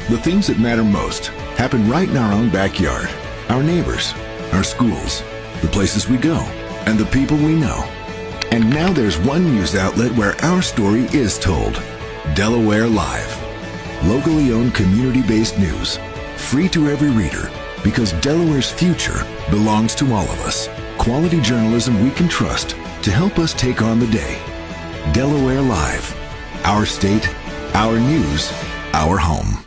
The things that matter most happen right in our own backyard. Our neighbors, our schools, the places we go, and the people we know. And now there's one news outlet where our story is told. Delaware Live. Locally owned, community-based news. Free to every reader, because Delaware's future belongs to all of us. Quality journalism we can trust to help us take on the day. Delaware Live. Our state, our news, our home.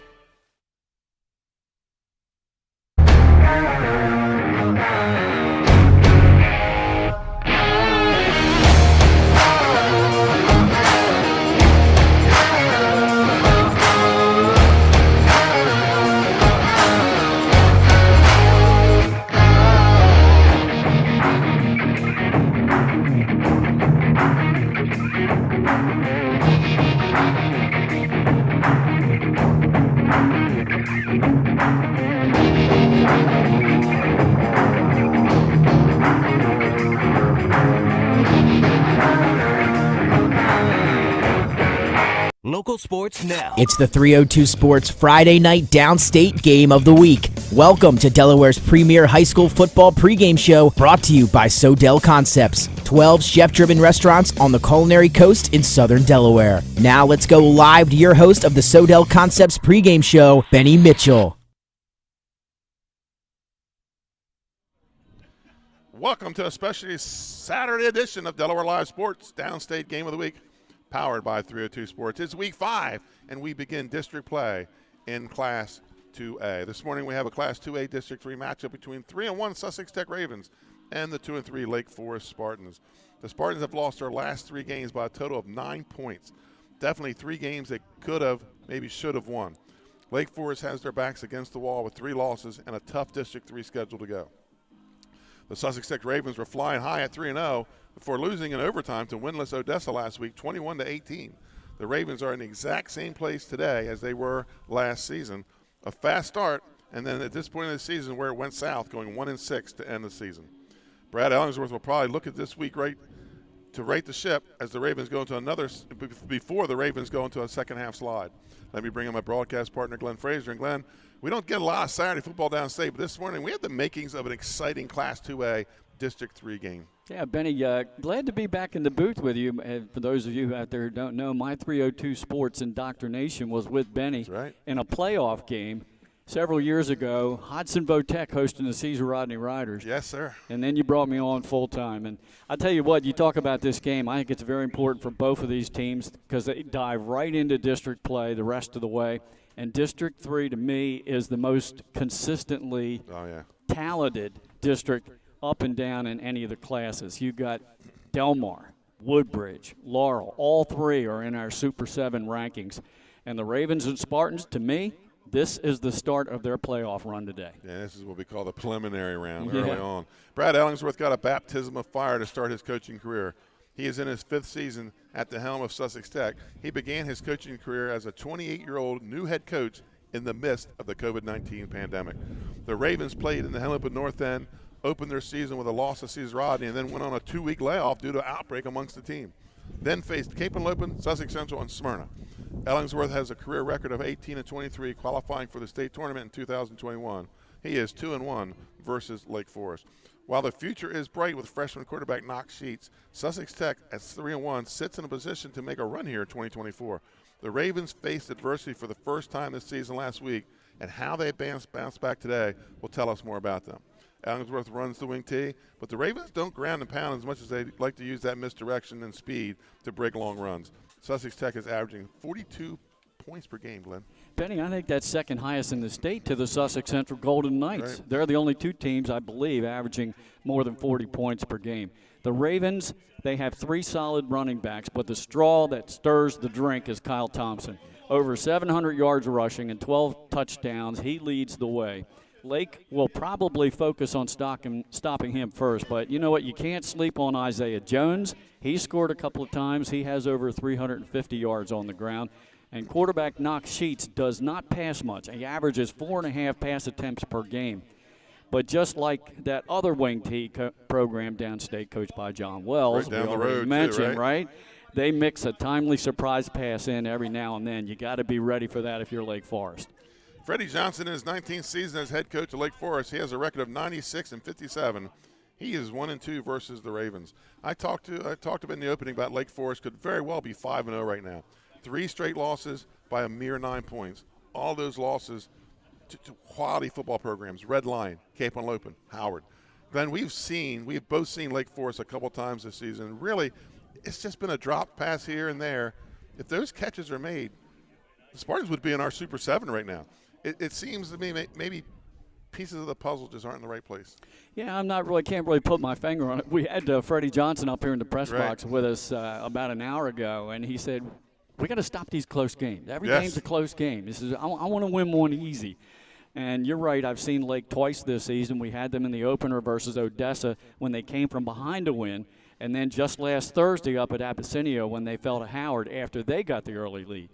Local sports now. It's the 302 Sports Friday night downstate game of the week. Welcome to Delaware's premier high school football pregame show, brought to you by Sodell Concepts, 12 chef-driven restaurants on the culinary coast in southern Delaware. Now let's go live to your host of the Sodell Concepts pregame show, Benny Mitchell. Welcome to a special Saturday edition of Delaware Live Sports Downstate Game of the Week, powered by 302 Sports. It's week 5, and we begin district play in Class 2A. This morning we have a Class 2A District 3 matchup between 3-1 Sussex Tech Ravens and the 2-3 Lake Forest Spartans. The Spartans have lost their last 3 games by a total of 9 points. Definitely 3 games they could have, maybe should have won. Lake Forest has their backs against the wall with 3 losses and a tough District 3 schedule to go. The Sussex Tech Ravens were flying high at 3-0 before losing in overtime to winless Odessa last week, 21-18. The Ravens are in the exact same place today as they were last season. A fast start, and then at this point in the season where it went south, going 1-6 to end the season. Brad Ellingsworth will probably look at this week to rate the ship as the Ravens go into before the Ravens go into a second half slide. Let me bring in my broadcast partner, Glenn Frazier. And Glenn, we don't get a lot of Saturday football downstate, but this morning we had the makings of an exciting Class 2A District 3 game. Yeah, Benny, glad to be back in the booth with you. And for those of you out there who don't know, my 302 Sports indoctrination was with Benny in a playoff game several years ago. Hodson Votech hosting the Caesar Rodney Riders. Yes, sir. And then you brought me on full time. And I tell you what, you talk about this game, I think it's very important for both of these teams because they dive right into district play the rest of the way. And District 3, to me, is the most consistently talented district up and down in any of the classes. You've got Delmar, Woodbridge, Laurel. All 3 are in our Super 7 rankings. And the Ravens and Spartans, to me, this is the start of their playoff run today. Yeah, this is what we call the preliminary round early on. Brad Ellingsworth got a baptism of fire to start his coaching career. He is in his 5th season at the helm of Sussex Tech. He began his coaching career as a 28-year-old new head coach in the midst of the COVID-19 pandemic. The Ravens played in the Hennepin North End, opened their season with a loss to Caesar Rodney, and then went on a 2-week layoff due to an outbreak amongst the team. Then faced Cape and Lopin, Sussex Central, and Smyrna. Ellingsworth has a career record of 18-23, qualifying for the state tournament in 2021. He is 2-1 versus Lake Forest. While the future is bright with freshman quarterback Knox Sheets, Sussex Tech at 3-1 sits in a position to make a run here in 2024. The Ravens faced adversity for the first time this season last week, and how they bounce back today will tell us more about them. Ellingsworth runs the wing tee, but the Ravens don't ground and pound as much as they like to use that misdirection and speed to break long runs. Sussex Tech is averaging 42 points per game, Glenn. Benny, I think that's second highest in the state to the Sussex Central Golden Knights. Right. They're the only 2 teams, I believe, averaging more than 40 points per game. The Ravens, they have 3 solid running backs, but the straw that stirs the drink is Kyle Thompson. Over 700 yards rushing and 12 touchdowns. He leads the way. Lake will probably focus on stopping him first, but you know what? You can't sleep on Isaiah Jones. He scored a couple of times. He has over 350 yards on the ground. And quarterback Knox Sheets does not pass much. He averages 4.5 pass attempts per game. But just like that other wing tee program downstate coached by John Wells, right down we the already road mentioned, too, right? They mix a timely surprise pass in every now and then. You got to be ready for that if you're Lake Forest. Freddie Johnson in his 19th season as head coach of Lake Forest, he has a record of 96-57. He is 1-2 versus the Ravens. I talked about in the opening about Lake Forest could very well be 5-0 right now. 3 straight losses by a mere 9 points. All those losses to quality football programs. Red Lion, Cape on Lopin, Howard. Glenn, we've both seen Lake Forest a couple times this season. Really, it's just been a drop pass here and there. If those catches are made, the Spartans would be in our Super 7 right now. It seems to me maybe pieces of the puzzle just aren't in the right place. Yeah, can't really put my finger on it. We had Freddie Johnson up here in the press box with us about an hour ago, and he said, we got to stop these close games. Every game's a close game. He says, I want to win one easy. And you're right, I've seen Lake twice this season. We had them in the opener versus Odessa when they came from behind to win, and then just last Thursday up at Abyssinia when they fell to Howard after they got the early lead.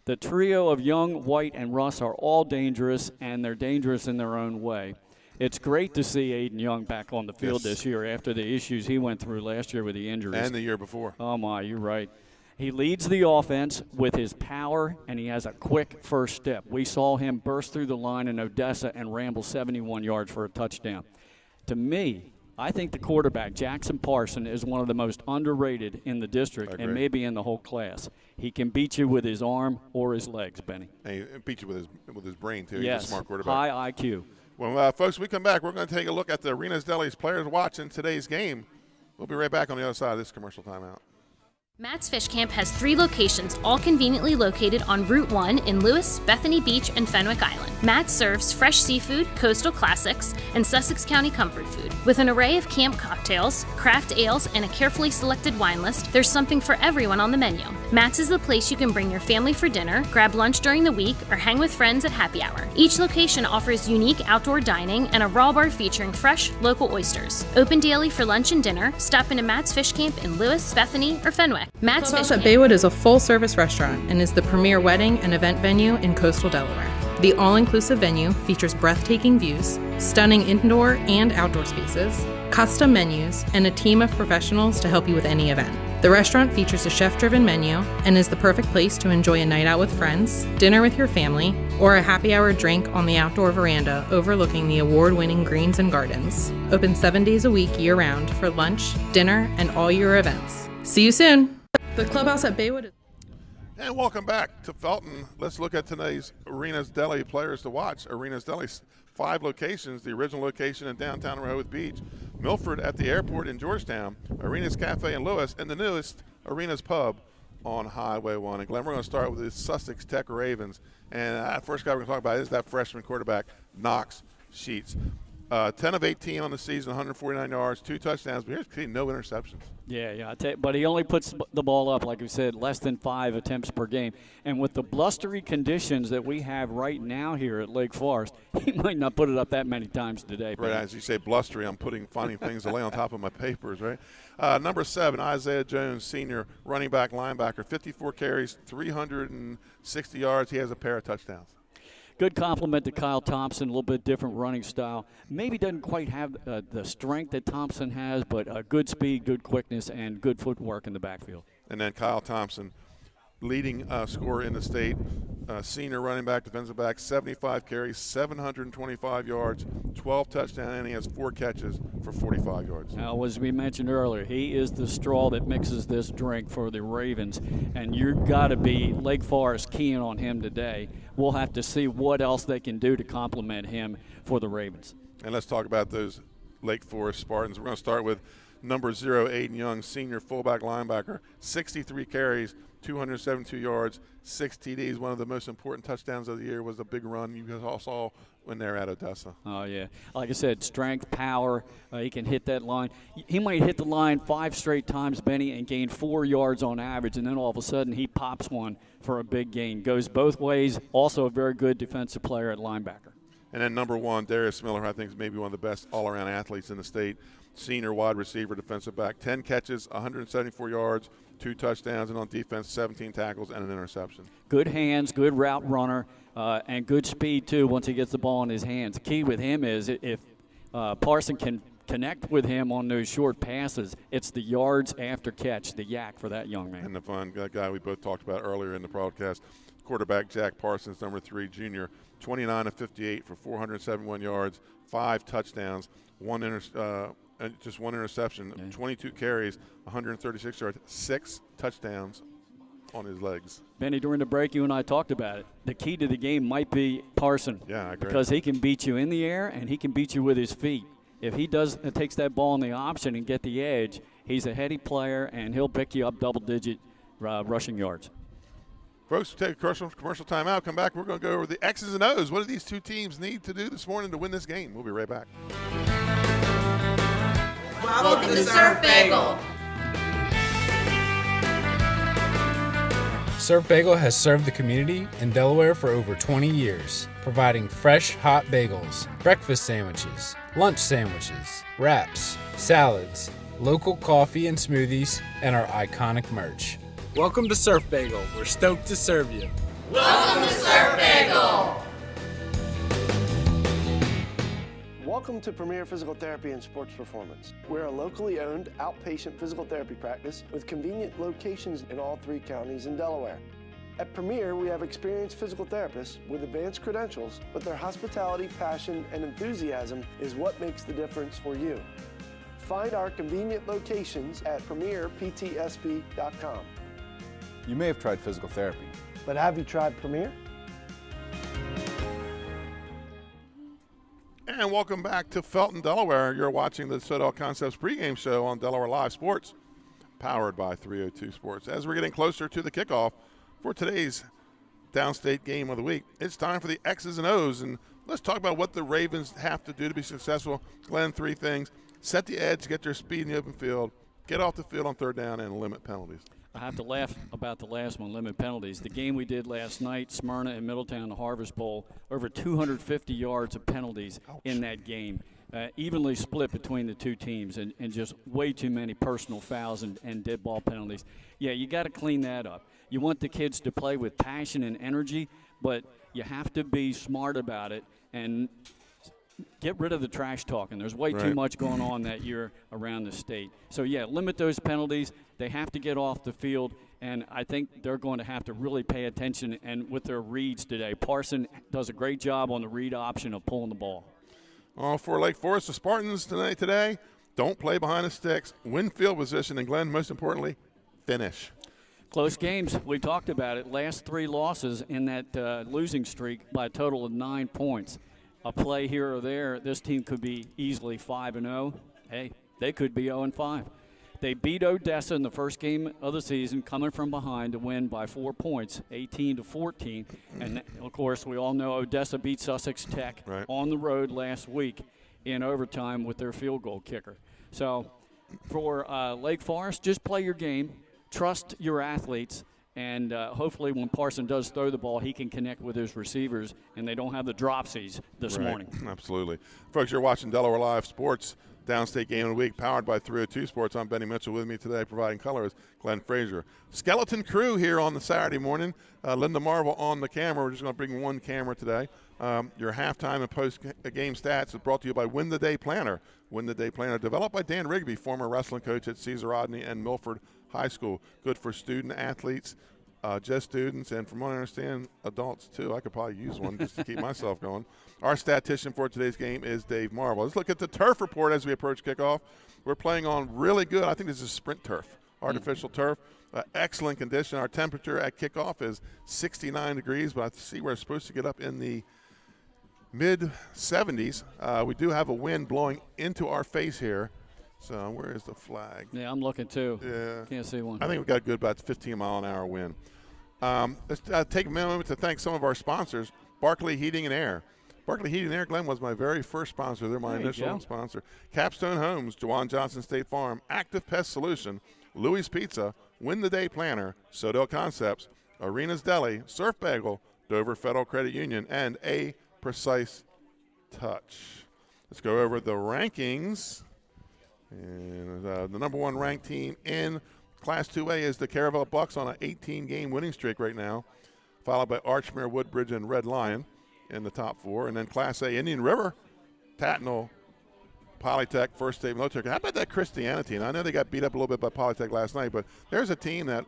The trio of Young, White, and Russ are all dangerous, and they're dangerous in their own way. It's great to see Aiden Young back on the field this year after the issues he went through last year with the injuries. And the year before. Oh, my, you're right. He leads the offense with his power, and he has a quick first step. We saw him burst through the line in Odessa and ramble 71 yards for a touchdown. To me, I think the quarterback, Jackson Parson, is one of the most underrated in the district and maybe in the whole class. He can beat you with his arm or his legs, Benny. And he beat you with his brain, too. Yes, he's a smart quarterback. High IQ. Well, folks, we come back. We're going to take a look at the Arenas Deli's players watching today's game. We'll be right back on the other side of this commercial timeout. Matt's Fish Camp has 3 locations, all conveniently located on Route 1 in Lewis, Bethany Beach, and Fenwick Island. Matt serves fresh seafood, coastal classics, and Sussex County comfort food. With an array of camp cocktails, craft ales, and a carefully selected wine list, there's something for everyone on the menu. Matt's is the place you can bring your family for dinner, grab lunch during the week, or hang with friends at happy hour. Each location offers unique outdoor dining and a raw bar featuring fresh, local oysters. Open daily for lunch and dinner. Stop into Matt's Fish Camp in Lewis, Bethany, or Fenwick. Matt's Clubhouse Fish at Camp. Baywood is a full-service restaurant and is the premier wedding and event venue in coastal Delaware. The all-inclusive venue features breathtaking views, stunning indoor and outdoor spaces, custom menus, and a team of professionals to help you with any event. The restaurant features a chef-driven menu and is the perfect place to enjoy a night out with friends, dinner with your family, or a happy hour drink on the outdoor veranda overlooking the award-winning greens and gardens. Open 7 days a week year-round for lunch, dinner, and all your events. See you soon! The Clubhouse at Baywood is... And welcome back to Felton. Let's look at today's Arenas Deli players to watch. Arenas Deli's 5 locations, the original location in downtown Rehoboth Beach, Milford at the airport in Georgetown, Arenas Cafe in Lewis, and the newest Arenas Pub on Highway 1. And Glenn, we're going to start with the Sussex Tech Ravens. And first guy we're going to talk about is that freshman quarterback, Knox Sheets. 10 of 18 on the season, 149 yards, 2 touchdowns, but here's the key, no interceptions. Yeah. But he only puts the ball up, like we said, less than 5 attempts per game. And with the blustery conditions that we have right now here at Lake Forest, he might not put it up that many times today. Right, as you say blustery, I'm finding things to lay on top of my papers, right? Number 7, Isaiah Jones, senior running back, linebacker, 54 carries, 360 yards. He has a pair of touchdowns. Good compliment to Kyle Thompson, a little bit different running style. Maybe doesn't quite have the strength that Thompson has, but good speed, good quickness, and good footwork in the backfield. And then Kyle Thompson, leading scorer in the state, senior running back, defensive back, 75 carries, 725 yards, 12 touchdowns, and he has 4 catches for 45 yards. Now, as we mentioned earlier, he is the straw that mixes this drink for the Ravens, and you've got to be Lake Forest keen on him today. We'll have to see what else they can do to complement him for the Ravens. And let's talk about those Lake Forest Spartans. We're going to start with number 0, Aiden Young, senior fullback linebacker, 63 carries, 272 yards, 6 TDs. One of the most important touchdowns of the year was the big run you guys all saw when they were at Odessa. Oh, yeah. Like I said, strength, power. He can hit that line. He might hit the line 5 straight times, Benny, and gain 4 yards on average, and then all of a sudden he pops one for a big gain. Goes both ways. Also a very good defensive player at linebacker. And then number 1, Darius Miller, I think is maybe one of the best all-around athletes in the state. Senior wide receiver, defensive back, 10 catches, 174 yards, 2 touchdowns, and on defense, 17 tackles and an interception. Good hands, good route runner, and good speed, too, once he gets the ball in his hands. The key with him is if Parson can connect with him on those short passes, it's the yards after catch, the yak for that young man. And the fun guy we both talked about earlier in the broadcast, quarterback Jack Parsons, number 3 junior, 29 of 58 for 471 yards, 5 touchdowns, just one interception, 22 carries, 136 yards, 6 touchdowns on his legs. Benny, during the break, you and I talked about it. The key to the game might be Parson. Yeah, I agree. Because he can beat you in the air and he can beat you with his feet. If he takes that ball in the option and get the edge, he's a heady player and he'll pick you up double-digit rushing yards. Folks, we'll take a commercial timeout. Come back. We're going to go over the X's and O's. What do these two teams need to do this morning to win this game? We'll be right back. Welcome to Surf Bagel. Surf Bagel has served the community in Delaware for over 20 years, providing fresh, hot bagels, breakfast sandwiches, lunch sandwiches, wraps, salads, local coffee and smoothies, and our iconic merch. Welcome to Surf Bagel. We're stoked to serve you. Welcome to Surf Bagel. Welcome to Premier Physical Therapy and Sports Performance. We're a locally owned outpatient physical therapy practice with convenient locations in all 3 counties in Delaware. At Premier, we have experienced physical therapists with advanced credentials, but their hospitality, passion, and enthusiasm is what makes the difference for you. Find our convenient locations at premierptsp.com. You may have tried physical therapy, but have you tried Premier? And welcome back to Felton, Delaware. You're watching the Sodell Concepts pregame show on Delaware Live Sports, powered by 302 Sports. As we're getting closer to the kickoff for today's downstate game of the week, it's time for the X's and O's. And let's talk about what the Ravens have to do to be successful. Glenn, 3 things. Set the edge, get their speed in the open field, get off the field on 3rd down, and limit penalties. I have to laugh about the last one, limit penalties. The game we did last night, Smyrna and Middletown, the Harvest Bowl, over 250 yards of penalties in that game. Evenly split between the 2 teams and just way too many personal fouls and dead ball penalties. Yeah, you got to clean that up. You want the kids to play with passion and energy, but you have to be smart about it and get rid of the trash talking. There's way too much going on that year around the state. So, yeah, limit those penalties. They have to get off the field, and I think they're going to have to really pay attention and with their reads today. Parson does a great job on the read option of pulling the ball. For Lake Forest, the Spartans today, don't play behind the sticks, win field position, and Glenn, most importantly, finish. Close games. We talked about it. Last 3 losses in that losing streak by a total of 9 points. A play here or there, this team could be easily 5-0. Hey, they could be 0-5. They beat Odessa in the first game of the season, coming from behind to win by 4 points, 18-14. And, of course, we all know Odessa beat Sussex Tech on the road last week in overtime with their field goal kicker. So for Lake Forest, just play your game, trust your athletes, and hopefully when Parson does throw the ball, he can connect with his receivers and they don't have the dropsies this morning. Absolutely. Folks, you're watching Delaware Live Sports, Downstate Game of the Week, powered by 302 Sports. I'm Benny Mitchell. With me today providing color is Glenn Frazier. Skeleton crew here on the Saturday morning. Linda Marvel on the camera. We're just going to bring one camera today. Your halftime and post-game stats is brought to you by Win the Day Planner. Win the Day Planner, developed by Dan Rigby, former wrestling coach at Cesar Rodney and Milford High School. Good for student athletes, just students, and from what I understand, adults too. I could probably use one just to keep myself going. Our statistician for today's game is Dave Marvel. Let's look at the turf report as we approach kickoff. We're playing on really good, I think this is sprint turf, artificial turf. Excellent condition. Our temperature at kickoff is 69 degrees, but I see we're supposed to get up in the mid-70s. We do have a wind blowing into our face here. So where is the flag? Yeah, I'm looking too. Yeah. Can't see one. I think we've got a good about 15-mile-an-hour wind. Let's take a moment to thank some of our sponsors, Barkley Heating and Air. Barkley Heating and Air, Glenn, was my very first sponsor. They're my initial sponsor. Capstone Homes, Jawan Johnson State Farm, Active Pest Solution, Louis Pizza, Win the Day Planner, Sodell Concepts, Arenas Deli, Surf Bagel, Dover Federal Credit Union, and A Precise Touch. Let's go over the rankings. And the number 1 ranked team in Class 2A is the Caravel Bucks on an 18-game winning streak right now, followed by Archmere, Woodbridge, and Red Lion in the top 4. And then Class A, Indian River, Tattnall, Polytech, First State Military. How about that Christianity? And I know they got beat up a little bit by Polytech last night, but there's a team that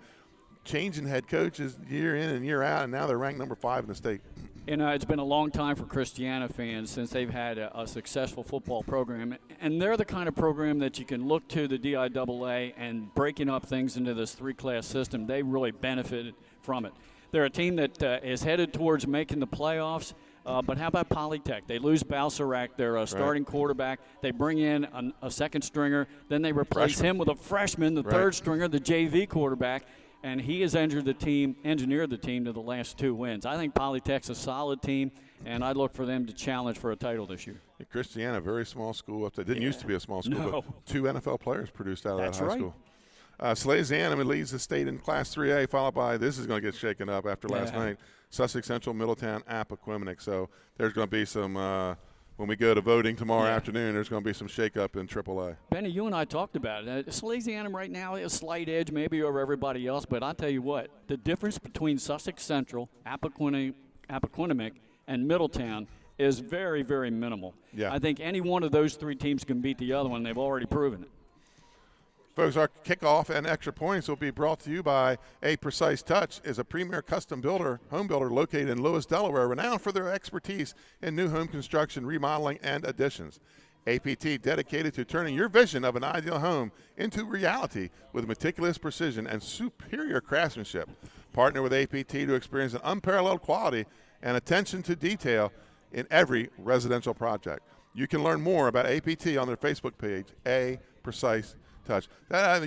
changing head coaches year in and year out, and now they're ranked number 5 in the state. It's been a long time for Christiana fans since they've had a successful football program. And they're the kind of program that you can look to the DIAA and breaking up things into this 3-class system. They really benefited from it. They're a team that is headed towards making the playoffs. But how about Polytech? They lose Balsarac, their starting quarterback. They bring in a second stringer. Then they replace him with a freshman, the third stringer, the JV quarterback. And he has engineered the team to the last 2 wins. I think Polytech's a solid team, and I look for them to challenge for a title this year. Christiana, very small school up there. Didn't used to be a small school, but 2 NFL players produced out of that high school. Salesianum leads the state in Class 3A, followed by, this is going to get shaken up after last night, Sussex Central, Middletown, Appoquinimink. So there's going to be some when we go to voting tomorrow afternoon, there's going to be some shakeup in AAA. Benny, you and I talked about it. Salesianum right now is a slight edge maybe over everybody else, but I'll tell you what, the difference between Sussex Central, Appoquinimink, and Middletown is very, very minimal. Yeah. I think any one of those 3 teams can beat the other one. They've already proven it. Folks, our kickoff and extra points will be brought to you by A Precise Touch, is a premier custom home builder located in Lewis, Delaware, renowned for their expertise in new home construction, remodeling, and additions. APT, dedicated to turning your vision of an ideal home into reality with meticulous precision and superior craftsmanship. Partner with APT to experience an unparalleled quality and attention to detail in every residential project. You can learn more about APT on their Facebook page, A Precise Touch.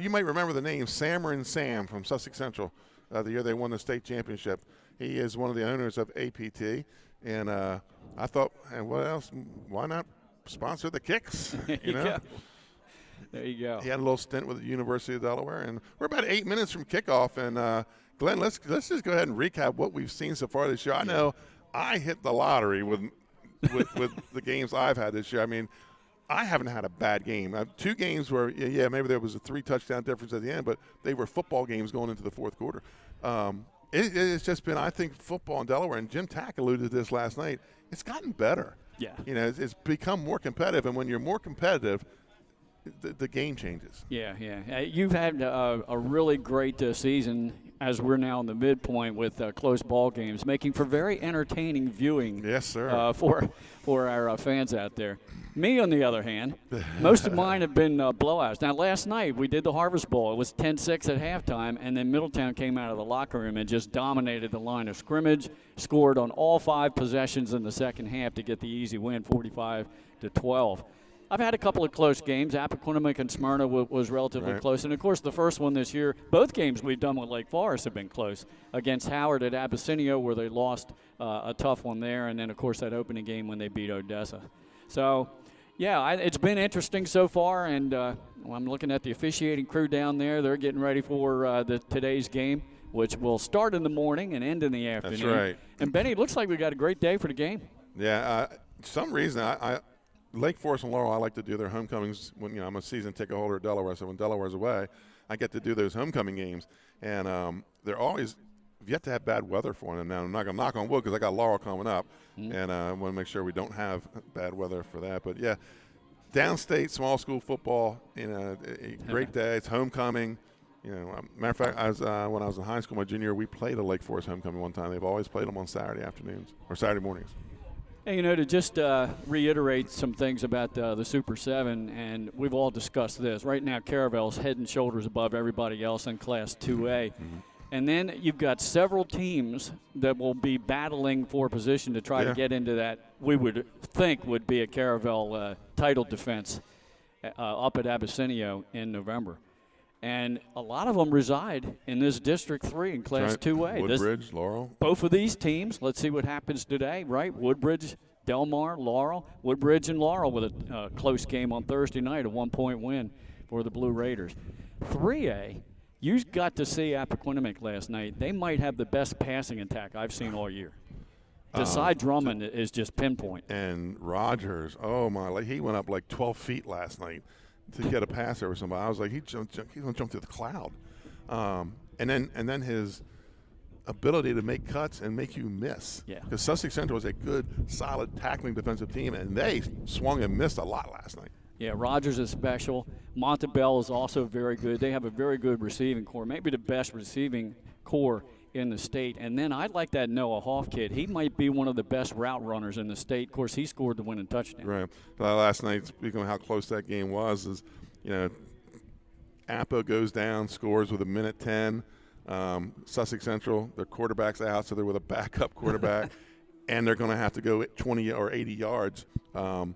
You might remember the name Sammer Sam from Sussex Central, the year they won the state championship. He is one of the owners of APT, and I thought, and what else? Why not sponsor the Kicks? You know? There you go. He had a little stint with the University of Delaware, and we're about 8 minutes from kickoff. And Glenn, let's just go ahead and recap what we've seen so far this year. I know I hit the lottery with the games I've had this year. I mean, I haven't had a bad game. 2 games where, maybe there was a 3-touchdown difference at the end, but they were football games going into the fourth quarter. It's just been, I think, football in Delaware, and Jim Tack alluded to this last night, it's gotten better. Yeah. It's become more competitive, and when you're more competitive, the game changes. Yeah. You've had a really great season as we're now in the midpoint with close ball games, making for very entertaining viewing. Yes, sir. For our fans out there. Me, on the other hand, most of mine have been blowouts. Now, last night we did the Harvest Bowl. It was 10-6 at halftime, and then Middletown came out of the locker room and just dominated the line of scrimmage, scored on all 5 possessions in the second half to get the easy win, 45-12. I've had a couple of close games. Appoquinimink and Smyrna was relatively close. And, of course, the first one this year, both games we've done with Lake Forest have been close. Against Howard at Abyssinia, where they lost a tough one there. And then, of course, that opening game when they beat Odessa. So, it's been interesting so far. And I'm looking at the officiating crew down there. They're getting ready for today's game, which will start in the morning and end in the afternoon. That's right. And, Benny, it looks like we got a great day for the game. Yeah. For some reason, Lake Forest and Laurel, I like to do their homecomings when I'm a season ticket holder at Delaware. So when Delaware's away, I get to do those homecoming games, and they're always yet to have bad weather for them. Now I'm not going to knock on wood because I got Laurel coming up, and I want to make sure we don't have bad weather for that. But downstate small school football, a great day. It's homecoming. Matter of fact, when I was in high school, my junior year, we played a Lake Forest homecoming one time. They've always played them on Saturday afternoons or Saturday mornings. Hey, to just reiterate some things about the Super 7, and we've all discussed this. Right now, Caravel's head and shoulders above everybody else in Class 2A. Mm-hmm. And then you've got several teams that will be battling for position to try to get into that, we would think would be a Caravel title defense up at Abyssinia in November. And a lot of them reside in this District 3 in Class 2A. Woodbridge, Laurel. Both of these teams, let's see what happens today, right? Woodbridge, Delmar, Laurel. Woodbridge and Laurel with a close game on Thursday night, a 1-point win for the Blue Raiders. 3A, you got to see Appoquinimink last night. They might have the best passing attack I've seen all year. Desai Drummond is just pinpoint. And Rogers, oh my, he went up like 12 feet last night to get a pass over somebody. I was like, he's going to jump through the cloud. And then his ability to make cuts and make you miss. Yeah. Because Sussex Central was a good, solid tackling defensive team, and they swung and missed a lot last night. Yeah, Rogers is special. Montebello is also very good. They have a very good receiving core, maybe the best receiving core in the state. And then I like that Noah Hoff kid. He might be one of the best route runners in the state. Of course, he scored the winning touchdown. Right. Last night, speaking of how close that game was, is, Appo goes down, scores with 1:10. Sussex Central, their quarterback's out, so they're with a backup quarterback, and they're going to have to go 20 or 80 yards. And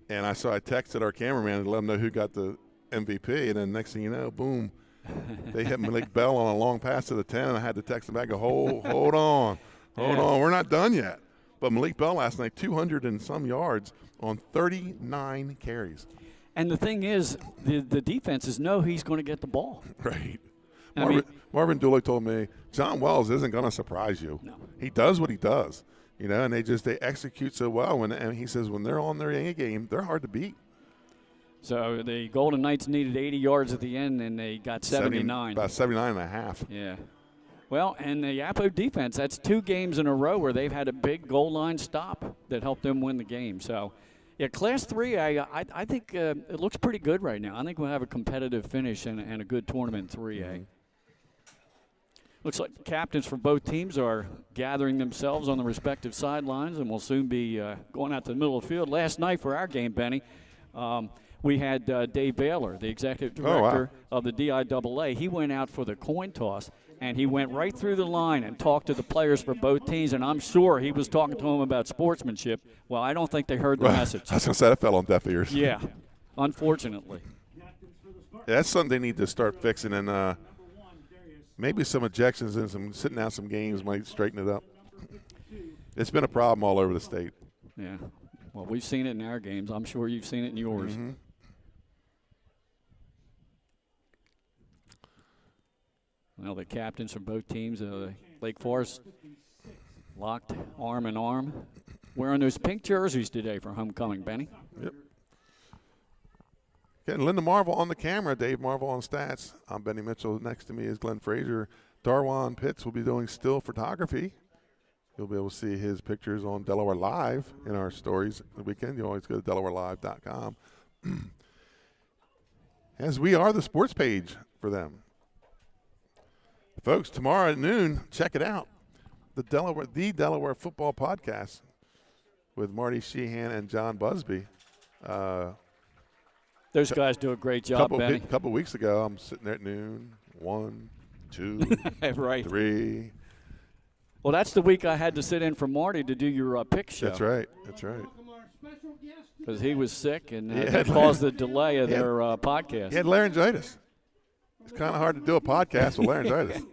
I texted our cameraman to let him know who got the MVP, and then next thing you know, boom, they hit Malik Bell on a long pass to the 10, and I had to text him back, hold on, we're not done yet. But Malik Bell last night, 200 and some yards on 39 carries. And the thing is, the defenses know he's going to get the ball. Right. Marvin Dooley told me John Wells isn't going to surprise you. No. He does what he does, and they execute so well. And he says when they're on their A game, they're hard to beat. So the Golden Knights needed 80 yards at the end, and they got 79. About 79 and a half. Yeah. Well, and the Appo defense, that's 2 games in a row where they've had a big goal line stop that helped them win the game. So, yeah, Class 3A, I think it looks pretty good right now. I think we'll have a competitive finish and a good tournament in 3A. Mm-hmm. Looks like the captains for both teams are gathering themselves on the respective sidelines, and will soon be going out to the middle of the field. Last night for our game, Benny, we had Dave Baylor, the executive director of the DIAA. He went out for the coin toss, and he went right through the line and talked to the players for both teams, and I'm sure he was talking to them about sportsmanship. Well, I don't think they heard the message. I was going to say, that fell on deaf ears. Yeah, unfortunately. Yeah, that's something they need to start fixing, and maybe some ejections and some sitting out some games might straighten it up. It's been a problem all over the state. Yeah. Well, we've seen it in our games. I'm sure you've seen it in yours. Mm-hmm. Well, the captains from both teams, Lake Forest, locked arm in arm, wearing those pink jerseys today for homecoming, Benny. Yep. Getting Linda Marvel on the camera, Dave Marvel on stats. I'm Benny Mitchell. Next to me is Glenn Frazier. Darwan Pitts will be doing still photography. You'll be able to see his pictures on Delaware Live in our stories the weekend. You always go to DelawareLive.com. As we are the sports page for them. Folks, tomorrow at noon, check it out. The Delaware Football Podcast with Marty Sheehan and John Busby. Those guys do a great job, Benny. A couple weeks ago, I'm sitting there at noon, 1, 2, right. 3. Well, that's the week I had to sit in for Marty to do your pick show. That's right. That's right. Because he was sick, and that caused the delay of their podcast. He had laryngitis. It's kind of hard to do a podcast with laryngitis.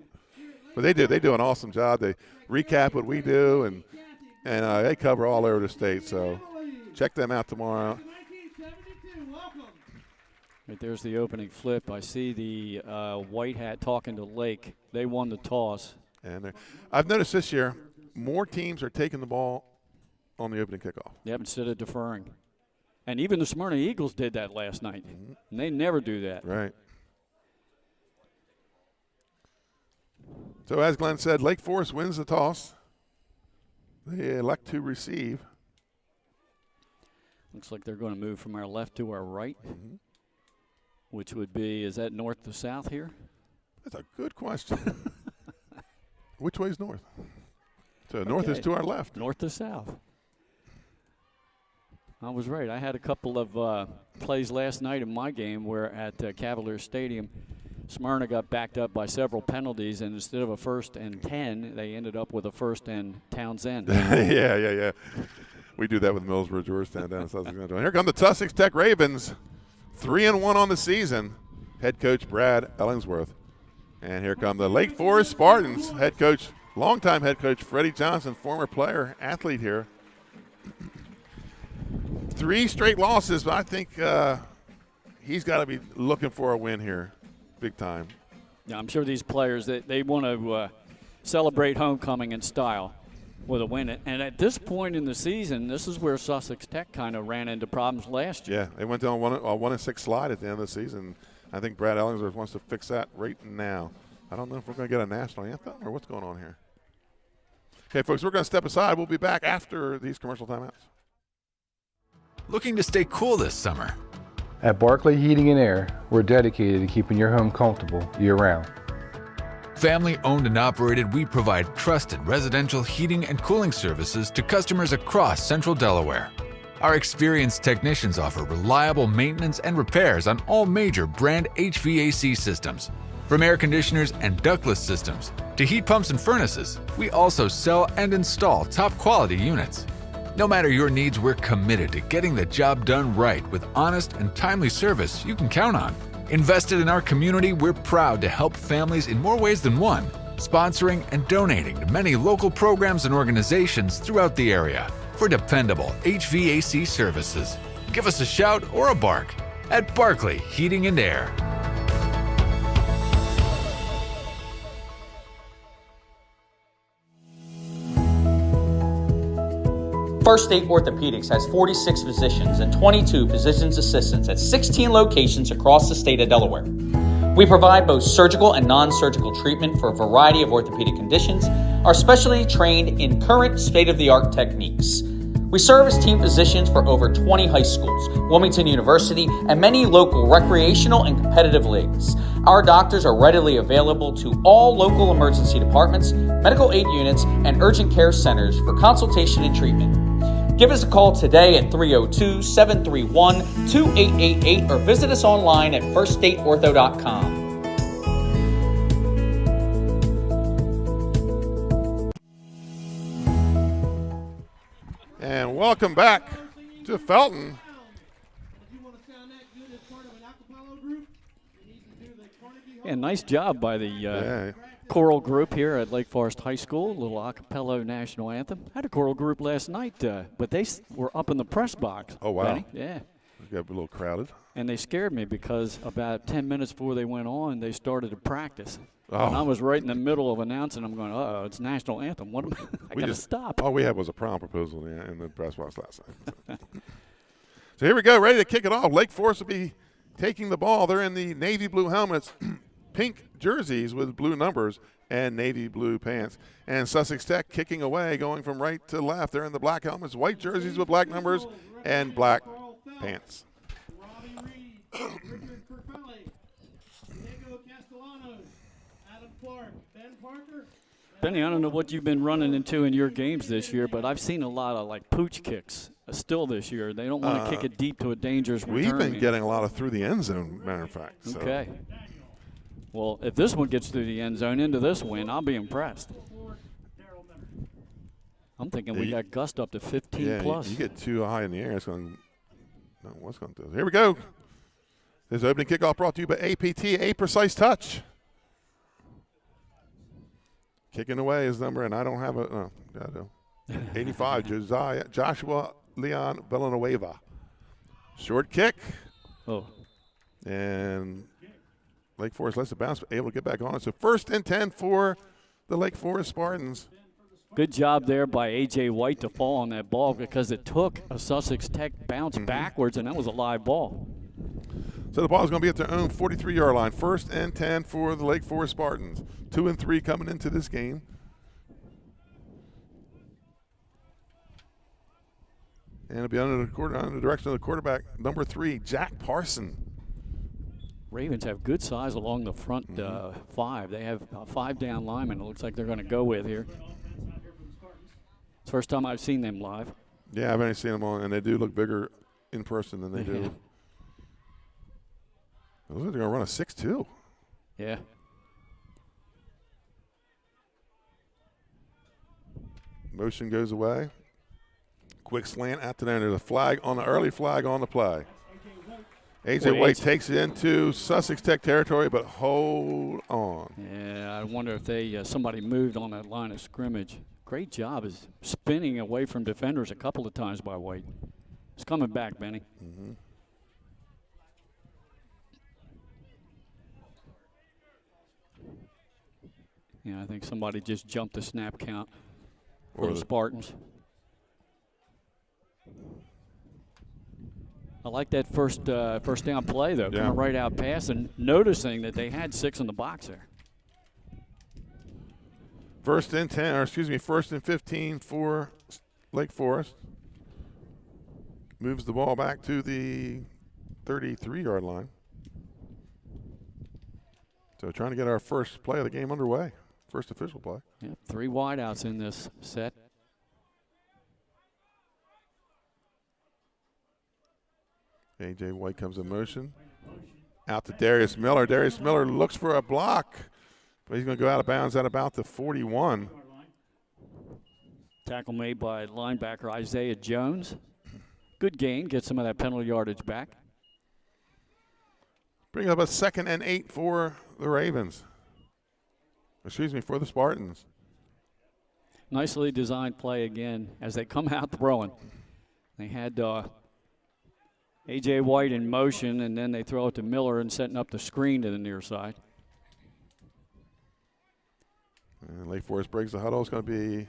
But they do an awesome job. They recap what we do, and they cover all over the state. So check them out tomorrow. Right, there's the opening flip. I see the white hat talking to Lake. They won the toss. And I've noticed this year more teams are taking the ball on the opening kickoff. Yep, instead of deferring. And even the Smyrna Eagles did that last night. Mm-hmm. And they never do that. Right. So as Glenn said, Lake Forest wins the toss. They elect to receive. Looks like they're going to move from our left to our right, which would be, is that north to south here? That's a good question. Which way is north? So north is to our left. North to south. I was right. I had a couple of plays last night in my game where at Cavalier Stadium, Smyrna got backed up by several penalties, and instead of a 1st and 10, they ended up with a 1st and Townsend. Yeah. We do that with Millsboro, Georgetown, down in Sussex. Here come the Sussex Tech Ravens, 3-1 on the season. Head coach Brad Ellingsworth. And here come the Lake Forest Spartans. Head coach, longtime head coach Freddie Johnson, former player, athlete here. 3 straight losses, but I think he's got to be looking for a win here, big time. Yeah, I'm sure these players, they want to celebrate homecoming in style with a win. And at this point in the season, this is where Sussex Tech kind of ran into problems last year. Yeah, they went down a 1-6 slide at the end of the season. I think Brad Ellingsworth wants to fix that right now. I don't know if we're going to get a national anthem or what's going on here. Okay, folks, we're going to step aside. We'll be back after these commercial timeouts. Looking to stay cool this summer? At Barclay Heating and Air, we're dedicated to keeping your home comfortable year-round. Family owned and operated, we provide trusted residential heating and cooling services to customers across Central Delaware. Our experienced technicians offer reliable maintenance and repairs on all major brand HVAC systems. From air conditioners and ductless systems to heat pumps and furnaces, we also sell and install top quality units. No matter your needs, we're committed to getting the job done right with honest and timely service you can count on. Invested in our community, we're proud to help families in more ways than one, sponsoring and donating to many local programs and organizations throughout the area for dependable HVAC services. Give us a shout or a bark at Barkley Heating and Air. First State Orthopedics has 46 physicians and 22 physician's assistants at 16 locations across the state of Delaware. We provide both surgical and non-surgical treatment for a variety of orthopedic conditions, are specially trained in current state-of-the-art techniques. We serve as team physicians for over 20 high schools, Wilmington University, and many local recreational and competitive leagues. Our doctors are readily available to all local emergency departments, medical aid units, and urgent care centers for consultation and treatment. Give us a call today at 302-731-2888 or visit us online at firststateortho.com. And welcome back to Felton. Yeah, nice job by the choral group here at Lake Forest High School, a little a cappella national anthem. Had a choral group last night, but they were up in the press box. Oh, wow. Benny. Yeah. It got a little crowded. And they scared me because about 10 minutes before they went on, they started to practice. Oh. And I was right in the middle of announcing. I'm going, uh-oh, it's national anthem. What am I got to stop. All we had was a prom proposal in the press box last night. So here we go, ready to kick it off. Lake Forest will be taking the ball. They're in the navy blue helmets, pink jerseys with blue numbers, and navy blue pants. And Sussex Tech kicking away, going from right to left. They're in the black helmets, white jerseys with black numbers, and black pants. Benny, I don't know what you've been running into in your games this year, but I've seen a lot of like pooch kicks still this year. They don't want to kick it deep to a dangerous return. We've been getting a lot of through the end zone, matter of fact. So. Okay. Well, if this one gets through the end zone into this win, I'll be impressed. I'm thinking we got gust up to 15 plus. You get too high in the air, it's going to – no, what's going to do? Here we go. This opening kickoff brought to you by APT, A Precise Touch. Kicking away his number, and I don't have a – I do. 85, Joshua Leon Villanueva. Short kick. Oh. And Lake Forest lets it bounce, but able to get back on it. So 1st and 10 for the Lake Forest Spartans. Good job there by A.J. White to fall on that ball because it took a Sussex Tech bounce backwards, and that was a live ball. So the ball is going to be at their own 43-yard line. 1st and 10 for the Lake Forest Spartans. 2 and 3 coming into this game. And it'll be under the direction of the quarterback, number 3, Jack Parson. Ravens have good size along the front 5. They have 5 down linemen it looks like they're going to go with here. It's the first time I've seen them live. Yeah, I've only seen them on, and they do look bigger in person than they do. They're going to run a 6-2. Yeah. Motion goes away. Quick slant out to there. There's a flag on the early flag on the play. A.J. White takes it into Sussex Tech territory, but hold on. Yeah, I wonder if they somebody moved on that line of scrimmage. Great job is spinning away from defenders a couple of times by White. It's coming back, Benny. Yeah, I think somebody just jumped the snap count for the Spartans. I like that first down play, though, coming right out past and noticing that they had 6 in the box there. 1st and 10, or excuse me, 1st and 15 for Lake Forest. Moves the ball back to the 33-yard line. So trying to get our first play of the game underway, first official play. Yeah, 3 wideouts in this set. A.J. White comes in motion. Out to Darius Miller. Darius Miller looks for a block, but he's going to go out of bounds at about the 41. Tackle made by linebacker Isaiah Jones. Good gain, get some of that penalty yardage back. Bring up a 2nd and 8 for the Ravens. Excuse me, for the Spartans. Nicely designed play again as they come out throwing. They had A.J. White in motion, and then they throw it to Miller and setting up the screen to the near side. And Lake Forest breaks the huddle. It's going to be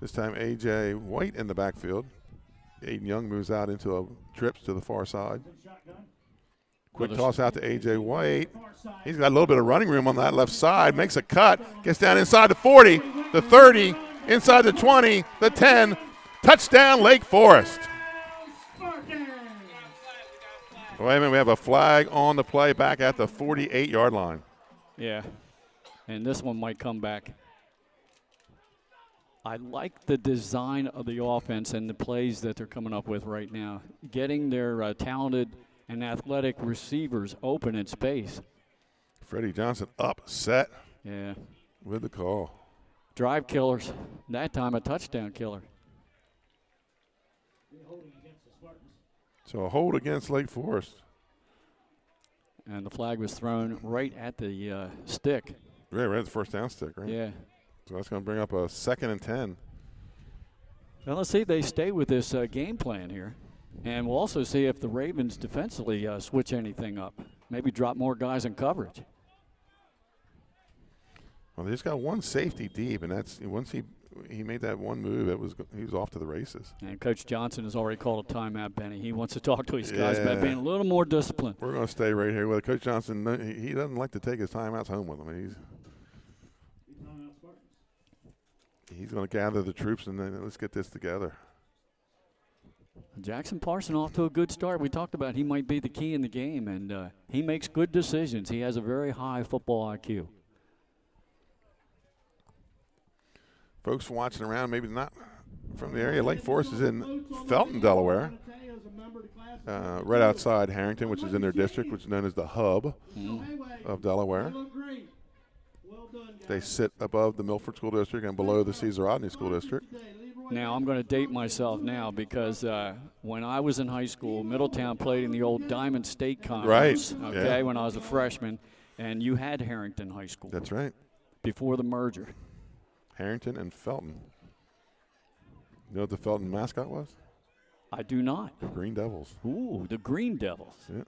this time A.J. White in the backfield. Aiden Young moves out into a trips to the far side. Quick toss out to A.J. White. He's got a little bit of running room on that left side. Makes a cut. Gets down inside the 40, the 30, inside the 20, the 10. Touchdown, Lake Forest. Wait a minute, we have a flag on the play back at the 48-yard line. Yeah, and this one might come back. I like the design of the offense and the plays that they're coming up with right now. Getting their talented and athletic receivers open in space. Freddie Johnson upset. Yeah. With the call. Drive killers. That time a touchdown killer. So a hold against Lake Forest. And the flag was thrown right at the stick. Right at the first down stick, right? Yeah. So that's going to bring up a 2nd and 10. Well, let's see if they stay with this game plan here. And we'll also see if the Ravens defensively switch anything up. Maybe drop more guys in coverage. Well, they just got one safety deep, and that's once he made that one move, he was off to the races. And Coach Johnson has already called a timeout, Benny. He wants to talk to his guys about being a little more disciplined. We're going to stay right here with Coach Johnson. He doesn't like to take his timeouts home with him. He's going to gather the troops, and then let's get this together. Jackson Parson off to a good start. We talked about he might be the key in the game, and he makes good decisions. He has a very high football IQ. Folks watching around, maybe not from the area, Lake Forest is in Felton, Delaware, right outside Harrington, which is in their district, which is known as the hub of Delaware. They sit above the Milford School District and below the Cesar Rodney School District. Now, I'm going to date myself now because when I was in high school, Middletown played in the old Diamond State Conference, right. Okay, when I was a freshman, and you had Harrington High School. That's right. Before the merger. Harrington and Felton. You know what the Felton mascot was? I do not. The Green Devils. Ooh, the Green Devils. Yeah.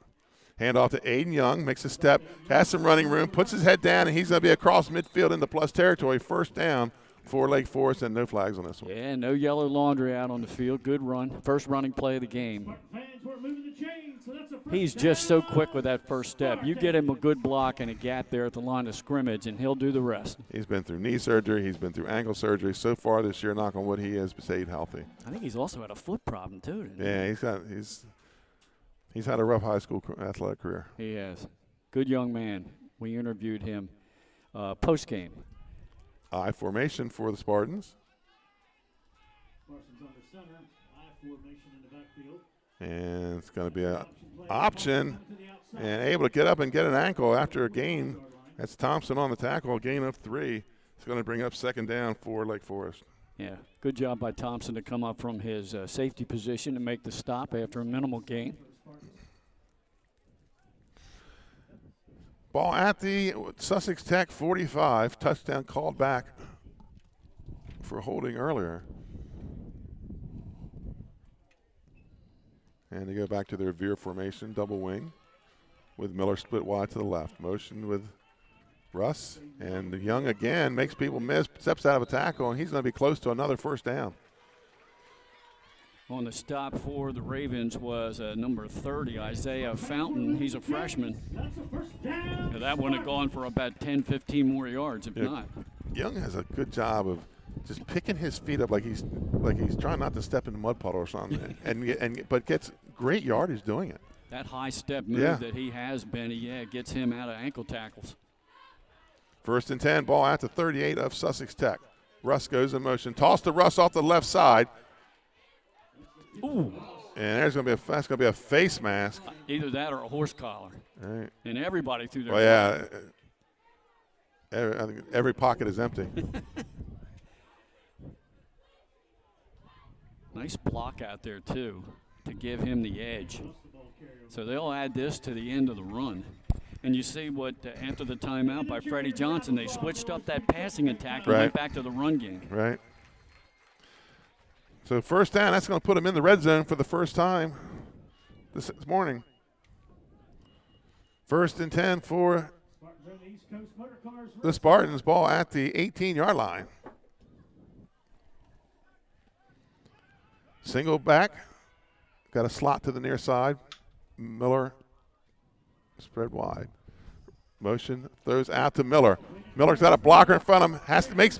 Hand off to Aiden Young, makes a step, has some running room, puts his head down, and he's going to be across midfield into plus territory. First down for Lake Forest, and no flags on this one. Yeah, no yellow laundry out on the field. Good run. First running play of the game. He's just so quick with that first step. You get him a good block and a gap there at the line of scrimmage, and he'll do the rest. He's been through knee surgery. He's been through ankle surgery. So far this year, knock on wood, he has stayed healthy. I think he's also had a foot problem, too. Yeah, he's had a rough high school athletic career. He has. Good young man. We interviewed him post-game. I formation for the Spartans. Parsons under center. I formation in the backfield. And it's going to be an option. And able to get up and get an ankle after a gain. That's Thompson on the tackle, a gain of 3. It's going to bring up second down for Lake Forest. Yeah, good job by Thompson to come up from his safety position and make the stop after a minimal gain. Ball at the Sussex Tech 45. Touchdown called back for holding earlier. And they go back to their veer formation, double wing, with Miller split wide to the left. Motion with Russ. And Young again makes people miss, steps out of a tackle, and he's going to be close to another first down. On the stop for the Ravens was number 30, Isaiah Fountain. He's a freshman. Now that would have gone for about 10, 15 more yards, if not. Young has a good job of just picking his feet up like he's trying not to step in the mud puddle or something, but gets great yardage doing it. That high step move that he has, Benny, gets him out of ankle tackles. 1st and 10, ball out to 38 of Sussex Tech. Russ goes in motion. Toss to Russ off the left side. Ooh. And that's gonna be a face mask. Either that or a horse collar. All right. And everybody threw their I think every pocket is empty. Nice block out there, too, to give him the edge. So they'll add this to the end of the run. And you see what, after the timeout by Freddie Johnson, they switched up that passing attack and went back to the run game. Right. So 1st down, that's going to put them in the red zone for the first time this morning. 1st and 10 for the Spartans. Ball at the 18-yard line. Single back. Got a slot to the near side. Miller spread wide. Motion, throws out to Miller. Miller's got a blocker in front of him. Has to make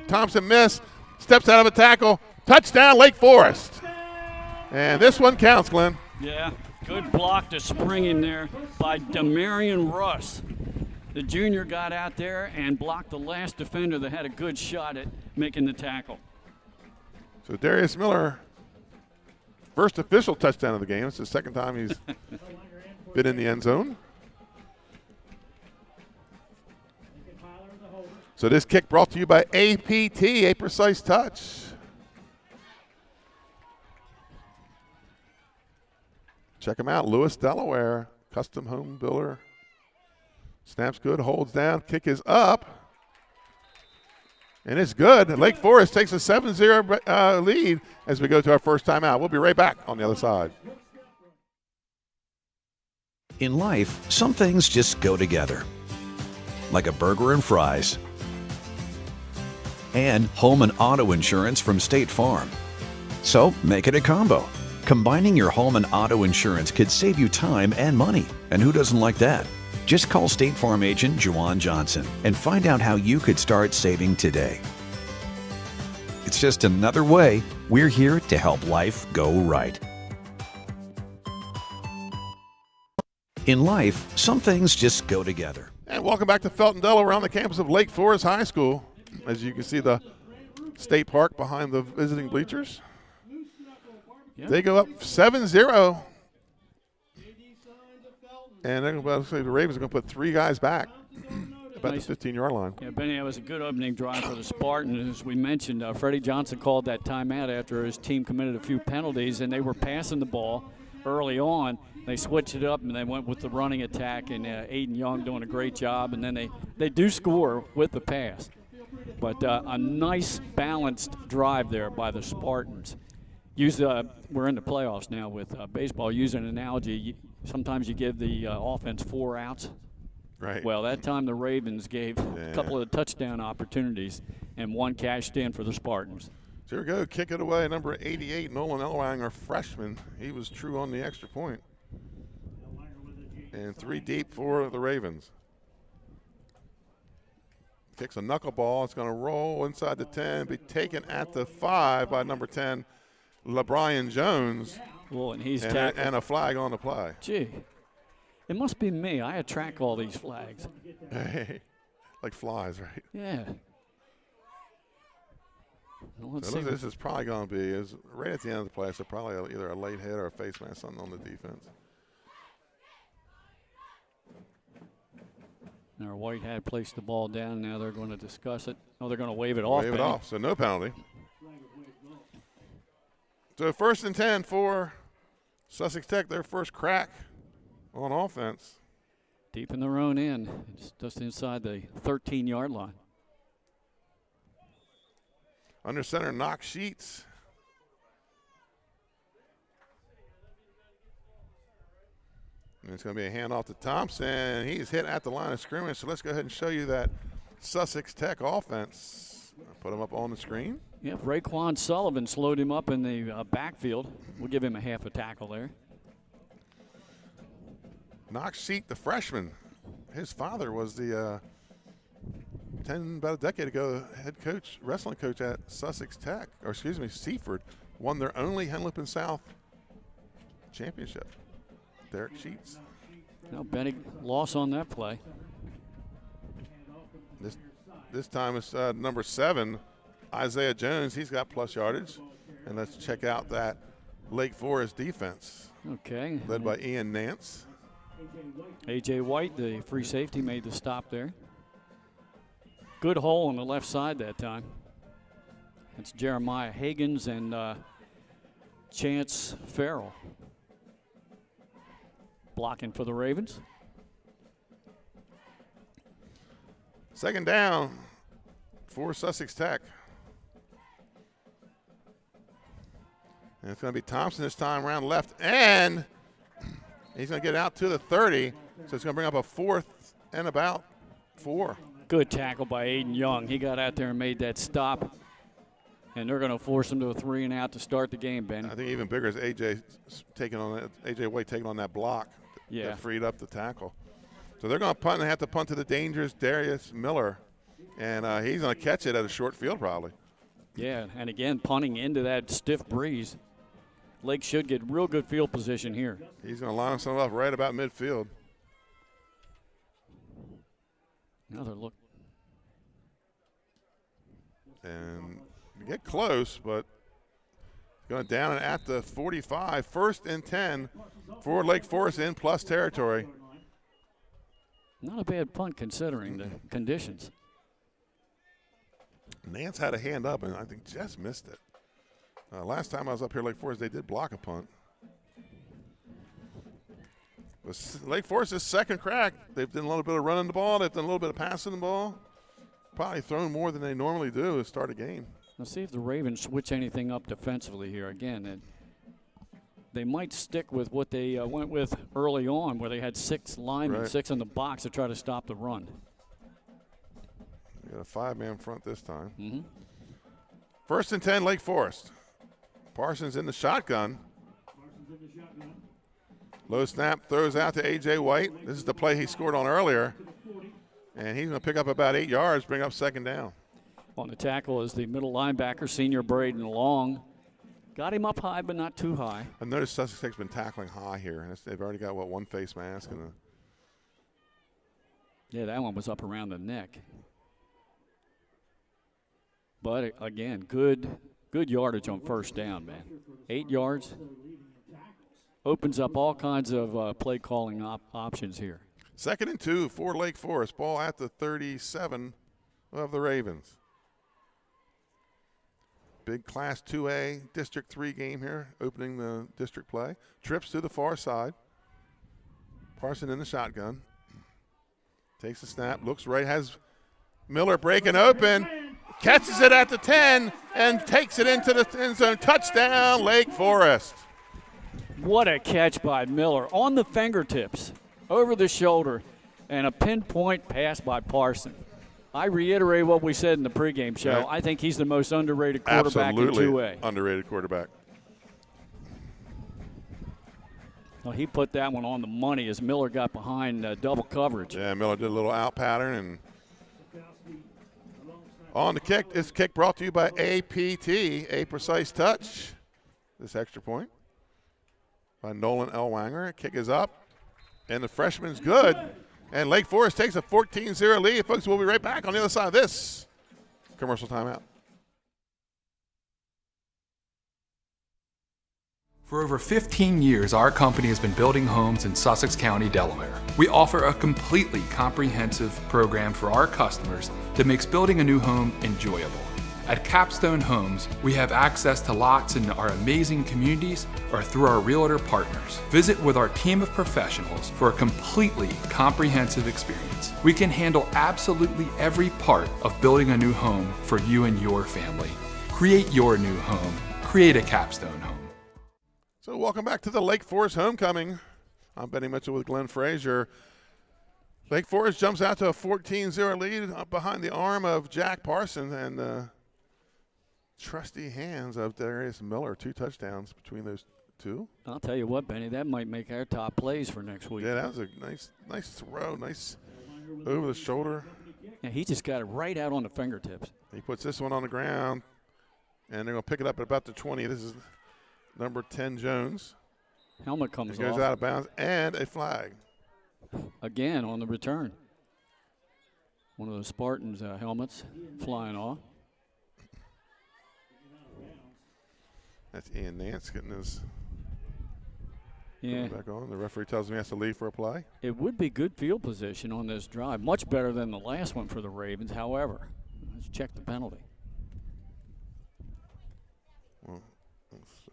Thompson miss. Steps out of a tackle. Touchdown, Lake Forest. And this one counts, Glenn. Yeah, good block to spring him there by Demarion Russ. The junior got out there and blocked the last defender that had a good shot at making the tackle. So Darius Miller, first official touchdown of the game. It's the second time he's been in the end zone. So this kick brought to you by APT, A Precise Touch. Check them out, Lewis, Delaware, custom home builder. Snaps good, holds down, kick is up. And it's good. Lake Forest takes a 7-0 lead as we go to our first timeout. We'll be right back on the other side. In life, some things just go together. Like a burger and fries. And home and auto insurance from State Farm. So make it a combo. Combining your home and auto insurance could save you time and money. And who doesn't like that? Just call State Farm agent Juwan Johnson and find out how you could start saving today. It's just another way we're here to help life go right. In life, some things just go together. And welcome back to Felton, Delaware on the campus of Lake Forest High School. As you can see the state park behind the visiting bleachers. Yep. They go up 7-0. And they're about to say the Ravens are going to put 3 guys back about the 15-yard line. Yeah, Benny, that was a good opening drive for the Spartans. As we mentioned, Freddie Johnson called that timeout after his team committed a few penalties, and they were passing the ball early on. They switched it up, and they went with the running attack, and Aiden Young doing a great job. And then they do score with the pass. But a nice, balanced drive there by the Spartans. We're in the playoffs now with baseball. Use an analogy. Sometimes you give the offense 4 outs. Right. Well, that time the Ravens gave a couple of touchdown opportunities, and 1 cashed in for the Spartans. So here we go. Kick it away. Number 88, Nolan Elwang, our freshman. He was true on the extra point. And 3 deep for the Ravens. Kicks a knuckleball. It's going to roll inside the 10, be taken at the 5 by number 10, LeBrian Jones. Well, and he's and a flag on the play. Gee, it must be me. I attract all these flags. Hey, like flies, right? Yeah. Well, so this is probably going to be right at the end of the play. So probably either a late hit or a face mask, something on the defense. Our white hat placed the ball down. Now they're going to discuss it. Oh, they're going to wave it off. Wave it off, so no penalty. So 1st and 10 for Sussex Tech, their first crack on offense. Deep in their own end. It's just inside the 13-yard line. Under center, Knox Sheets. And it's going to be a handoff to Thompson. He's hit at the line of scrimmage. So let's go ahead and show you that Sussex Tech offense. I'll put him up on the screen. Yep, Raekwon Sullivan slowed him up in the backfield. We'll give him a half a tackle there. Knox Sheet, the freshman. His father was the about a decade ago, head coach, wrestling coach at Sussex Tech, or excuse me, Seaford. Won their only Henlip and South championship. Derek Sheets. No, Benny loss on that play. This time it's number 7, Isaiah Jones. He's got plus yardage. And let's check out that Lake Forest defense. Okay. Led by Ian Nance. A.J. White, the free safety, made the stop there. Good hole on the left side that time. It's Jeremiah Higgins and Chance Farrell blocking for the Ravens. Second down for Sussex Tech. And it's going to be Thompson this time around left, and he's going to get out to the 30, so it's going to bring up a 4th and about 4. Good tackle by Aiden Young. He got out there and made that stop, and they're going to force him to a 3 and out to start the game, Ben. I think even bigger is A.J. White taking on that block that freed up the tackle. So they're going to punt and have to punt to the dangerous Darius Miller, and he's going to catch it at a short field probably. Yeah, and again, punting into that stiff breeze. Lake should get real good field position here. He's going to line himself up right about midfield. Another look. And get close, but going down and at the 45. 1st and 10 for Lake Forest in plus territory. Not a bad punt considering the conditions. Nance had a hand up and I think just missed it. Last time I was up here, Lake Forest, they did block a punt. Lake Forest's second crack. They've done a little bit of running the ball. They've done a little bit of passing the ball. Probably thrown more than they normally do to start a game. Let's see if the Ravens switch anything up defensively here. Again, they might stick with what they went with early on, where they had 6 linemen, 6 in the box to try to stop the run. Got a 5-man front this time. Mm-hmm. 1st and 10, Lake Forest. Parsons in the shotgun. Low snap, throws out to A.J. White. This is the play he scored on earlier. And he's going to pick up about 8 yards, bring up 2nd down. On the tackle is the middle linebacker, senior Braden Long. Got him up high, but not too high. I've noticed Sussex Tech's been tackling high here. They've already got, one face mask. Yeah, that one was up around the neck. But, again, good yardage on 1st down, man. 8 yards. Opens up all kinds of play calling options here. 2nd and 2 for Lake Forest. Ball at the 37 of the Ravens. Big Class 2A District 3 game here, opening the district play. Trips to the far side. Parson in the shotgun. Takes the snap, looks right, has Miller breaking open. Catches it at the 10 and takes it into the end zone. Touchdown, Lake Forest. What a catch by Miller on the fingertips, over the shoulder, and a pinpoint pass by Parson. I reiterate what we said in the pregame show. Right. I think he's the most underrated quarterback in 2A. Underrated quarterback. Well, he put that one on the money as Miller got behind double coverage. Yeah, Miller did a little out pattern. And on the kick, this kick brought to you by APT, A Precise Touch. This extra point by Nolan Elwanger. Kick is up, and the freshman's good. And Lake Forest takes a 14-0 lead. Folks, we'll be right back on the other side of this commercial timeout. For over 15 years, our company has been building homes in Sussex County, Delaware. We offer a completely comprehensive program for our customers that makes building a new home enjoyable. At Capstone Homes, we have access to lots in our amazing communities or through our realtor partners. Visit with our team of professionals for a completely comprehensive experience. We can handle absolutely every part of building a new home for you and your family. Create your new home. Create a Capstone Home. So welcome back to the Lake Forest Homecoming. I'm Benny Mitchell with Glenn Frazier. Lake Forest jumps out to a 14-0 lead up behind the arm of Jack Parson and the trusty hands of Darius Miller. 2 touchdowns between those two. I'll tell you what, Benny, that might make our top plays for next week. Yeah, that was a nice throw, nice over the shoulder. Yeah, he just got it right out on the fingertips. He puts this one on the ground, and they're going to pick it up at about the 20. This is number 10, Jones. Helmet comes It goes off. out of bounds, and a flag. Again on the return. One of the Spartans' helmets flying off. That's Ian Nance getting his Yeah. back on. The referee tells me he has to leave for a play. It would be good field position on this drive. Much better than the last one for the Ravens. However, let's check the penalty. Well, let's see.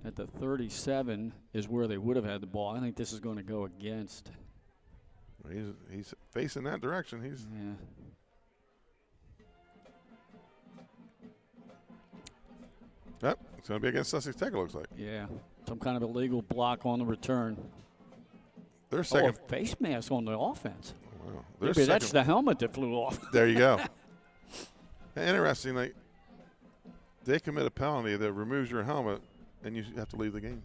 At the 37 is where they would have had the ball. I think this is going to go against. He's facing that direction. Yeah. Yep, it's going to be against Sussex Tech, it looks like. Yeah, some kind of illegal block on the return. Their second a face mask on the offense. Wow. Maybe that's the helmet that flew off. There you go. Interestingly, they commit a penalty that removes your helmet, and you have to leave the game.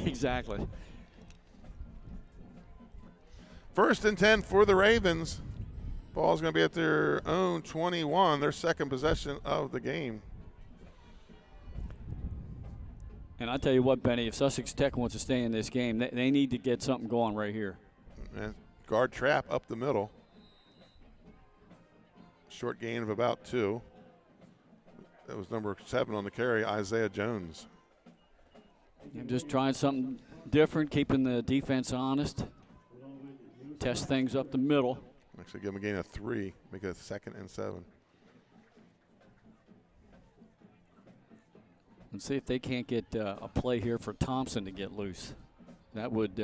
Exactly. 1st and 10 for the Ravens. Ball's going to be at their own 21, their second possession of the game. And I tell you what, Benny, if Sussex Tech wants to stay in this game, they need to get something going right here. And guard trap up the middle. Short gain of about 2. That was number 7 on the carry, Isaiah Jones. Just trying something different, keeping the defense honest. Test things up the middle. Actually give him a gain of 3, make it 2nd and 7. And see if they can't get a play here for Thompson to get loose. That would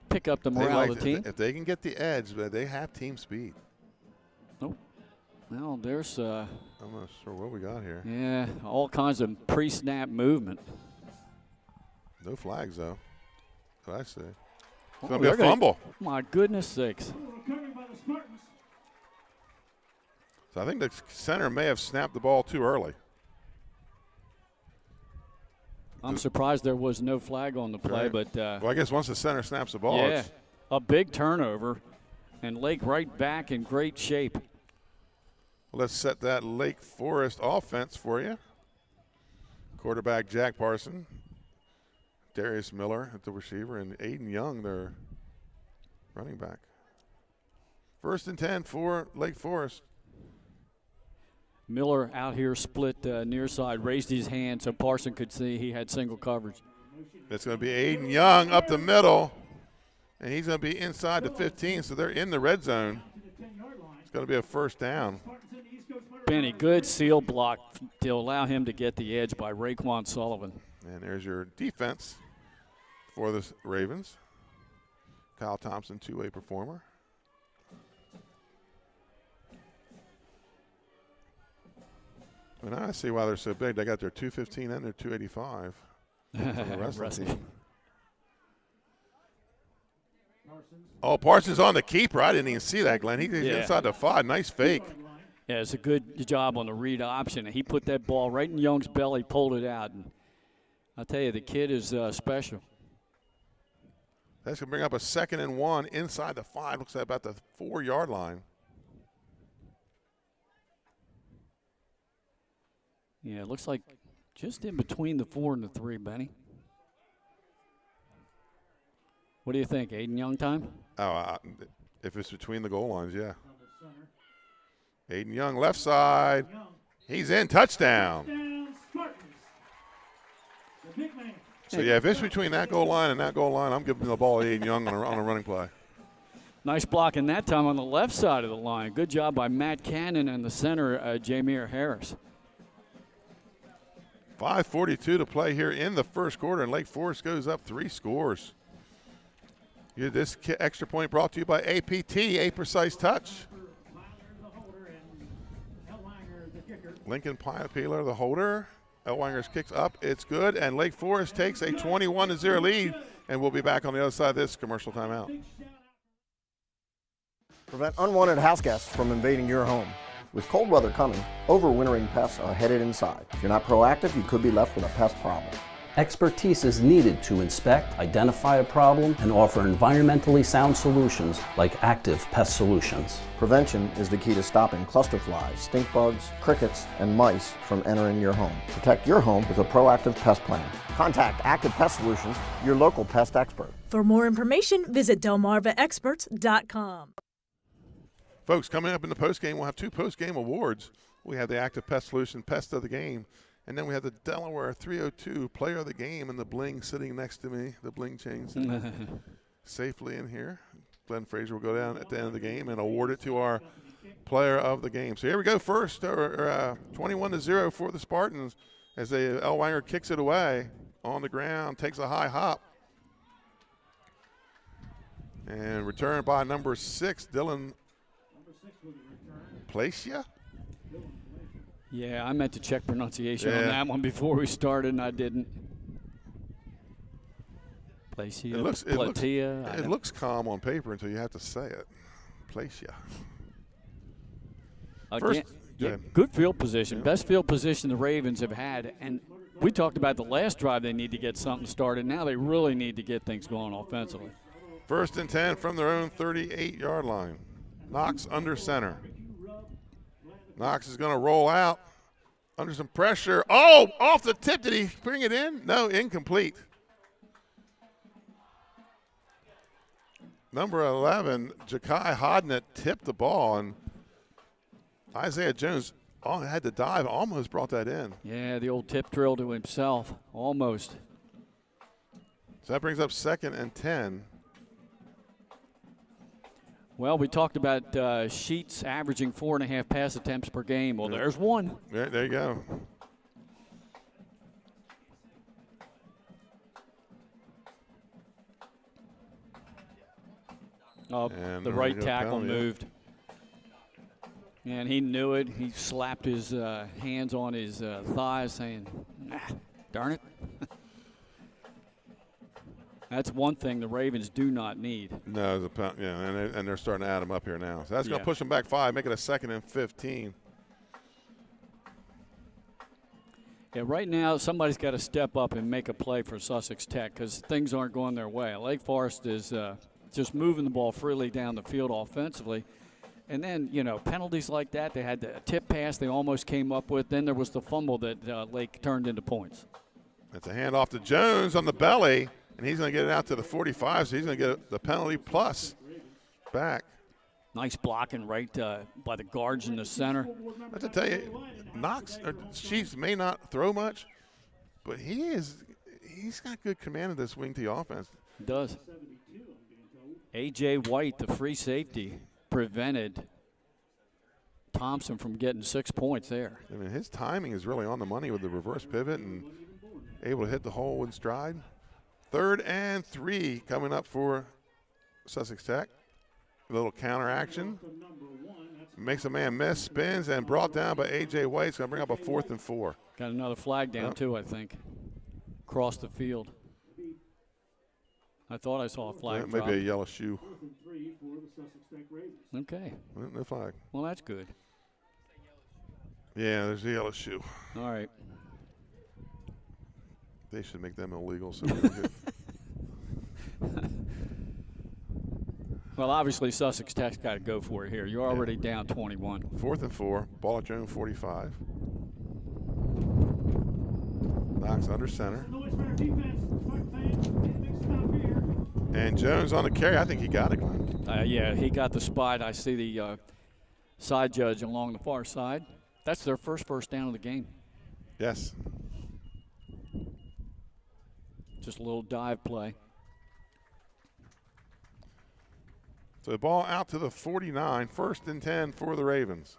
pick up the morale of the team. If they can get the edge, but they have team speed. Nope. Well, there's I'm not sure what we got here. yeah, all kinds of pre-snap movement. No flags, though. Oh, I see. Oh, It's going to be a fumble. My goodness sakes. So I think the center may have snapped the ball too early. I'm surprised there was no flag on the play, Right. but well, I guess once the center snaps the ball, yeah, it's a big turnover, and Lake right back in great shape. let's set that Lake Forest offense for you. Quarterback Jack Parson, Darius Miller at the receiver, and Aiden Young, their running back. 1st and 10 for Lake Forest. Miller out here split near side, raised his hand so Parson could see he had single coverage. It's going to be Aiden Young up the middle, and he's going to be inside the 15, so they're in the red zone. It's going to be a 1st down. Benny, good seal block to allow him to get the edge by Raekwon Sullivan. And there's your defense for the Ravens. Kyle Thompson, two-way performer. Well, now I see why they're so big. They got their 215 and their 285 from the wrestling team. Oh, Parsons on the keeper. I didn't even see that, Glenn. He's inside the 5. Nice fake. Yeah, it's a good job on the read option. He put that ball right in Young's belly, pulled it out. And I'll tell you, the kid is special. That's going to bring up a 2nd and 1 inside the 5. Looks like about the 4-yard line. Yeah, it looks like just in between the 4 and the 3, Benny. What do you think, Aiden Young time? Oh, if it's between the goal lines, yeah. Aiden Young, left side. He's in, touchdown. So, yeah, if it's between that goal line and that goal line, I'm giving the ball to Aiden Young on a running play. Nice blocking that time on the left side of the line. Good job by Matt Cannon and the center, Jameer Harris. 5:42 to play here in the first quarter, and Lake Forest goes up 3 scores. This extra point brought to you by APT, A Precise Touch. Lincoln Peeler, the holder. Elwanger's kicks up. It's good, and Lake Forest takes a 21-0 lead, and we'll be back on the other side of this commercial timeout. Prevent unwanted house guests from invading your home. With cold weather coming, overwintering pests are headed inside. If you're not proactive, you could be left with a pest problem. Expertise is needed to inspect, identify a problem, and offer environmentally sound solutions like active pest solutions. Prevention is the key to stopping cluster flies, stink bugs, crickets, and mice from entering your home. Protect your home with a proactive pest plan. Contact Active Pest Solutions, your local pest expert. For more information, visit delmarvaexperts.com. Folks, coming up in the postgame, we'll have 2 postgame awards. We have the Active Pest Solution Pest of the Game, and then we have the Delaware 302 Player of the Game, and the bling sitting next to me, the bling chain sitting safely in here. Glenn Fraser will go down at the end of the game and award it to our Player of the Game. So here we go first, 21-0 for the Spartans as Elwanger kicks it away on the ground, takes a high hop. And returned by number 6, Dylan Placia. Yeah, I meant to check pronunciation on that one before we started, and I didn't. Placia, it looks calm on paper until you have to say it. Placia. Again, good field position. Best field position the Ravens have had. And we talked about the last drive they need to get something started. Now they really need to get things going offensively. 1st and 10 from their own 38-yard line. Knox under center. Knox is going to roll out under some pressure. Oh, off the tip. Did he bring it in? No, incomplete. Number 11, Ja'Kai Hodnett tipped the ball, and Isaiah Jones had to dive, almost brought that in. Yeah, the old tip drill to himself, almost. So that brings up 2nd and 10. Well, we talked about Sheets averaging 4.5 pass attempts per game. Well, there's one. There you go. And the right tackle moved. And he knew it. He slapped his hands on his thighs saying, darn it. That's one thing the Ravens do not need. No, and they're starting to add them up here now. So that's going to push them back 5, make it a 2nd and 15. Yeah, right now somebody's got to step up and make a play for Sussex Tech because things aren't going their way. Lake Forest is just moving the ball freely down the field offensively. And then, penalties like that, they had the tip pass they almost came up with. Then there was the fumble that Lake turned into points. That's a handoff to Jones on the belly. And he's going to get it out to the 45, so he's going to get the penalty plus back. Nice blocking right by the guards in the center. I have to tell you, Sheets may not throw much, but he's got good command of this wing T offense. He does. A.J. White, the free safety, prevented Thompson from getting 6 points there. I mean, his timing is really on the money with the reverse pivot and able to hit the hole in stride. 3rd and 3 coming up for Sussex Tech. A little counter action. Makes a man miss, spins, and brought down by A.J. White. It's going to bring up a 4th and 4. Got another flag down, too, I think. Across the field. I thought I saw a flag drop. Maybe a yellow shoe. Okay. No flag. Well, that's good. Yeah, there's a yellow shoe. All right. They should make them illegal. So good. Well, obviously Sussex Tech's got to go for it here. You're already down 21. 4th and 4. Ball at your own 45. Knox under center. And Jones on the carry. I think he got it, Glenn. Yeah, he got the spot. I see the side judge along the far side. That's their first down of the game. Yes. Just a little dive play. So the ball out to the 49. 1st and 10 for the Ravens.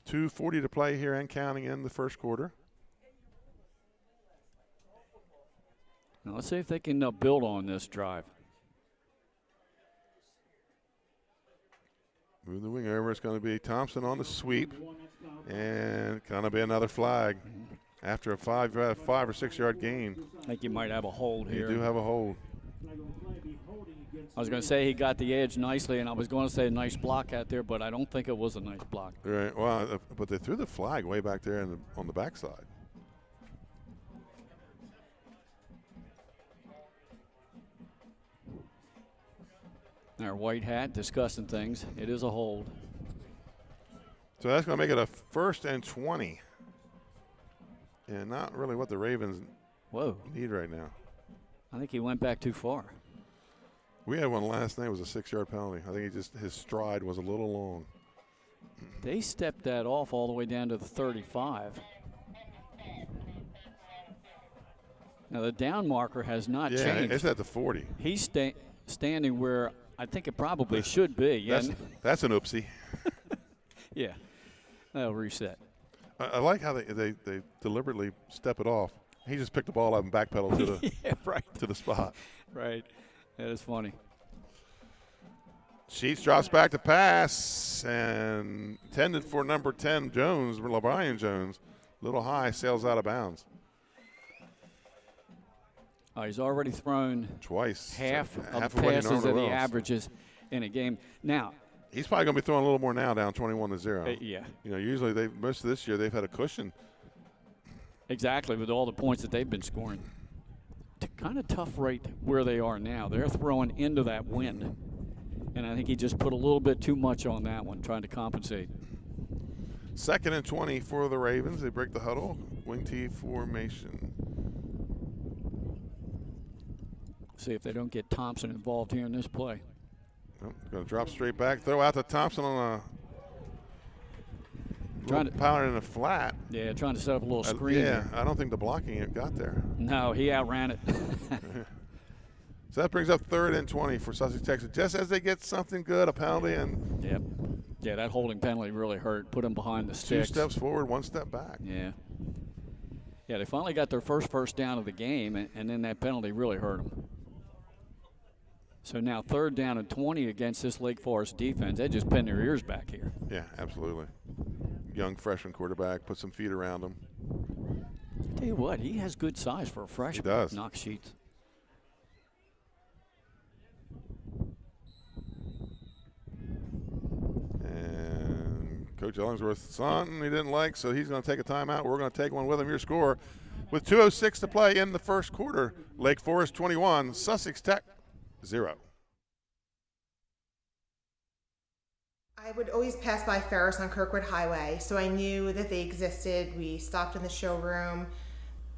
2:40 to play here and counting in the first quarter. Now let's see if they can build on this drive. Move the wing over. It's going to be Thompson on the sweep. And going to be another flag after a 5 or 6 yard gain. I think you might have a hold here. You do have a hold. I was going to say he got the edge nicely, and I was going to say a nice block out there, but I don't think it was a nice block. Right. Well, but they threw the flag way back there on the backside. Our white hat discussing things. It is a hold. So that's going to make it a 1st and 20. And not really what the Ravens need right now. I think he went back too far. We had one last night. It was a 6-yard penalty. I think his stride was a little long. They stepped that off all the way down to the 35. Now the down marker has not changed. Yeah, it's at the 40. He's standing where I think it probably should be. Yeah. That's an oopsie. Yeah, that'll reset. I like how they deliberately step it off. He just picked the ball up and backpedaled to the to the spot. Right. That is funny. Sheets drops back to pass and intended for number 10 Jones, LeBrian Jones. Little high, sails out of bounds. He's already thrown twice. Half so of the passes that he averages in a game. Now, he's probably going to be throwing a little more now, down 21-0. Yeah. You know, usually most of this year they've had a cushion. Exactly, with all the points that they've been scoring. Kind of tough right where they are now. They're throwing into that wind. And I think he just put a little bit too much on that one, trying to compensate. 2nd and 20 for the Ravens. They break the huddle. Wing T formation. See if they don't get Thompson involved here in this play. Going to drop straight back. Throw out to Thompson on a power in a flat. Yeah, trying to set up a little screen. Yeah, I don't think the blocking got there. No, he outran it. So that brings up 3rd and 20 for Sussex, Texas. Just as they get something good, a penalty, and yep. Yeah, that holding penalty really hurt. Put him behind the sticks. 2 steps forward, 1 step back. Yeah. Yeah, they finally got their first down of the game, and then that penalty really hurt them. So now 3rd down and 20 against this Lake Forest defense. They just pinned their ears back here. Yeah, absolutely. Young freshman quarterback, put some feet around him. I tell you what, he has good size for a freshman. He does. Knock sheets. And Coach Ellingsworth, something he didn't like, so he's going to take a timeout. We're going to take one with him. Your score, with 2:06 to play in the first quarter, Lake Forest 21, Sussex Tech 0. I would always pass by Ferris on Kirkwood Highway, so I knew that they existed. We stopped in the showroom.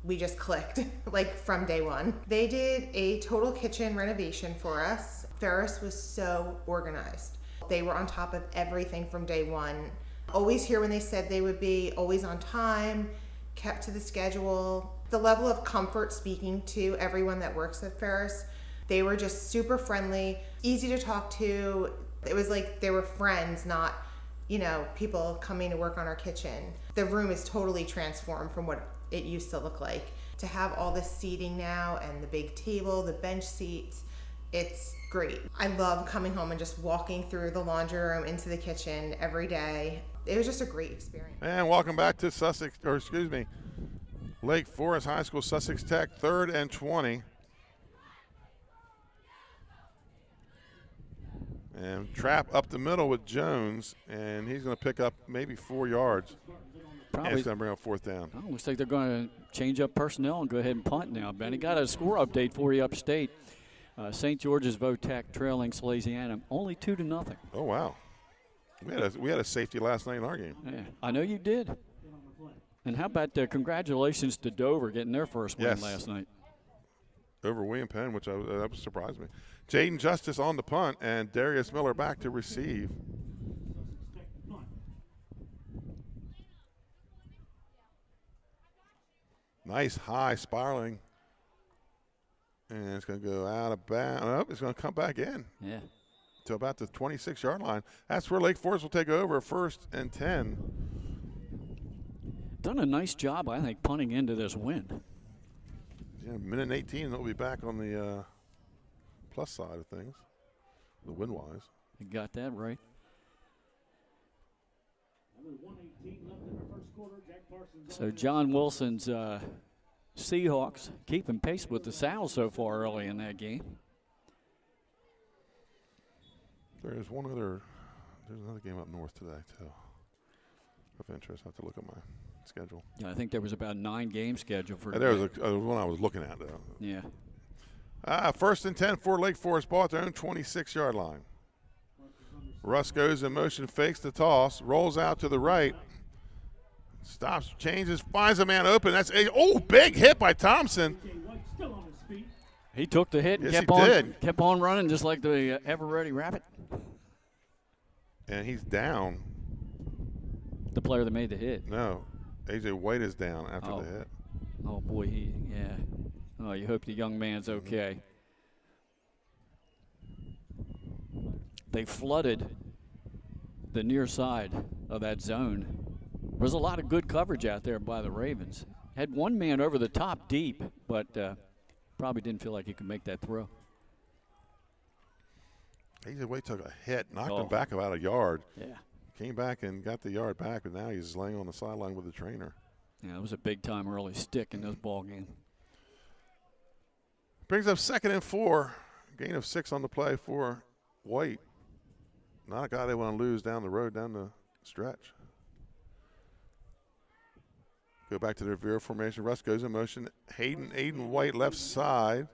We just clicked, like from day one. They did a total kitchen renovation for us. Ferris was so organized. They were on top of everything from day one. Always here when they said they would be, always on time, kept to the schedule. The level of comfort speaking to everyone that works at Ferris, they were just super friendly, easy to talk to. It was like they were friends, not, people coming to work on our kitchen. The room is totally transformed from what it used to look like. To have all this seating now and the big table, the bench seats, it's great. I love coming home and just walking through the laundry room into the kitchen every day. It was just a great experience. And welcome back to Lake Forest High School, Sussex Tech, 3rd and 20. And trap up the middle with Jones, and he's going to pick up maybe 4 yards. Probably. And it's going to bring up 4th down. Oh, looks like they're going to change up personnel and go ahead and punt now, Benny. Got a score update for you upstate. St. George's Votech trailing Salesianum only 2-0. Oh, wow. We had a safety last night in our game. Yeah, I know you did. And how about congratulations to Dover getting their first win last night. Over William Penn, which that surprised me. Jaden Justice on the punt, and Darius Miller back to receive. Nice high spiraling. And it's going to go out of bounds. Oh, it's going to come back in. Yeah. To about the 26-yard line. That's where Lake Forest will take over, 1st and 10. Done a nice job, I think, punting into this wind. Yeah, minute and 18, and they'll be back on the plus side of things, the win-wise. You got that right. So John Wilson's Seahawks keeping pace with the Sows so far early in that game. There's another game up north today, too, of interest. I have to look at my schedule. Yeah, I think there was about 9 games scheduled for there was one I was looking at, though. Yeah. 1st and 10 for Lake Forest ball at their own 26-yard line. Russ goes in motion, fakes the toss, rolls out to the right, stops, changes, finds a man open. That's a big hit by Thompson. He took the hit and Yes, kept on running just like the ever-ready rabbit. And he's down. The player that made the hit. No, A.J. White is down after the hit. Oh, boy, yeah. Oh, you hope the young man's okay. They flooded the near side of that zone. There was a lot of good coverage out there by the Ravens. Had one man over the top deep, but probably didn't feel like he could make that throw. A.J. White took a hit, knocked him back about a yard. Yeah. Came back and got the yard back, but now he's laying on the sideline with the trainer. Yeah, it was a big-time early stick in those ball games. Brings up 2nd and 4. Gain of 6 on the play for White. Not a guy they want to lose down the road, down the stretch. Go back to their veer formation. Russ goes in motion. Aiden White left side.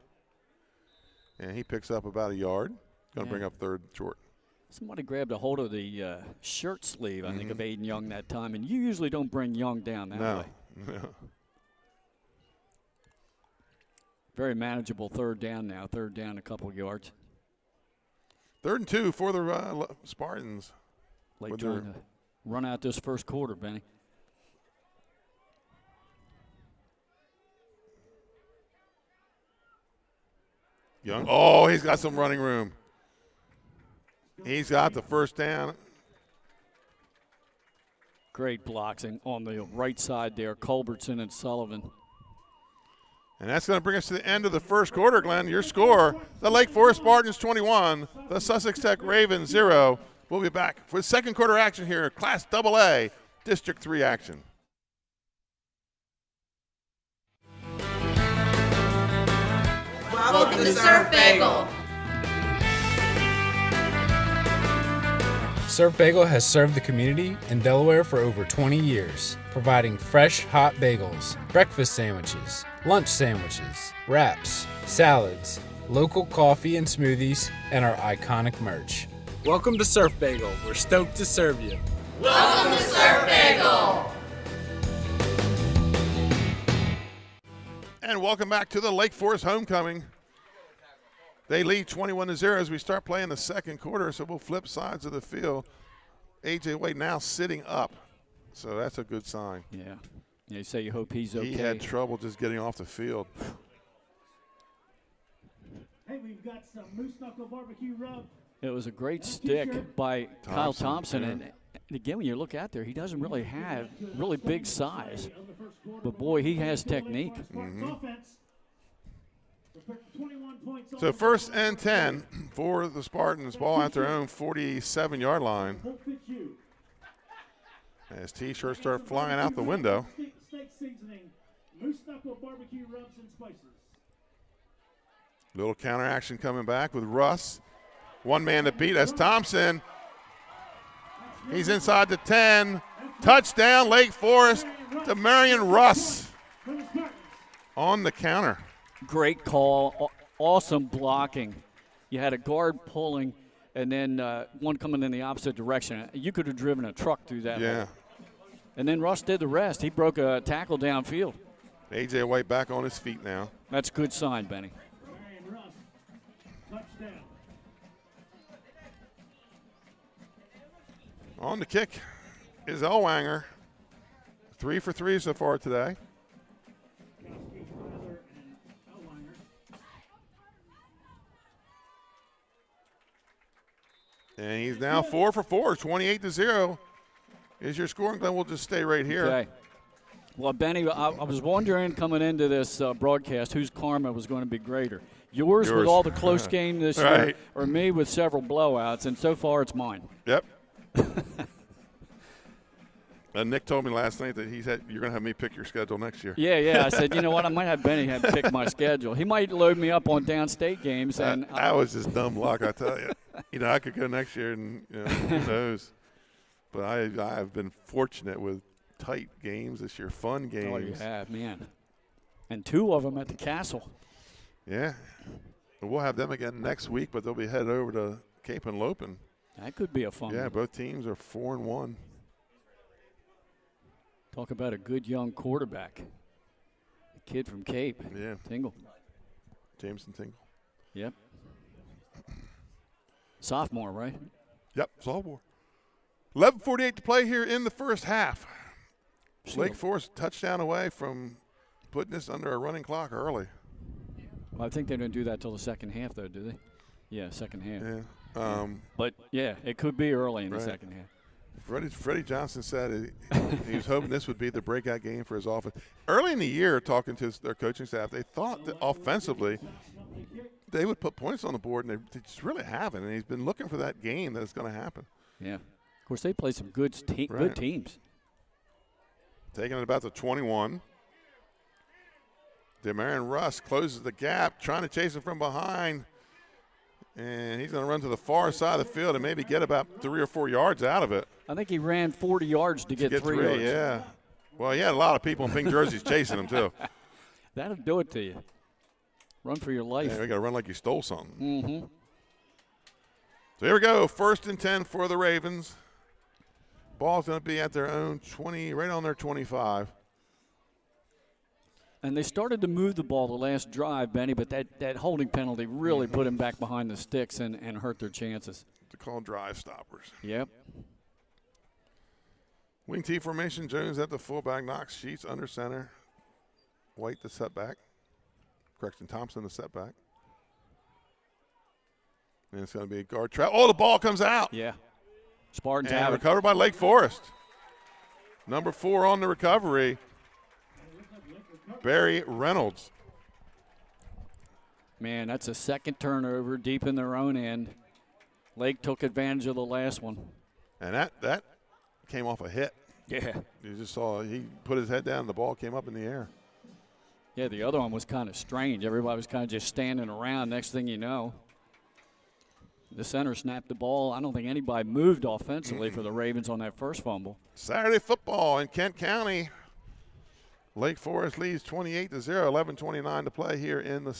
And he picks up about a yard. Going to bring up 3rd short. Somebody grabbed a hold of the shirt sleeve, I think, of Aiden Young that time. And you usually don't bring Young down that way. No. Very manageable 3rd down now. 3rd down a couple yards. 3rd and 2 for the Spartans. Lake trying to run out this first quarter, Benny. Young. Oh, he's got some running room. He's got the 1st down. Great blocking on the right side there, Culbertson and Sullivan. And that's going to bring us to the end of the first quarter, Glenn. Your score, the Lake Forest Spartans 21, the Sussex Tech Ravens 0. We'll be back for the second quarter action here, Class AA, District 3 action. Welcome to Surf Bagel. Surf Bagel has served the community in Delaware for over 20 years, providing fresh, hot bagels, breakfast sandwiches, lunch sandwiches, wraps, salads, local coffee and smoothies, and our iconic merch. Welcome to Surf Bagel. We're stoked to serve you. Welcome to Surf Bagel. And welcome back to the Lake Forest homecoming. They lead 21-0 as we start playing the second quarter, so we'll flip sides of the field. A.J. Wade now sitting up, so that's a good sign. Yeah. You say you hope he's okay. He had trouble just getting off the field. Hey, we've got some moose knuckle barbecue rub. It was a great stick by Kyle Thompson. And again, when you look out there, he doesn't really have really big size. But, boy, he has technique. So 1st and 10 for the Spartans. Ball at their own 47-yard line. As T-shirts start flying out the window. Steak seasoning, moose knuckle barbecue rubs and spices. Little counter action coming back with Russ. One man to beat. That's Thompson. He's inside the 10. Touchdown, Lake Forest to Marion Russ on the counter. Great call. Awesome blocking. You had a guard pulling and then one coming in the opposite direction. You could have driven a truck through that. Yeah. Hole. And then Russ did the rest. He broke a tackle downfield. A.J. White back on his feet now. That's a good sign, Benny. Marion Russ, touchdown. On the kick is Elwanger. 3 for 3 so far today. And he's now 4 for 4, 28-0 is your scoring. Glenn, we'll just stay right here. Okay. Well, Benny, I was wondering coming into this broadcast whose karma was going to be greater. Yours with all the close game this year, or me with several blowouts, and so far it's mine. Yep. Nick told me last night that he said you're going to have me pick your schedule next year. Yeah. I said, you know what, I might have Benny pick my schedule. He might load me up on downstate games. And that was just dumb luck, I tell you. I could go next year, and who knows. But I've been fortunate with tight games this year, fun games. Oh, you have, man. And 2 of them at the Castle. Yeah. We'll have them again next week, but they'll be headed over to Cape and Lopin. That could be a fun one. Yeah, both teams are 4-1. Talk about a good young quarterback. A kid from Cape. Yeah. Tingle. Jameson Tingle. Yep. Sophomore, right? Yep, sophomore. 11:48 to play here in the first half. Lake Forest touchdown away from putting this under a running clock early. Well, I think they don't do that till the second half, though, do they? Yeah, second half. Yeah. But, yeah, it could be early in the second half. Freddie Johnson said he was hoping this would be the breakout game for his offense. Early in the year, talking to their coaching staff, they thought that offensively they would put points on the board, and they just really haven't. And he's been looking for that game that is going to happen. Yeah. Of course, they played some good teams. Taking it about the 21. Demarion Russ closes the gap, trying to chase him from behind. And he's going to run to the far side of the field and maybe get about 3 or 4 yards out of it. I think he ran 40 yards to get 3 yards. Yeah. Well, he had a lot of people in pink jerseys chasing him, too. That'll do it to you. Run for your life. Yeah, we got to run like you stole something. Mm-hmm. So here we go. 1st and 10 for the Ravens. Ball's going to be at their own 20, right on their 25. And they started to move the ball the last drive, Benny, but that holding penalty really put him back behind the sticks and hurt their chances. To call drive stoppers. Yep. Wing T formation, Jones at the fullback, Knox, Sheets under center. White the setback. Correction, Thompson the setback. And it's going to be a guard trap. Oh, the ball comes out. Yeah. Spartans and have it. Recovered by Lake Forest. Number 4 on the recovery, Barry Reynolds. Man, that's a second turnover deep in their own end. Lake took advantage of the last one. And that came off a hit. Yeah. You just saw he put his head down and the ball came up in the air. Yeah, the other one was kind of strange. Everybody was kind of just standing around. Next thing you know, the center snapped the ball. I don't think anybody moved offensively for the Ravens on that first fumble. Saturday football in Kent County. Lake Forest leads 28-0, 11:29 to play here in the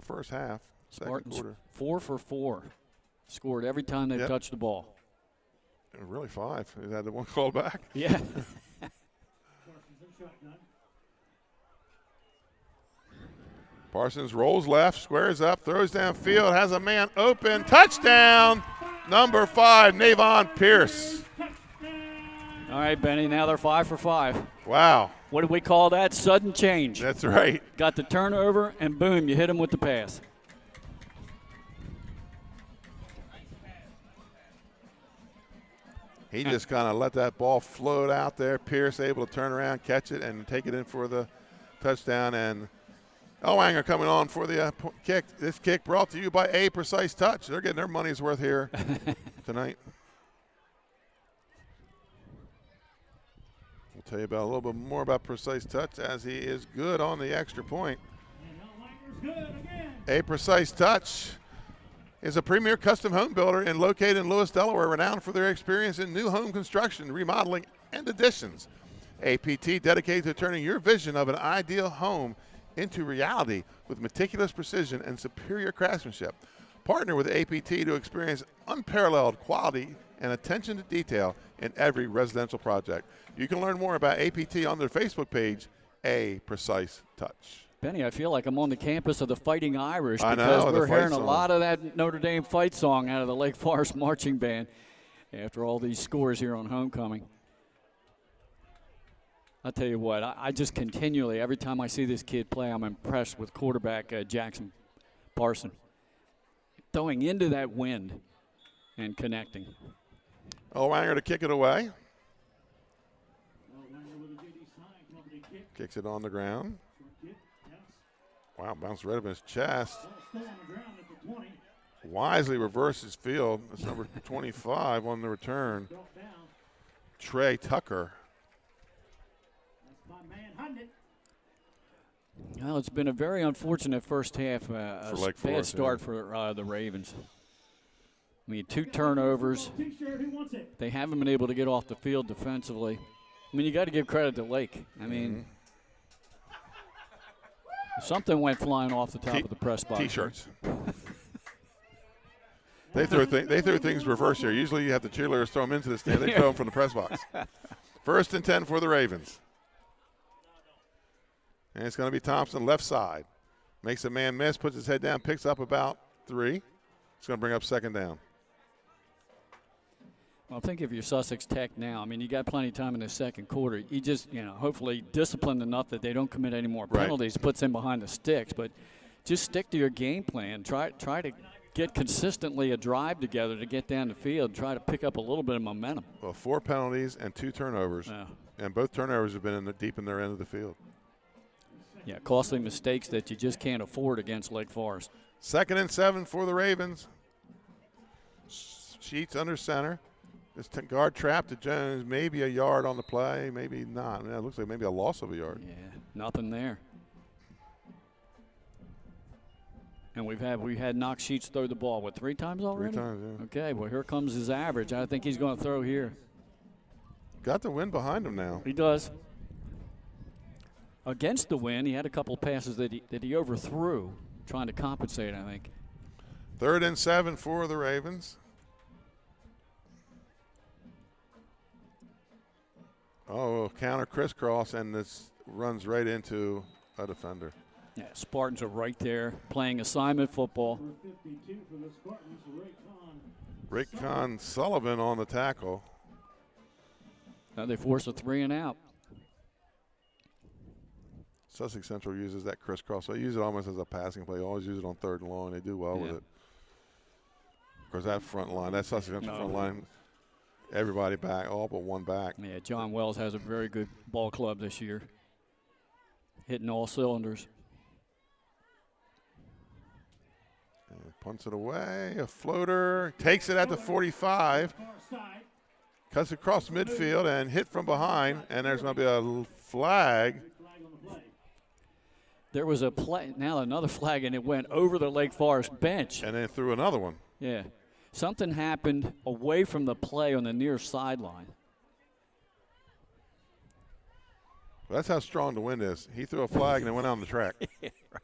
first half, second quarter. 4 for 4. Scored every time they touched the ball. Really 5. They had the one called back. Yeah. Parsons rolls left, squares up, throws downfield, has a man open. Touchdown, number 5, Navon Pierce. All right, Benny, now they're 5 for 5. Wow. What do we call that? Sudden change. That's right. Got the turnover, and boom, you hit him with the pass. He just kind of let that ball float out there. Pierce able to turn around, catch it, and take it in for the touchdown. And Ellwanger coming on for the kick. This kick brought to you by A Precise Touch. They're getting their money's worth here tonight. We'll tell you about a little bit more about Precise Touch as he is good on the extra point. A Precise Touch is a premier custom home builder and located in Lewis, Delaware, renowned for their experience in new home construction, remodeling, and additions. APT dedicated to turning your vision of an ideal home into reality with meticulous precision and superior craftsmanship. Partner with APT to experience unparalleled quality and attention to detail in every residential project. You can learn more about APT on their Facebook page, A Precise Touch. Benny, I feel like I'm on the campus of the Fighting Irish I because know, we're hearing song. a lot of that Notre Dame fight song out of the Lake Forest Marching Band after all these scores here on homecoming. I'll tell you what, I just continually, every time I see this kid play, I'm impressed with quarterback Jackson Parson. Throwing into that wind and connecting. Ellwanger to kick it away. Kicks it on the ground. Wow, bounced right up in his chest. Wisely reverses field. That's number 25 on the return. Trey Tucker. Well, it's been a very unfortunate first half. A Lake bad Forest, start for the Ravens. I mean, 2 turnovers. They haven't been able to get off the field defensively. I mean, you got to give credit to Lake. I mean, something went flying off the top of the press box. T-shirts. They threw things reverse here. Usually you have the cheerleaders throw them into the stand. They throw them from the press box. 1st and 10 for the Ravens. And it's going to be Thompson left side. Makes a man miss, puts his head down, picks up about 3. It's going to bring up 2nd down. Well, think if you're Sussex Tech now. I mean, you got plenty of time in the 2nd quarter. You just, hopefully disciplined enough that they don't commit any more penalties, puts them behind the sticks. But just stick to your game plan. Try to get consistently a drive together to get down the field, try to pick up a little bit of momentum. Well, 4 penalties and 2 turnovers. Yeah. And both turnovers have been deep in their end of the field. Yeah, costly mistakes that you just can't afford against Lake Forest. 2nd and 7 for the Ravens. Sheets under center. This guard trap to Jones, maybe a yard on the play, maybe not. It looks like maybe a loss of a yard. Yeah, nothing there. And we had Knox Sheets throw the ball, 3 times already? 3 times, yeah. Okay, well, here comes his average. I think he's going to throw here. Got the wind behind him now. He does. Against the wind, he had a couple of passes that he overthrew, trying to compensate, I think. 3rd and 7 for the Ravens. Oh, counter crisscross, and this runs right into a defender. Yeah, Spartans are right there playing assignment football. Rick Conn Sullivan on the tackle. Now they force a 3 and out. Sussex Central uses that crisscross. So they use it almost as a passing play. They always use it on 3rd and long. They do well with it. Of course, that front line, that Sussex Central front line, everybody back, all but one back. Yeah, John Wells has a very good ball club this year, hitting all cylinders. And punts it away, a floater, takes it at the 45, cuts across midfield and hit from behind, and there's going to be a flag. There was a play, now another flag, and it went over the Lake Forest bench. And then threw another one. Yeah. Something happened away from the play on the near sideline. Well, that's how strong the wind is. He threw a flag and it went out on the track. Yeah, right.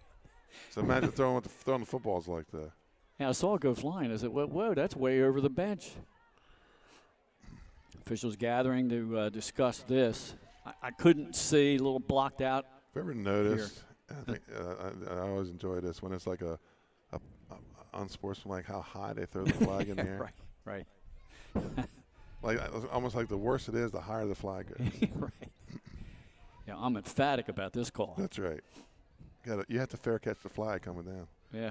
So imagine throwing the footballs like that. Yeah, I saw it go flying. I said, whoa, that's way over the bench. Officials gathering to discuss this. I couldn't see, a little blocked out. Have you ever noticed, I think I always enjoy this, when it's like a unsportsmanlike how high they throw the flag in the air. Right. Like almost like the worse it is, the higher the flag goes. Right. Yeah, I'm emphatic about this call. That's right. You have to fair catch the flag coming down. Yeah.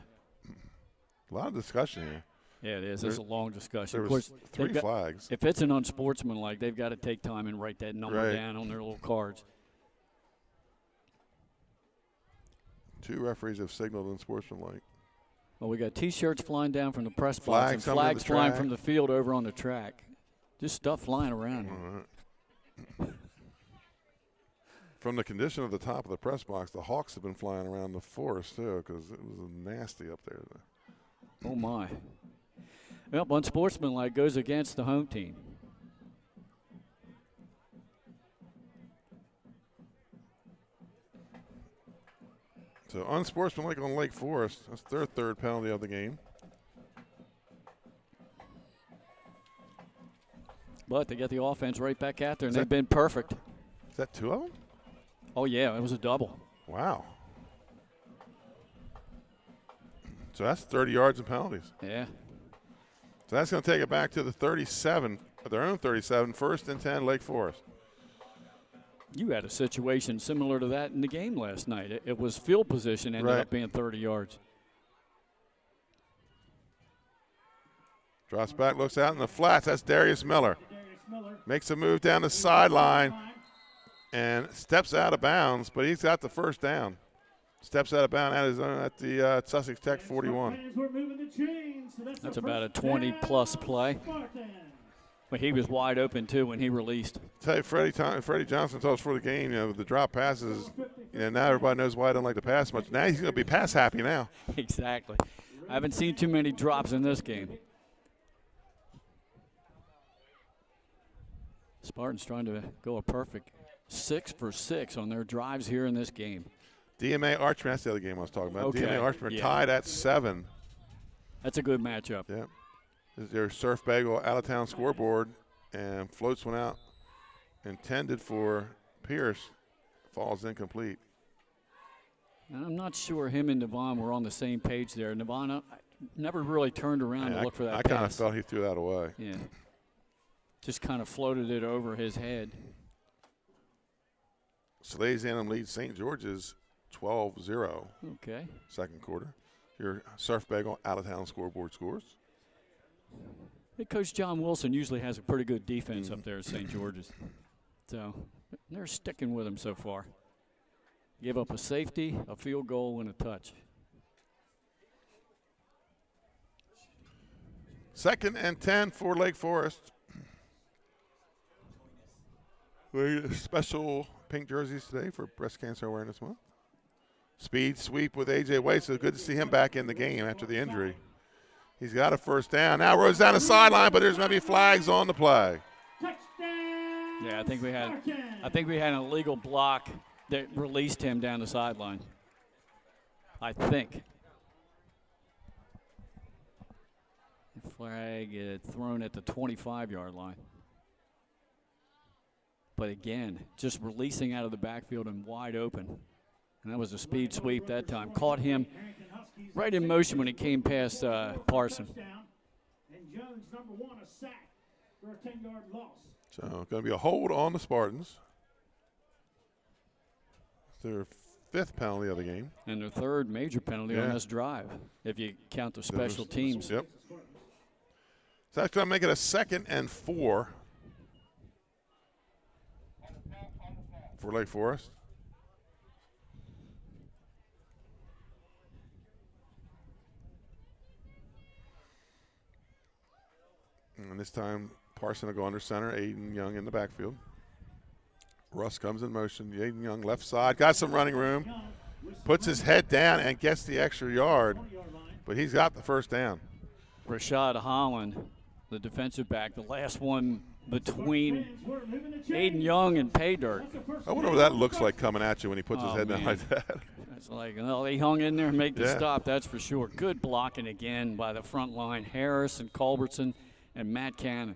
A lot of discussion here. Yeah, it is. It's a long discussion. There Of course, was 3 flags. If it's an unsportsmanlike, they've got to take time and write that number down on their little cards. 2 referees have signaled unsportsmanlike. Well, we got T-shirts flying down from the press box and flags flying from the field over on the track. Just stuff flying around here. From the condition of the top of the press box, the Hawks have been flying around the forest, too, because it was nasty up there. Oh, my. Well, unsportsmanlike goes against the home team. So unsportsmanlike on Lake Forest. That's their 3rd penalty of the game. But they get the offense right back out there, and they've been perfect. Is that 2 of them? Oh, yeah, it was a double. Wow. So that's 30 yards and penalties. Yeah. So that's going to take it back to the 37, their own 37, 1st and 10, Lake Forest. You had a situation similar to that in the game last night. It was field position, ended up being 30 yards. Drops back, looks out in the flats. That's Darius Miller. Makes a move down the sideline and steps out of bounds, but he's got the 1st down. Steps out of bounds at the Sussex Tech 41. That's about a 20-plus play. But he was wide open, too, when he released. Tell you, Freddie Johnson told us before the game, the drop passes, now everybody knows why I don't like to pass much. Now he's going to be pass happy now. Exactly. I haven't seen too many drops in this game. Spartans trying to go a perfect 6 for 6 on their drives here in this game. DMA Archman, that's the other game I was talking about. Okay. DMA Archman Yeah. tied at 7. That's a good matchup. Yeah. This is their Surf Bagel out-of-town scoreboard, and floats one out intended for Pierce. Falls incomplete. And I'm not sure him and Devon were on the same page there. Devon never really turned around to look for that I pass. kind of felt he threw that away. Yeah. Just kind of floated it over his head. Salesianum leads St. George's 12-0. Okay. Second quarter. Your Surf Bagel out-of-town scoreboard scores. Hey, Coach John Wilson usually has a pretty good defense up there at St. George's. So they're sticking with him so far. Give up a safety, a field goal, and a touch. 2nd and 10 for Lake Forest. Special pink jerseys today for Breast Cancer Awareness Month. Speed sweep with A.J. White, so good to see him back in the game after the injury. He's got a first down. Now rolls down the sideline, but there's going to be flags on the play. Yeah, I think we had an illegal block that released him down the sideline. I think. The flag thrown at the 25-yard line. But again, just releasing out of the backfield and wide open. And that was a speed sweep that time. Caught him right in motion when he came past Parson. And Jones, number 1, a sack for a 10-yard loss. So going to be a hold on the Spartans. It's their 5th penalty of the game. And their 3rd major penalty on this drive, if you count the special teams. Yep. So that's going to make it a 2nd and 4 for Lake Forest. And this time, Parson will go under center. Aiden Young in the backfield. Russ comes in motion. Aiden Young left side. Got some running room. Puts his head down and gets the extra yard. But he's got the first down. Rashad Holland, the defensive back, the last one between Aiden Young and Pay Dirt. I wonder what that looks like coming at you when he puts his head down like that. It's like, well, they hung in there and made the stop, that's for sure. Good blocking again by the front line. Harris and Culbertson and Matt Cannon.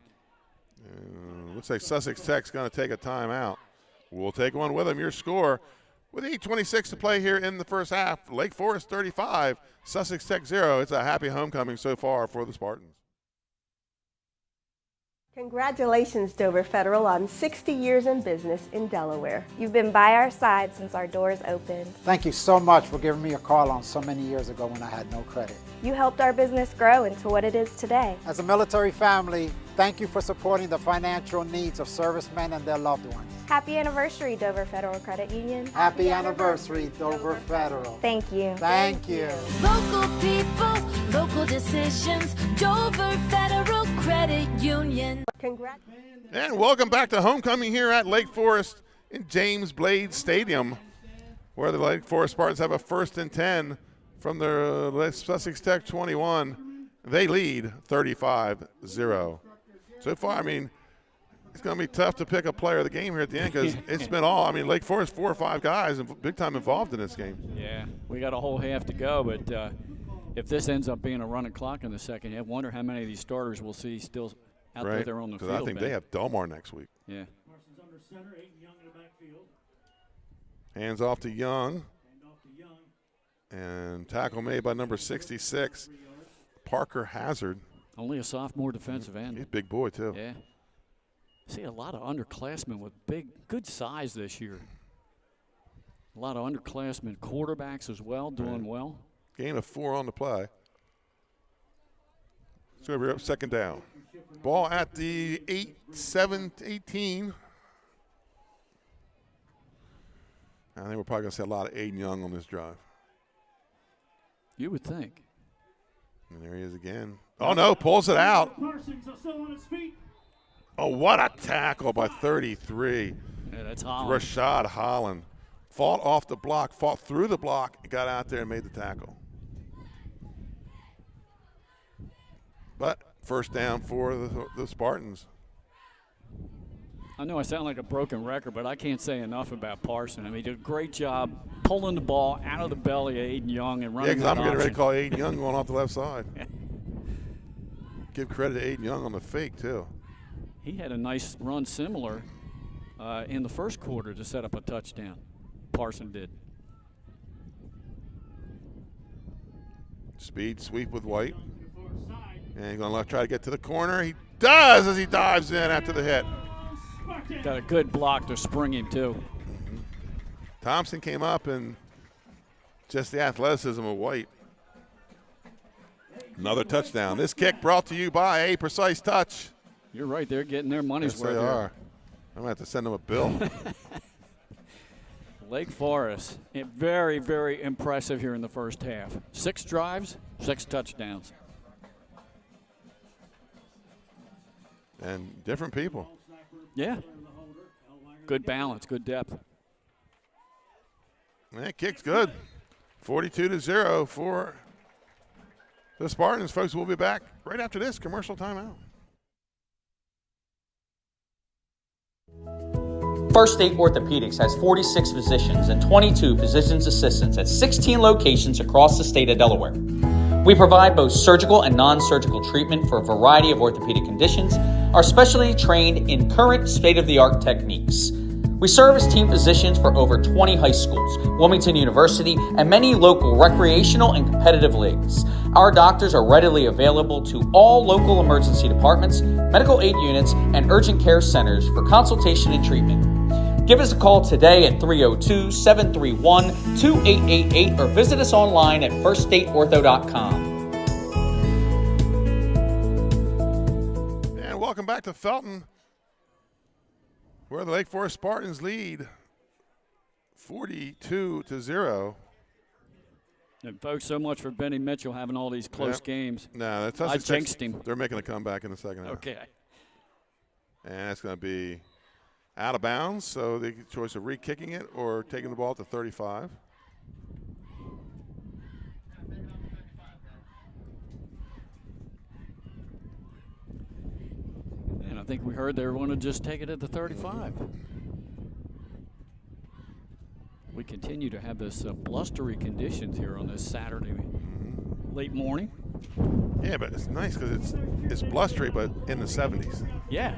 Looks like Sussex Tech's going to take a timeout. We'll take one with them. Your score with 8:26 to play here in the first half. Lake Forest 35, Sussex Tech 0. It's a happy homecoming so far for the Spartans. Congratulations, Dover Federal, on 60 years in business in Delaware. You've been by our side since our doors opened. Thank you so much for giving me a call on so many years ago when I had no credit. You helped our business grow into what it is today. As a military family, thank you for supporting the financial needs of servicemen and their loved ones. Happy anniversary, Dover Federal Credit Union. Happy anniversary, Dover Federal. Thank you. Thank you. Local people, local decisions, Dover Federal Credit Union. Congrats. And welcome back to homecoming here at Lake Forest in James Blade Stadium, where the Lake Forest Spartans have a 1st and 10 from their Sussex Tech 21. They lead 35-0. So far, I mean, it's going to be tough to pick a player of the game here at the end because it's been all, I mean, Lake Forest 4 or 5 guys big time involved in this game. Yeah, we got a whole half to go, but if this ends up being a running clock in the second half, wonder how many of these starters we'll see still out there on the field. Because I think they have Delmar next week. Yeah. Parsons under center, Aiden Young in the backfield. Hands off to Young. And tackle made by number 66, Parker Hazard. Only a sophomore defensive end. He's a big boy, too. Yeah. See a lot of underclassmen with good size this year. A lot of underclassmen quarterbacks as well, doing well. Gain of 4 on the play. So we're up 2nd down. Ball at the 18. I think we're probably going to see a lot of Aiden Young on this drive. You would think. And there he is again. Oh, no, pulls it out. Parsons are still on his feet. Oh, what a tackle by 33. Yeah, that's Holland. Rashad Holland. Fought off the block, fought through the block, got out there and made the tackle. But first down for the Spartans. I know I sound like a broken record, but I can't say enough about Parson. I mean, he did a great job pulling the ball out of the belly of Aiden Young and running. Yeah, because I'm getting ready to call Aiden Young going off the left side. Give credit to Aiden Young on the fake, too. He had a nice run similar in the first quarter to set up a touchdown. Parson did. Speed sweep with White. And he's going to try to get to the corner. He does as he dives in after the hit. Got a good block to spring him, too. Thompson came up and just the athleticism of White. Another touchdown. This kick brought to you by A Precise Touch. You're right. They're getting their money's Yes, worth. they here. are. I'm going to have to send them a bill. Lake Forest, very, very impressive here in the first half. 6 drives, 6 touchdowns. And different people. Yeah. Good balance, good depth. And that kick's good. 42-0 for the Spartans. Folks, we'll be back right after this commercial timeout. First State Orthopedics has 46 physicians and 22 physician's assistants at 16 locations across the state of Delaware. We provide both surgical and non-surgical treatment for a variety of orthopedic conditions, are specially trained in current state-of-the-art techniques. We serve as team physicians for over 20 high schools, Wilmington University, and many local recreational and competitive leagues. Our doctors are readily available to all local emergency departments, medical aid units, and urgent care centers for consultation and treatment. Give us a call today at 302-731-2888 or visit us online at firststateortho.com. And welcome back to Felton, where the Lake Forest Spartans lead 42-0. And folks, so much for Benny Mitchell having all these close games. No, that's I jinxed him. They're making a comeback in the second half. Okay. And it's going to be out of bounds, so they get the choice of re-kicking it or taking the ball to 35. And I think we heard they were going to just take it at the 35. We continue to have this blustery conditions here on this Saturday late morning. Yeah, but it's nice because it's blustery, but in the 70s. Yeah.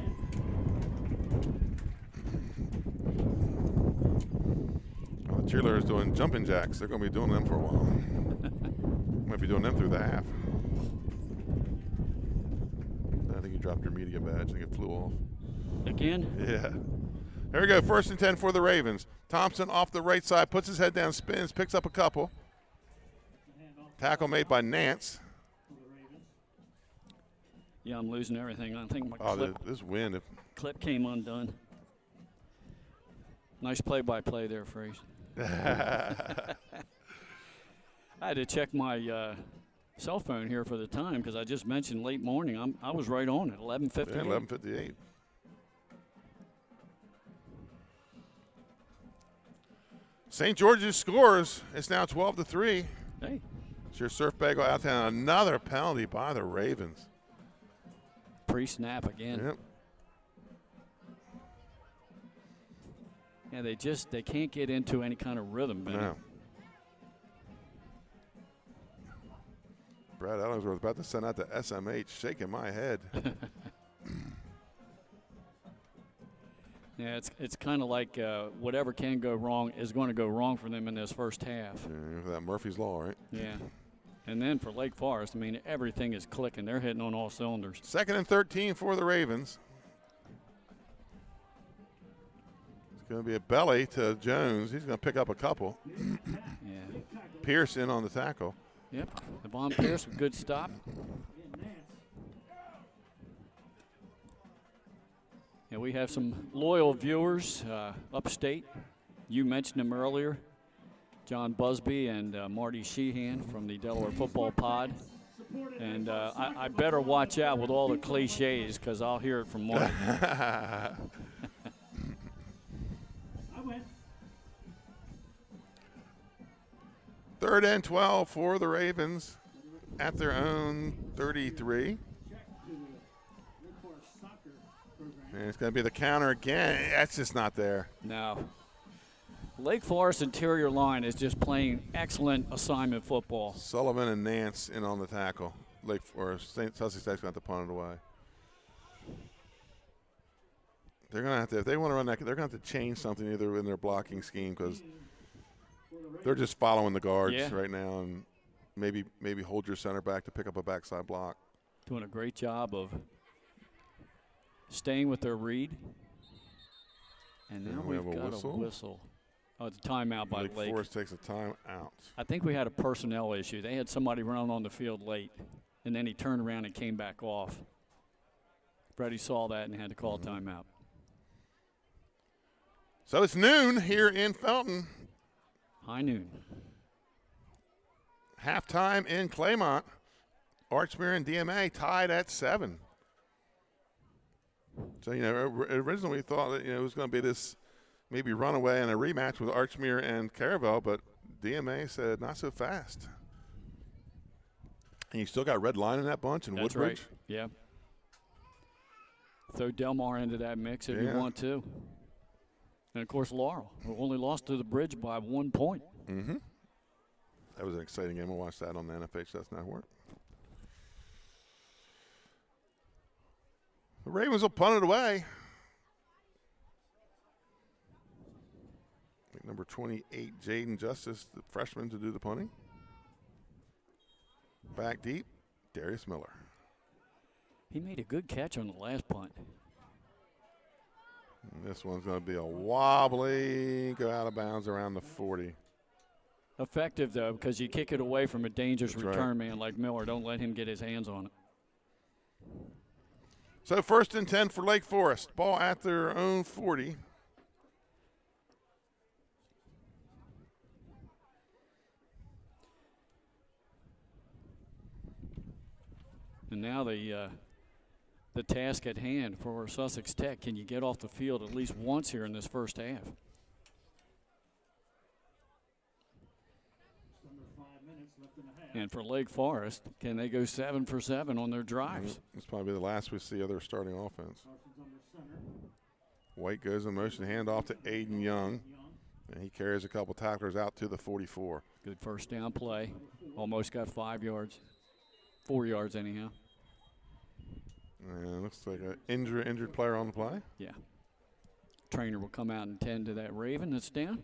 Well, the cheerleaders doing jumping jacks. They're going to be doing them for a while. Might be doing them through the half. I think you dropped your media badge. I think it flew off. Again? Yeah. There we go. 1st and 10 for the Ravens. Thompson off the right side, puts his head down, spins, picks up a couple. Tackle made by Nance. Yeah, I'm losing everything. I think my this wind. Clip came undone. Nice play-by-play there, Fraser. I had to check my cell phone here for the time because I just mentioned late morning. I was right on it, 11:58. Yeah, 11:58. St. George's scores. It's now 12-3. Hey. It's your surf bagel out there. Another penalty by the Ravens. Pre-snap again. Yep. Yeah, they can't get into any kind of rhythm, Benny. No. Brad Ellings was about to send out the SMH, shaking my head. Yeah, it's kind of like whatever can go wrong is going to go wrong for them in this first half. Yeah, that Murphy's Law, right? Yeah. And then for Lake Forest, I mean, everything is clicking. They're hitting on all cylinders. 2nd and 13 for the Ravens. It's going to be a belly to Jones. He's going to pick up a couple. Yeah. Pearson on the tackle. Yep. Devon Pierce, a good stop. Yeah, we have some loyal viewers upstate. You mentioned them earlier. John Busby and Marty Sheehan from the Delaware Football Pod. And I better watch out with all the cliches because I'll hear it from Marty. 3rd and 12 for the Ravens at their own 33. And it's going to be the counter again. That's just not there. No. Lake Forest interior line is just playing excellent assignment football. Sullivan and Nance in on the tackle. Lake Forest, Sussex Tech's going to have to punt it away. They're going to have to, if they want to run that, they're going to have to change something either in their blocking scheme because they're just following the guards right now, and maybe hold your center back to pick up a backside block. Doing a great job of staying with their read. And now we've got a whistle. Oh, it's a timeout by Lake. Lake Forest takes a timeout. I think we had a personnel issue. They had somebody run on the field late, and then he turned around and came back off. Freddie saw that and had to call a timeout. So it's noon here in Felton. High noon. Halftime in Claymont. Archmere and DMA tied at 7. So, originally we thought that, it was going to be this maybe runaway and a rematch with Archmere and Caravel, but DMA said not so fast. And you still got Red Line in that bunch and That's Woodbridge. Right. Yeah. Throw Delmar into that mix if you want to. And, of course, Laurel, who only lost to the Bridge by 1 point. Mm-hmm. That was an exciting game. We'll watch that on the NFHS Network. The Ravens will punt it away. Number 28, Jaden Justice, the freshman, to do the punting. Back deep, Darius Miller. He made a good catch on the last punt. And this one's going to be a wobbly, go out of bounds around the 40. Effective, though, because you kick it away from a dangerous That's return right. man like Miller. Don't let him get his hands on it. So 1st and 10 for Lake Forest. Ball at their own 40. And now the task at hand for Sussex Tech. Can you get off the field at least once here in this first half? And for Lake Forest, can they go 7 for 7 on their drives? This probably the last we see of their starting offense. White goes in motion, handoff to Aiden Young, and he carries a couple tacklers out to the 44. Good first down play. Almost got 5 yards. 4 yards anyhow. And looks like an injured player on the play. Yeah. Trainer will come out and tend to that Raven that's down.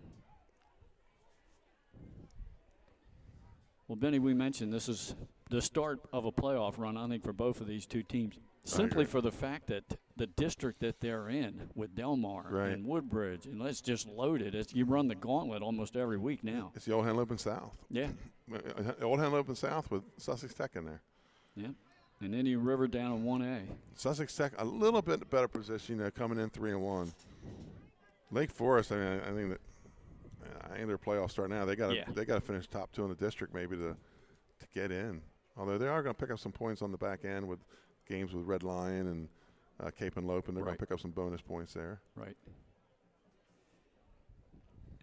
Well, Benny, we mentioned this is the start of a playoff run, I think, for both of these two teams. Simply for the fact that the district that they're in with Delmar and Woodbridge, and let's just load it. You run the gauntlet almost every week now. It's the Old Henlopen South. Yeah. Old Henlopen South with Sussex Tech in there. Yeah. And Indian River down in 1A. Sussex Tech a little bit better position, coming in 3-1. Lake Forest, I think their playoffs start now. They got to finish top 2 in the district maybe to get in. Although they are going to pick up some points on the back end with games with Red Lion and Cape and Lope, and they're going to pick up some bonus points there. Right.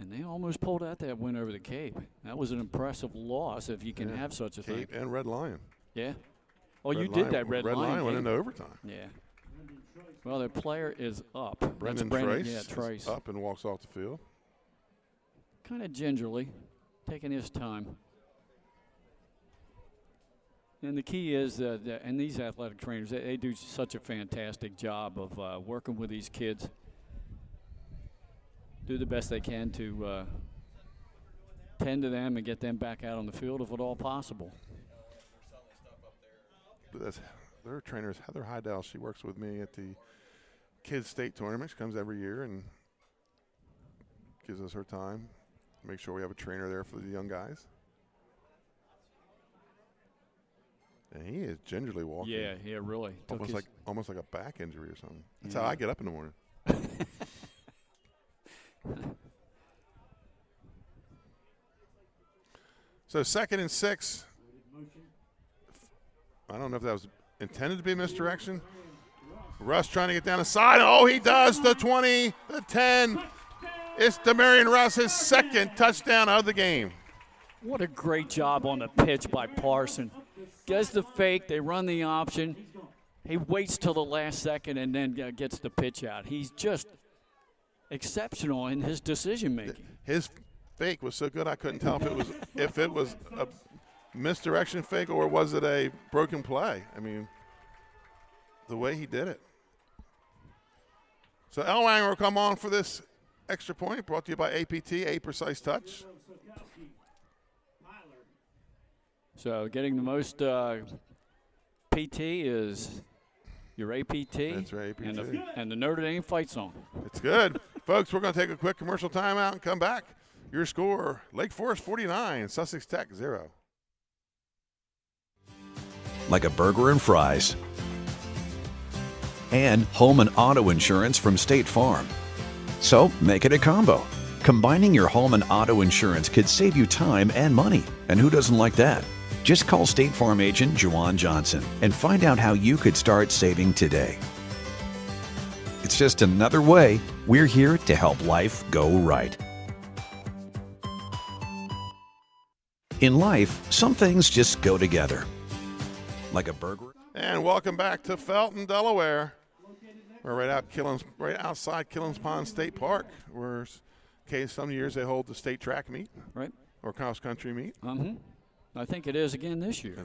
And they almost pulled out that win over the Cape. That was an impressive loss if you can have such a thing. Cape and Red Lion. Yeah. Oh, you did that Red Lion. Red Lion went into overtime. Yeah. Well, their player is up. Brendan Trace is up and walks off the field. Kind of gingerly, taking his time. And the key is that, and these athletic trainers, they do such a fantastic job of working with these kids. Do the best they can to tend to them and get them back out on the field if at all possible. But their trainer is Heather Hydell. She works with me at the kids state tournament. She comes every year and gives us her time. Make sure we have a trainer there for the young guys. And he is gingerly walking. Yeah, really. Almost like a back injury or something. That's how I get up in the morning. So 2nd and 6. I don't know if that was intended to be a misdirection. Russ trying to get down the side. Oh, he does. The 20, the 10. It's Demarion Russ, his 2nd touchdown of the game. What a great job on the pitch by Parson. Does the fake, they run the option, He waits till the last second and then gets the pitch out. He's just exceptional in his decision making. His fake was so good I couldn't tell if it was a misdirection fake or was it a broken play. I mean, the way he did it. So Elwanger will come on for this extra point, brought to you by APT, A Precise Touch. So getting the most PT is your APT. That's right, APT. And the Notre Dame fight song. It's good. Folks, we're going to take a quick commercial timeout and come back. Your score, Lake Forest 49, Sussex Tech 0. Like a burger and fries. And home and auto insurance from State Farm. So make it a combo. Combining your home and auto insurance could save you time and money. And who doesn't like that? Just call State Farm agent Juwan Johnson and find out how you could start saving today. It's just another way we're here to help life go right. In life, some things just go together. Like a burger. And welcome back to Felton, Delaware. We're right outside Killings Pond State Park, where some years they hold the state track meet, right, or cross country meet. I think it is again this year.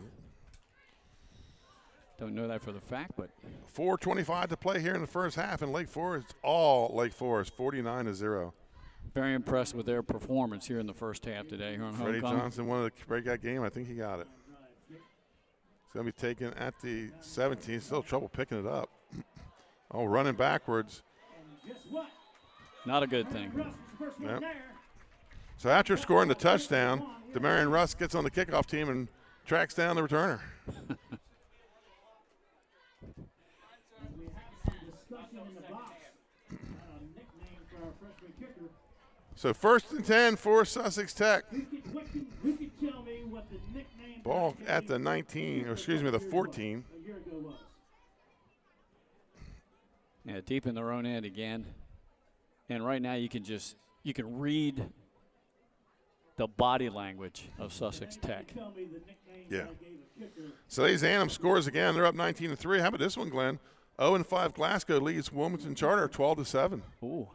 Don't know that for the fact, but 4:25 to play here in the first half, and Lake Forest, all Lake Forest, 49-0. Very impressed with their performance here in the first half today here on Freddie homecoming. Johnson wanted to break that game. I think he got it. It's going to be taken at the 17. Still trouble picking it up. Oh, running backwards. Not a good thing. Yep. So after scoring the touchdown, Demarion Russ gets on the kickoff team and tracks down the returner. So 1st and 10 for Sussex Tech. Ball at the 19, or excuse me, the 14. Yeah, deep in their own end again. And right now you can read the body language of Sussex Tech. Yeah. So Zanum scores again. They're up 19-3. How about this one, Glenn? 0-5 Glasgow leads Wilmington Charter 12-7. Ooh.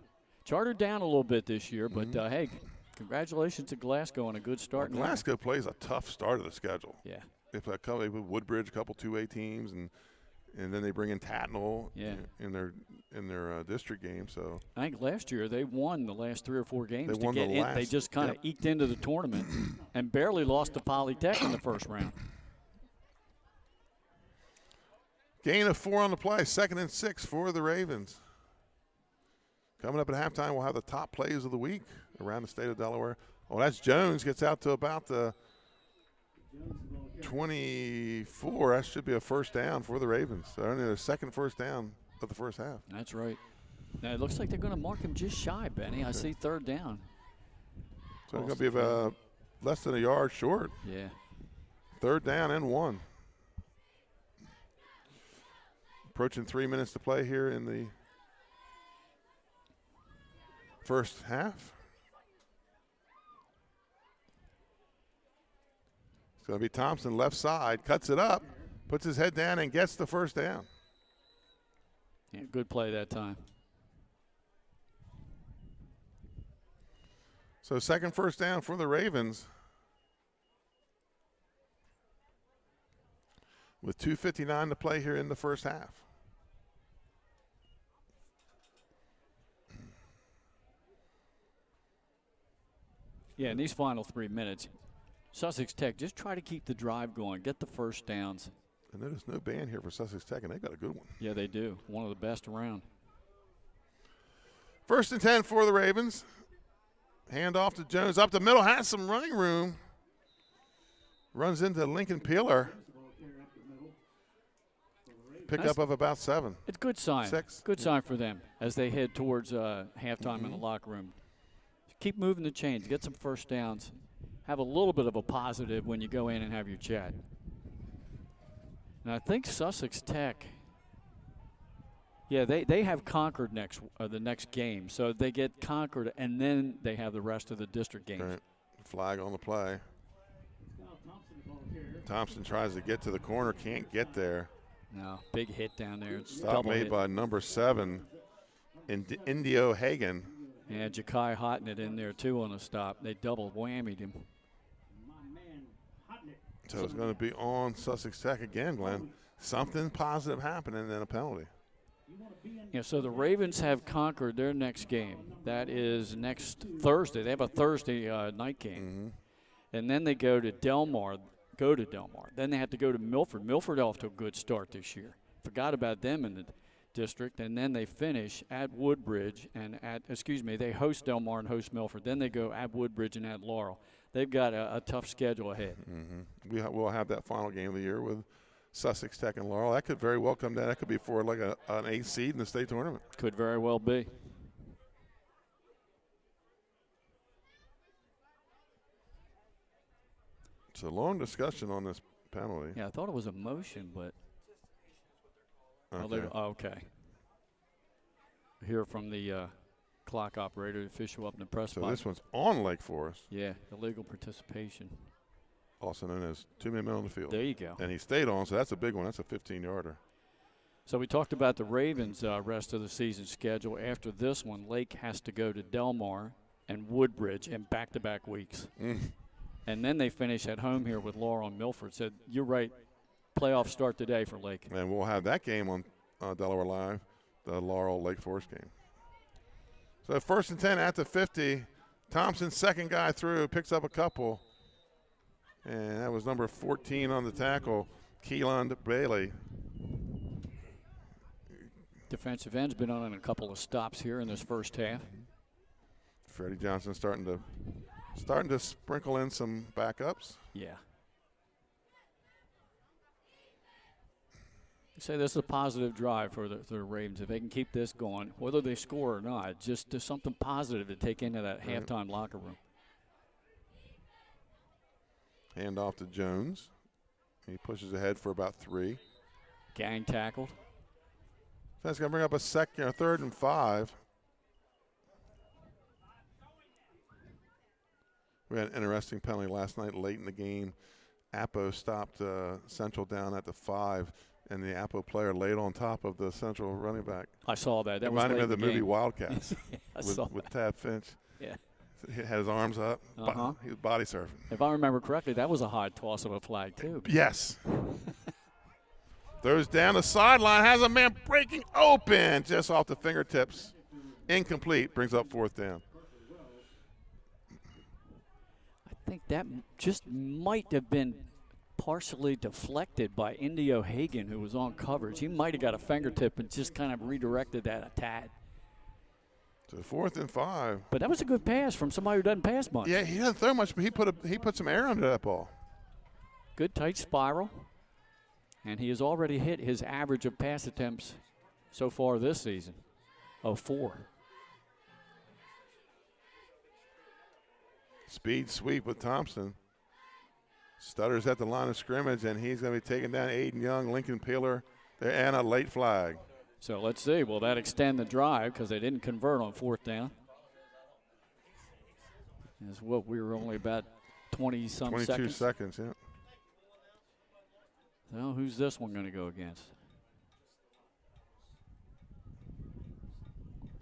Charter down a little bit this year, but hey, congratulations to Glasgow on a good start. Well, Glasgow plays a tough start of the schedule. Yeah. They play with Woodbridge, a couple 2A teams, and then they bring in Tatnall in their district game. So I think last year they won the last 3 or 4 games to get in. They just kind of eked into the tournament and barely lost to Polytech in the first round. Gain of 4 on the play, 2nd and 6 for the Ravens. Coming up at halftime, we'll have the top plays of the week around the state of Delaware. Oh, that's Jones, gets out to about the 24. That should be a first down for the Ravens. They're only their second first down of the first half. That's right. Now it looks like they're going to mark him just shy, Benny. I see 3rd down. So it's going to be about less than a yard short. Yeah. 3rd down and 1. Approaching 3 minutes to play here in the first half. It's going to be Thompson left side, cuts it up, puts his head down, and gets the first down. Yeah, good play that time. So second first down for the Ravens. With 2:59 to play here in the first half. Yeah, in these final 3 minutes, Sussex Tech, just try to keep the drive going, get the first downs. And there's no ban here for Sussex Tech, and they got a good one. Yeah, they do. One of the best around. 1st and 10 for the Ravens. Hand off to Jones up the middle, has some running room. Runs into Lincoln Peeler. Pickup of about 7. It's a good sign. 6. Good sign for them as they head towards halftime in the locker room. Keep moving the chains. Get some first downs. Have a little bit of a positive when you go in and have your chat. And I think Sussex Tech, yeah, they have Concord the next game. So they get Concord, and then they have the rest of the district games. Right. Flag on the play. Thompson tries to get to the corner, can't get there. No, big hit down there. Stop made by number 7, Indio Hagen. Yeah, Ja'Kai Hotnett in there too on a stop. They double whammied him. So it's going to be on Sussex Tech again, Glenn. Something positive happening and then a penalty. Yeah, so the Ravens have conquered their next game. That is next Thursday. They have a Thursday night game. And then they go to Delmar. Then they have to go to Milford. Milford off to a good start this year. Forgot about them in the district. And then they finish at Woodbridge and they host Delmar and host Milford. Then they go at Woodbridge and at Laurel. They've got a tough schedule ahead. We'll have that final game of the year with Sussex Tech and Laurel. That could very well come down. That could be for like an 8th seed in the state tournament. Could very well be. It's a long discussion on this penalty. Yeah, I thought it was a motion, but okay. Okay. Hear from the clock operator, official up in the press box. So this one's on Lake Forest. Yeah, illegal participation. Also known as 2 men on the field. There you go. And he stayed on, so that's a big one. That's a 15-yarder. So we talked about the Ravens' rest of the season schedule. After this one, Lake has to go to Delmar and Woodbridge in back-to-back weeks. And then they finish at home here with Laurel and Milford. So you're right, playoffs start today for Lake. And we'll have that game on Delaware Live, the Laurel-Lake Forest game. So 1st and 10 at the 50. Thompson, second guy through, picks up a couple. And that was number 14 on the tackle, Keelan Bailey. Defensive end's been on a couple of stops here in this first half. Freddie Johnson starting to sprinkle in some backups. Yeah. You say this is a positive drive for the Ravens. If they can keep this going, whether they score or not, just something positive to take into that halftime locker room. Hand off to Jones. He pushes ahead for about 3. Gang tackled. So that's going to bring up a 3rd and 5. We had an interesting penalty last night late in the game. Appo stopped Central down at the 5, and the Appo player laid on top of the Central running back. I saw that. That was reminded late me of the movie game. Wildcats Yeah, with Tad Finch. Yeah. He had his arms up. He was body surfing. If I remember correctly, that was a high toss of a flag, too. Yes. Throws down the sideline, has a man breaking open just off the fingertips. Incomplete, brings up 4th down. I think that just might have been partially deflected by Indio Hagen, who was on coverage. He might have got a fingertip and just kind of redirected that a tad. So 4th and 5. But that was a good pass from somebody who doesn't pass much. Yeah, he doesn't throw much, but he put some air under that ball. Good tight spiral. And he has already hit his average of pass attempts so far this season of 4. Speed sweep with Thompson. Stutters at the line of scrimmage, and he's going to be taking down Aiden Young, Lincoln Peeler, and a late flag. So let's see. Will that extend the drive because they didn't convert on 4th down? As what we were only about 20-some 22 seconds, yeah. So who's this one going to go against?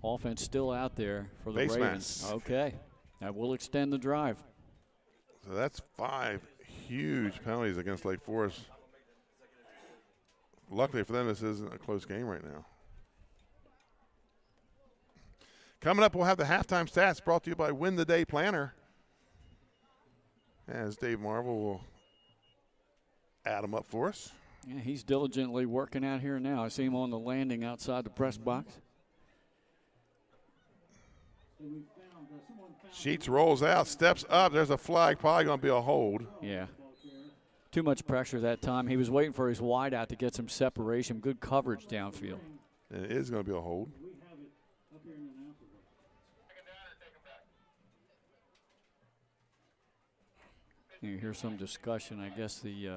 Offense still out there for the Base Ravens. mass. Okay. That will extend the drive. So that's 5 huge penalties against Lake Forest. Luckily for them, this isn't a close game right now. Coming up, we'll have the halftime stats brought to you by Win the Day Planner. As Dave Marvel will add them up for us. Yeah, he's diligently working out here now. I see him on the landing outside the press box. Sheets rolls out, steps up. There's a flag, probably going to be a hold. Yeah. Too much pressure that time. He was waiting for his wide out to get some separation. Good coverage downfield. And it is going to be a hold. You hear some discussion. I guess the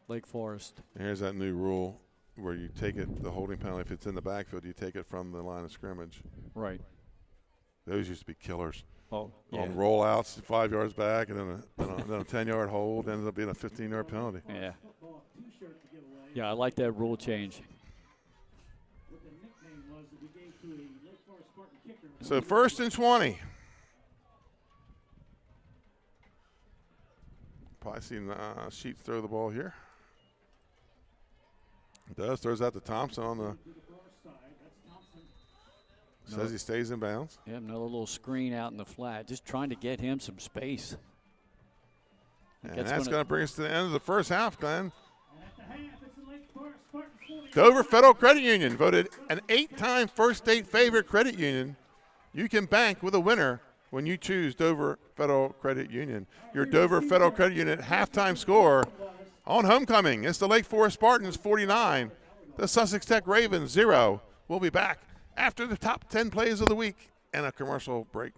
Lake Forest. And here's that new rule where you take it, the holding penalty, if it's in the backfield, you take it from the line of scrimmage. Right. Those used to be killers. Oh, yeah. On rollouts, 5 yards back, and then a 10-yard hold ends up being a 15-yard penalty. Yeah. T-shirt to give away. Yeah, I like that rule change. What the nickname was that we gave to a Lake Forest Spartan kicker. So 1st and 20. Probably seen Sheets throw the ball here. Does, throws out to Thompson on the. Says he stays in bounds. Yeah, another little screen out in the flat, just trying to get him some space. And that's going to bring us to the end of the first half, Glenn. Dover Federal Credit Union, voted an 8-time first state favorite credit union. You can bank with a winner when you choose Dover Federal Credit Union. Your Dover Federal Credit Union halftime score on homecoming is the Lake Forest Spartans 49, the Sussex Tech Ravens 0. We'll be back after the top 10 plays of the week and a commercial break.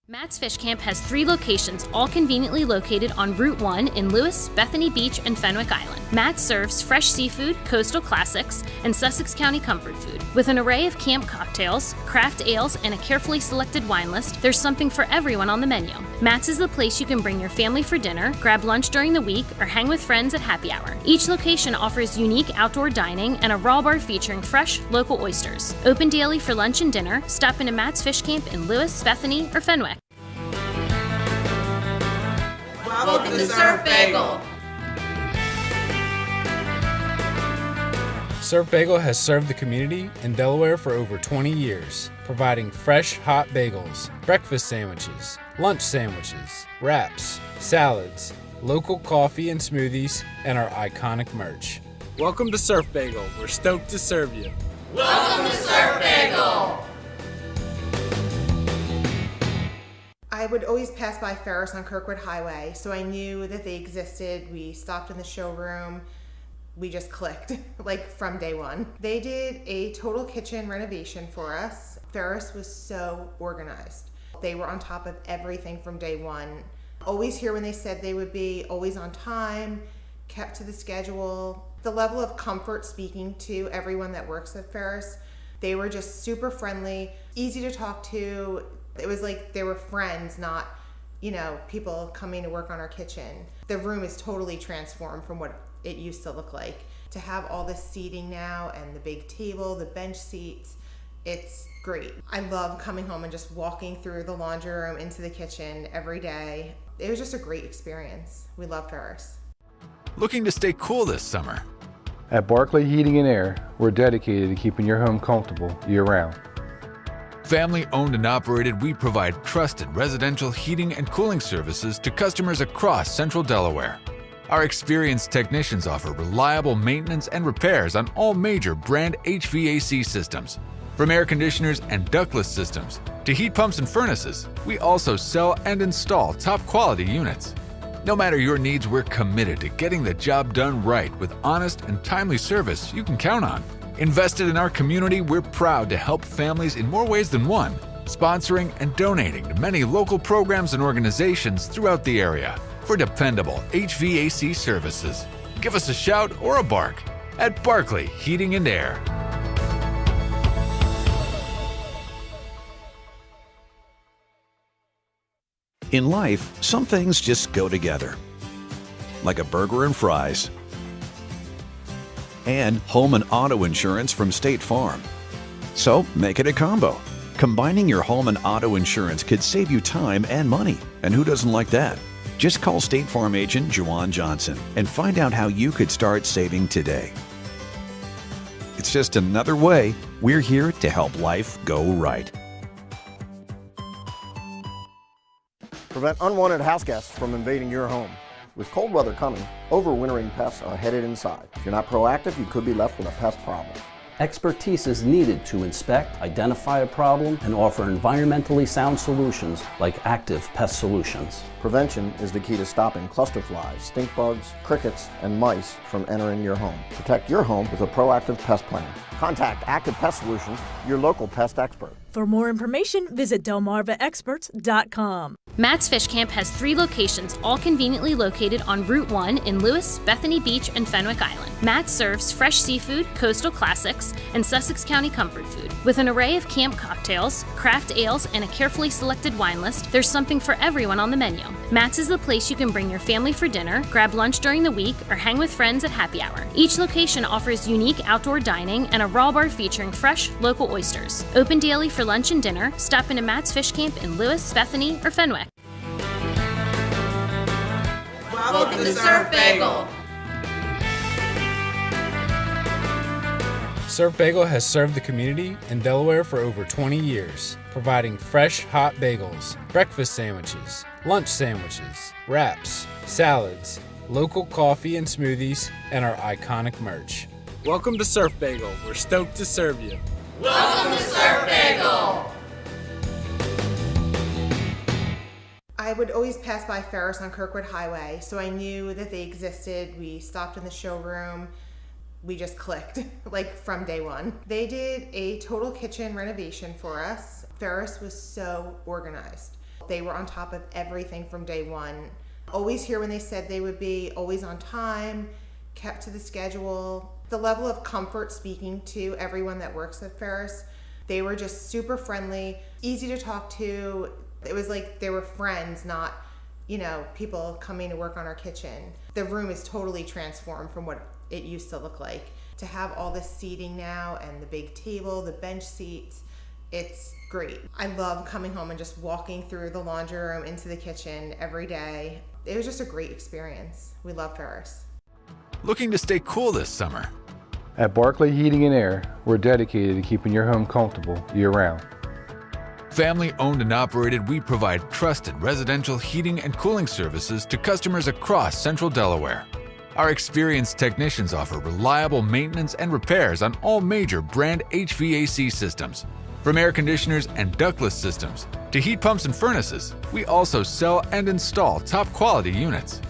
Matt's Fish Camp has 3 locations, all conveniently located on Route 1 in Lewis, Bethany Beach, and Fenwick Island. Matt serves fresh seafood, coastal classics, and Sussex County comfort food. With an array of camp cocktails, craft ales, and a carefully selected wine list, there's something for everyone on the menu. Matt's is the place you can bring your family for dinner, grab lunch during the week, or hang with friends at happy hour. Each location offers unique outdoor dining and a raw bar featuring fresh, local oysters. Open daily for lunch and dinner. Stop into Matt's Fish Camp in Lewis, Bethany, or Fenwick. Welcome to Surf Bagel. Surf Bagel has served the community in Delaware for over 20 years, providing fresh, hot bagels, breakfast sandwiches, lunch sandwiches, wraps, salads, local coffee and smoothies, and our iconic merch. Welcome to Surf Bagel. We're stoked to serve you. Welcome to Surf Bagel. I would always pass by Ferris on Kirkwood Highway, so I knew that they existed. We stopped in the showroom. We just clicked, like from day one. They did a total kitchen renovation for us. Ferris was so organized. They were on top of everything from day one. Always here when they said they would be, always on time, kept to the schedule. The level of comfort speaking to everyone that works at Ferris, they were just super friendly, easy to talk to. It was like they were friends, not, people coming to work on our kitchen. The room is totally transformed from what it used to look like. To have all this seating now and the big table, the bench seats, it's great. I love coming home and just walking through the laundry room into the kitchen every day. It was just a great experience. We love Ferris. Looking to stay cool this summer? At Barclay Heating and Air, we're dedicated to keeping your home comfortable year-round. Family owned and operated, we provide trusted residential heating and cooling services to customers across central Delaware. Our experienced technicians offer reliable maintenance and repairs on all major brand HVAC systems. From air conditioners and ductless systems to heat pumps and furnaces, we also sell and install top quality units. No matter your needs, we're committed to getting the job done right with honest and timely service you can count on. Invested in our community, we're proud to help families in more ways than one, sponsoring and donating to many local programs and organizations throughout the area for dependable HVAC services. Give us a shout or a bark at Barclay Heating and Air. In life, some things just go together, like a burger and fries, and home and auto insurance from State Farm. So make it a combo. Combining your home and auto insurance could save you time and money. And who doesn't like that? Just call State Farm agent Juwan Johnson and find out how you could start saving today. It's just another way we're here to help life go right. Prevent unwanted house guests from invading your home. With cold weather coming, overwintering pests are headed inside. If you're not proactive, you could be left with a pest problem. Expertise is needed to inspect, identify a problem, and offer environmentally sound solutions like active pest solutions. Prevention is the key to stopping cluster flies, stink bugs, crickets, and mice from entering your home. Protect your home with a proactive pest plan. Contact Active Pest Solutions, your local pest expert. For more information, visit delmarvaexperts.com. Matt's Fish Camp has 3 locations, all conveniently located on Route 1 in Lewis, Bethany Beach, and Fenwick Island. Matt serves fresh seafood, coastal classics, and Sussex County comfort food. With an array of camp cocktails, craft ales, and a carefully selected wine list, there's something for everyone on the menu. Matt's is the place you can bring your family for dinner, grab lunch during the week, or hang with friends at happy hour. Each location offers unique outdoor dining and a raw bar featuring fresh, local oysters. Open daily for lunch and dinner. Stop into Matt's Fish Camp in Lewis, Bethany, or Fenwick. Welcome to Surf Bagel. Surf Bagel has served the community in Delaware for over 20 years, providing fresh, hot bagels, breakfast sandwiches, lunch sandwiches, wraps, salads, local coffee and smoothies, and our iconic merch. Welcome to Surf Bagel. We're stoked to serve you. Welcome to Surf Bagel. I would always pass by Ferris on Kirkwood Highway, so I knew that they existed. We stopped in the showroom. We just clicked, like from day one. They did a total kitchen renovation for us. Ferris was so organized. They were on top of everything from day one. Always here when they said they would be, always on time, kept to the schedule. The level of comfort speaking to everyone that works at Ferris, they were just super friendly, easy to talk to. It was like they were friends, not, people coming to work on our kitchen. The room is totally transformed from what it used to look like. To have all this seating now and the big table, the bench seats, it's great. I love coming home and just walking through the laundry room into the kitchen every day. It was just a great experience. We love Ferris. Looking to stay cool this summer? At Barclay Heating and Air, we're dedicated to keeping your home comfortable year-round. Family owned and operated, we provide trusted residential heating and cooling services to customers across central Delaware. Our experienced technicians offer reliable maintenance and repairs on all major brand HVAC systems. From air conditioners and ductless systems to heat pumps and furnaces, we also sell and install top quality units.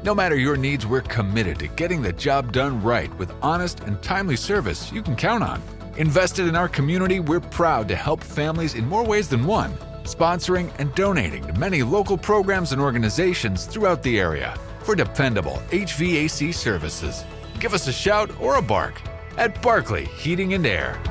No matter your needs, we're committed to getting the job done right with honest and timely service you can count on. Invested in our community, we're proud to help families in more ways than one, sponsoring and donating to many local programs and organizations throughout the area for dependable HVAC services. Give us a shout or a bark at Barclay Heating and Air.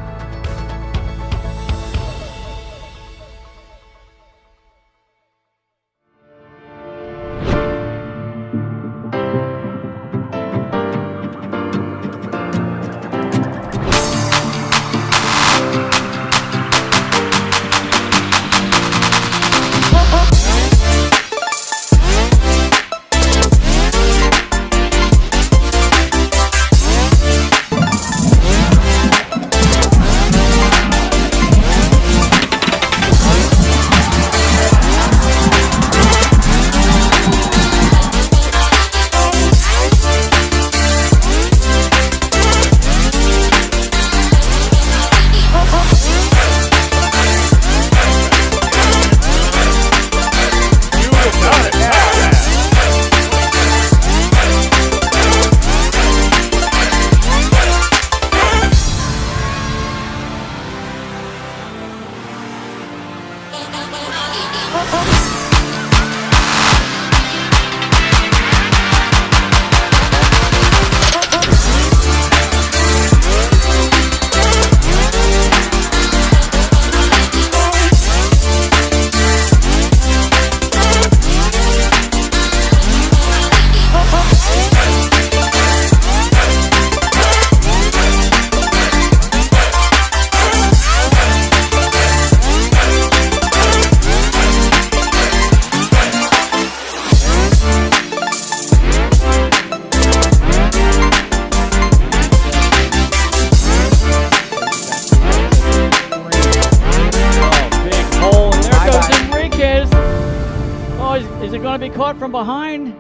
Is it going to be caught from behind?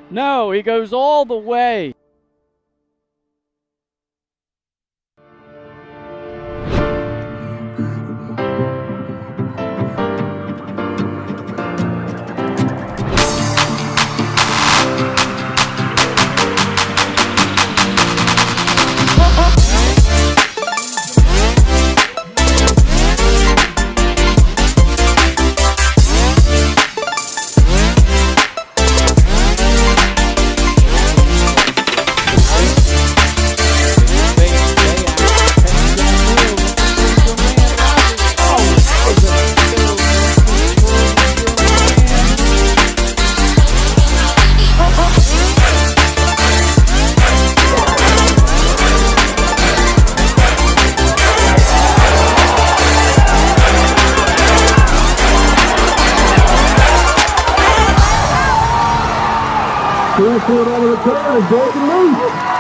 No, he goes all the way. Forefoot on the return is broken loose.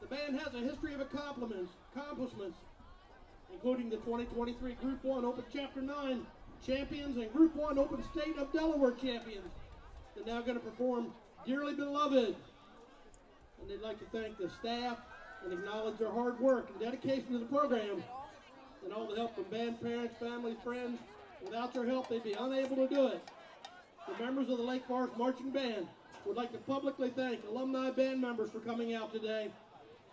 The band has a history of accomplishments, including the 2023 Group 1 Open Chapter 9 champions and Group 1 Open State of Delaware champions. They're now going to perform Dearly Beloved. And they'd like to thank the staff and acknowledge their hard work and dedication to the program and all the help from band parents, families, friends. Without your help, they'd be unable to do it. The members of the Lake Forest Marching Band would like to publicly thank alumni band members for coming out today,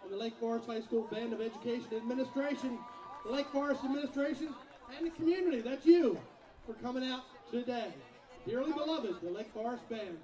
and the Lake Forest High School Band of Education Administration, the Lake Forest Administration, and the community, that's you, for coming out today. Dearly Beloved, the Lake Forest Band.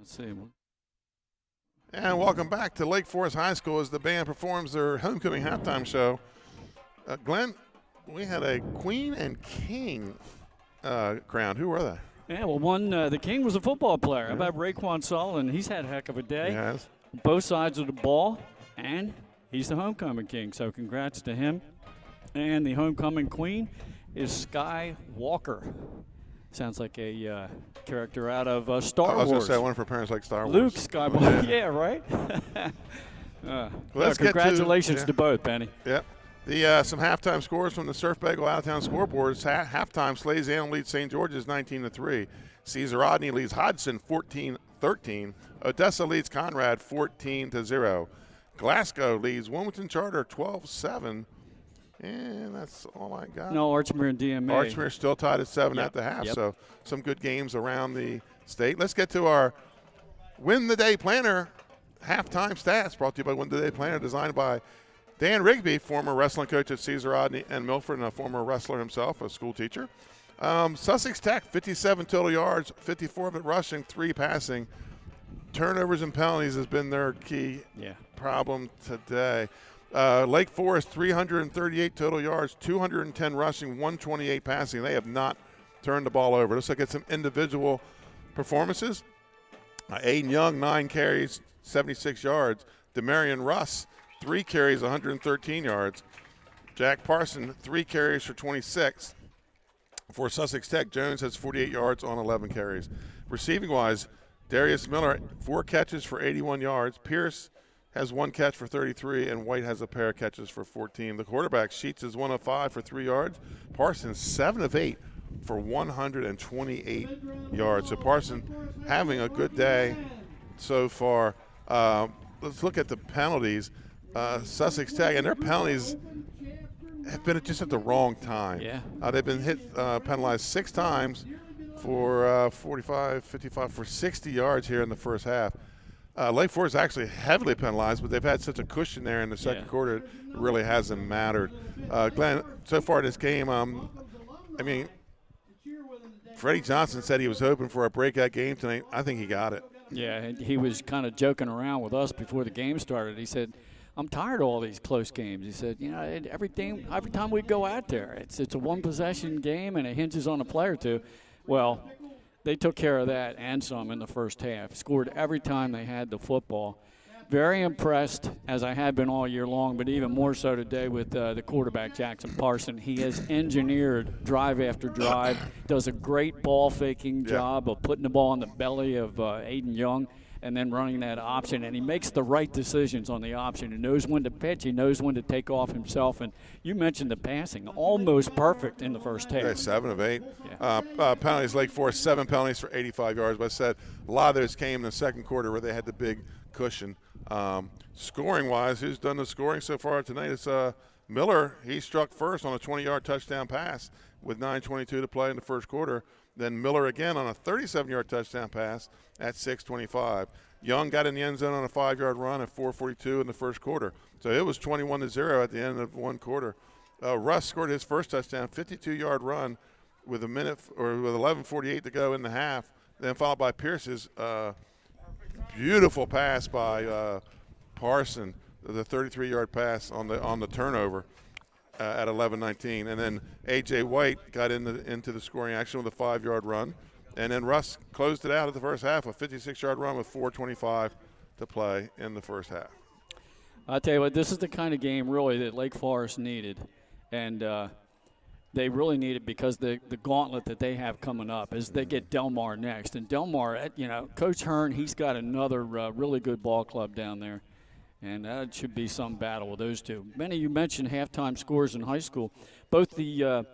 Let's see. And welcome back to Lake Forest High School as the band performs their homecoming halftime show. Glenn, we had a Queen and King crowned. Who were they? Yeah, well, the King was a football player. How about Raekwon Sullivan? He's had a heck of a day. He has. Both sides of the ball, and he's the homecoming king. So congrats to him. And the homecoming queen is Sky Walker. Sounds like a character out of Star Wars. I was going to say one of her parents like Star Wars. Luke Skywalker. Yeah, right? Congratulations to both, Penny. Yep. Some halftime scores from the Surf Bagel out-of-town scoreboards. Halftime, Slaisanna leads St. George's 19-3. Cesar Rodney leads Hodgson 14-13. Odessa leads Conrad 14-0. Glasgow leads Wilmington Charter 12-7. And that's all I got. No, Archmere and DMA. Archmere still tied at 7 at the half. So some good games around the state. Let's get to our Win the Day Planner halftime stats, brought to you by Win the Day Planner, designed by Dan Rigby, former wrestling coach at Cesar Rodney and Milford, and a former wrestler himself, a school teacher. Sussex Tech, 57 total yards, 54 of it rushing, 3 passing. Turnovers and penalties has been their key problem today. Lake Forest, 338 total yards, 210 rushing, 128 passing. They have not turned the ball over. Let's look at some individual performances. Aiden Young, 9 carries, 76 yards. Demarion Russ, 3 carries, 113 yards. Jack Parson, 3 carries for 26. For Sussex Tech, Jones has 48 yards on 11 carries. Receiving-wise, Darius Miller, 4 catches for 81 yards. Pierce has 1 catch for 33, and White has a pair of catches for 14. The quarterback, Sheets, is 1 of 5 for 3 yards. Parsons, 7 of 8 for 128 yards. So Parson having a good day so far. Let's look at the penalties. Sussex Tech, and their penalties have been just at the wrong time. Yeah. They've been penalized 6 times for 45, 55, for 60 yards here in the first half. Lake Forest is actually heavily penalized, but they've had such a cushion there in the second quarter, it really hasn't mattered. Glenn, so far in this game, Freddie Johnson said he was hoping for a breakout game tonight. I think he got it. Yeah, he was kind of joking around with us before the game started. He said, I'm tired of all these close games. He said, every time we go out there, it's a one-possession game, and it hinges on a play or two. Well, they took care of that and some in the first half. Scored every time they had the football. Very impressed, as I have been all year long, but even more so today with the quarterback, Jackson Parson. He has engineered drive after drive, does a great ball-faking job of putting the ball in the belly of Aiden Young and then running that option, and he makes the right decisions on the option. He knows when to pitch. He knows when to take off himself. And you mentioned the passing, almost perfect in the first half. Okay, 7 of 8. Penalties, Lake Forest, 7 penalties for 85 yards. But I said a lot of those came in the second quarter where they had the big cushion. Scoring-wise, who's done the scoring so far tonight? It's Miller. He struck first on a 20-yard touchdown pass with 9:22 to play in the first quarter. Then Miller again on a 37-yard touchdown pass at 6:25. Young got in the end zone on a 5-yard run at 4:42 in the first quarter. So it was 21-0 at the end of one quarter. Russ scored his first touchdown, 52-yard run with with 11:48 to go in the half. Then followed by Pierce's beautiful pass by Parson, the 33-yard pass on the turnover. At 11:19, and then A.J. White got into the scoring action with a 5-yard run, and then Russ closed it out at the first half, a 56-yard run with 4:25 to play in the first half. I'll tell you what, this is the kind of game really that Lake Forest needed, and they really need it because the gauntlet that they have coming up is they get Del Mar next, and Del Mar, Coach Hearn, he's got another really good ball club down there. And that should be some battle with those two. Benny, you mentioned halftime scores in high school. Both the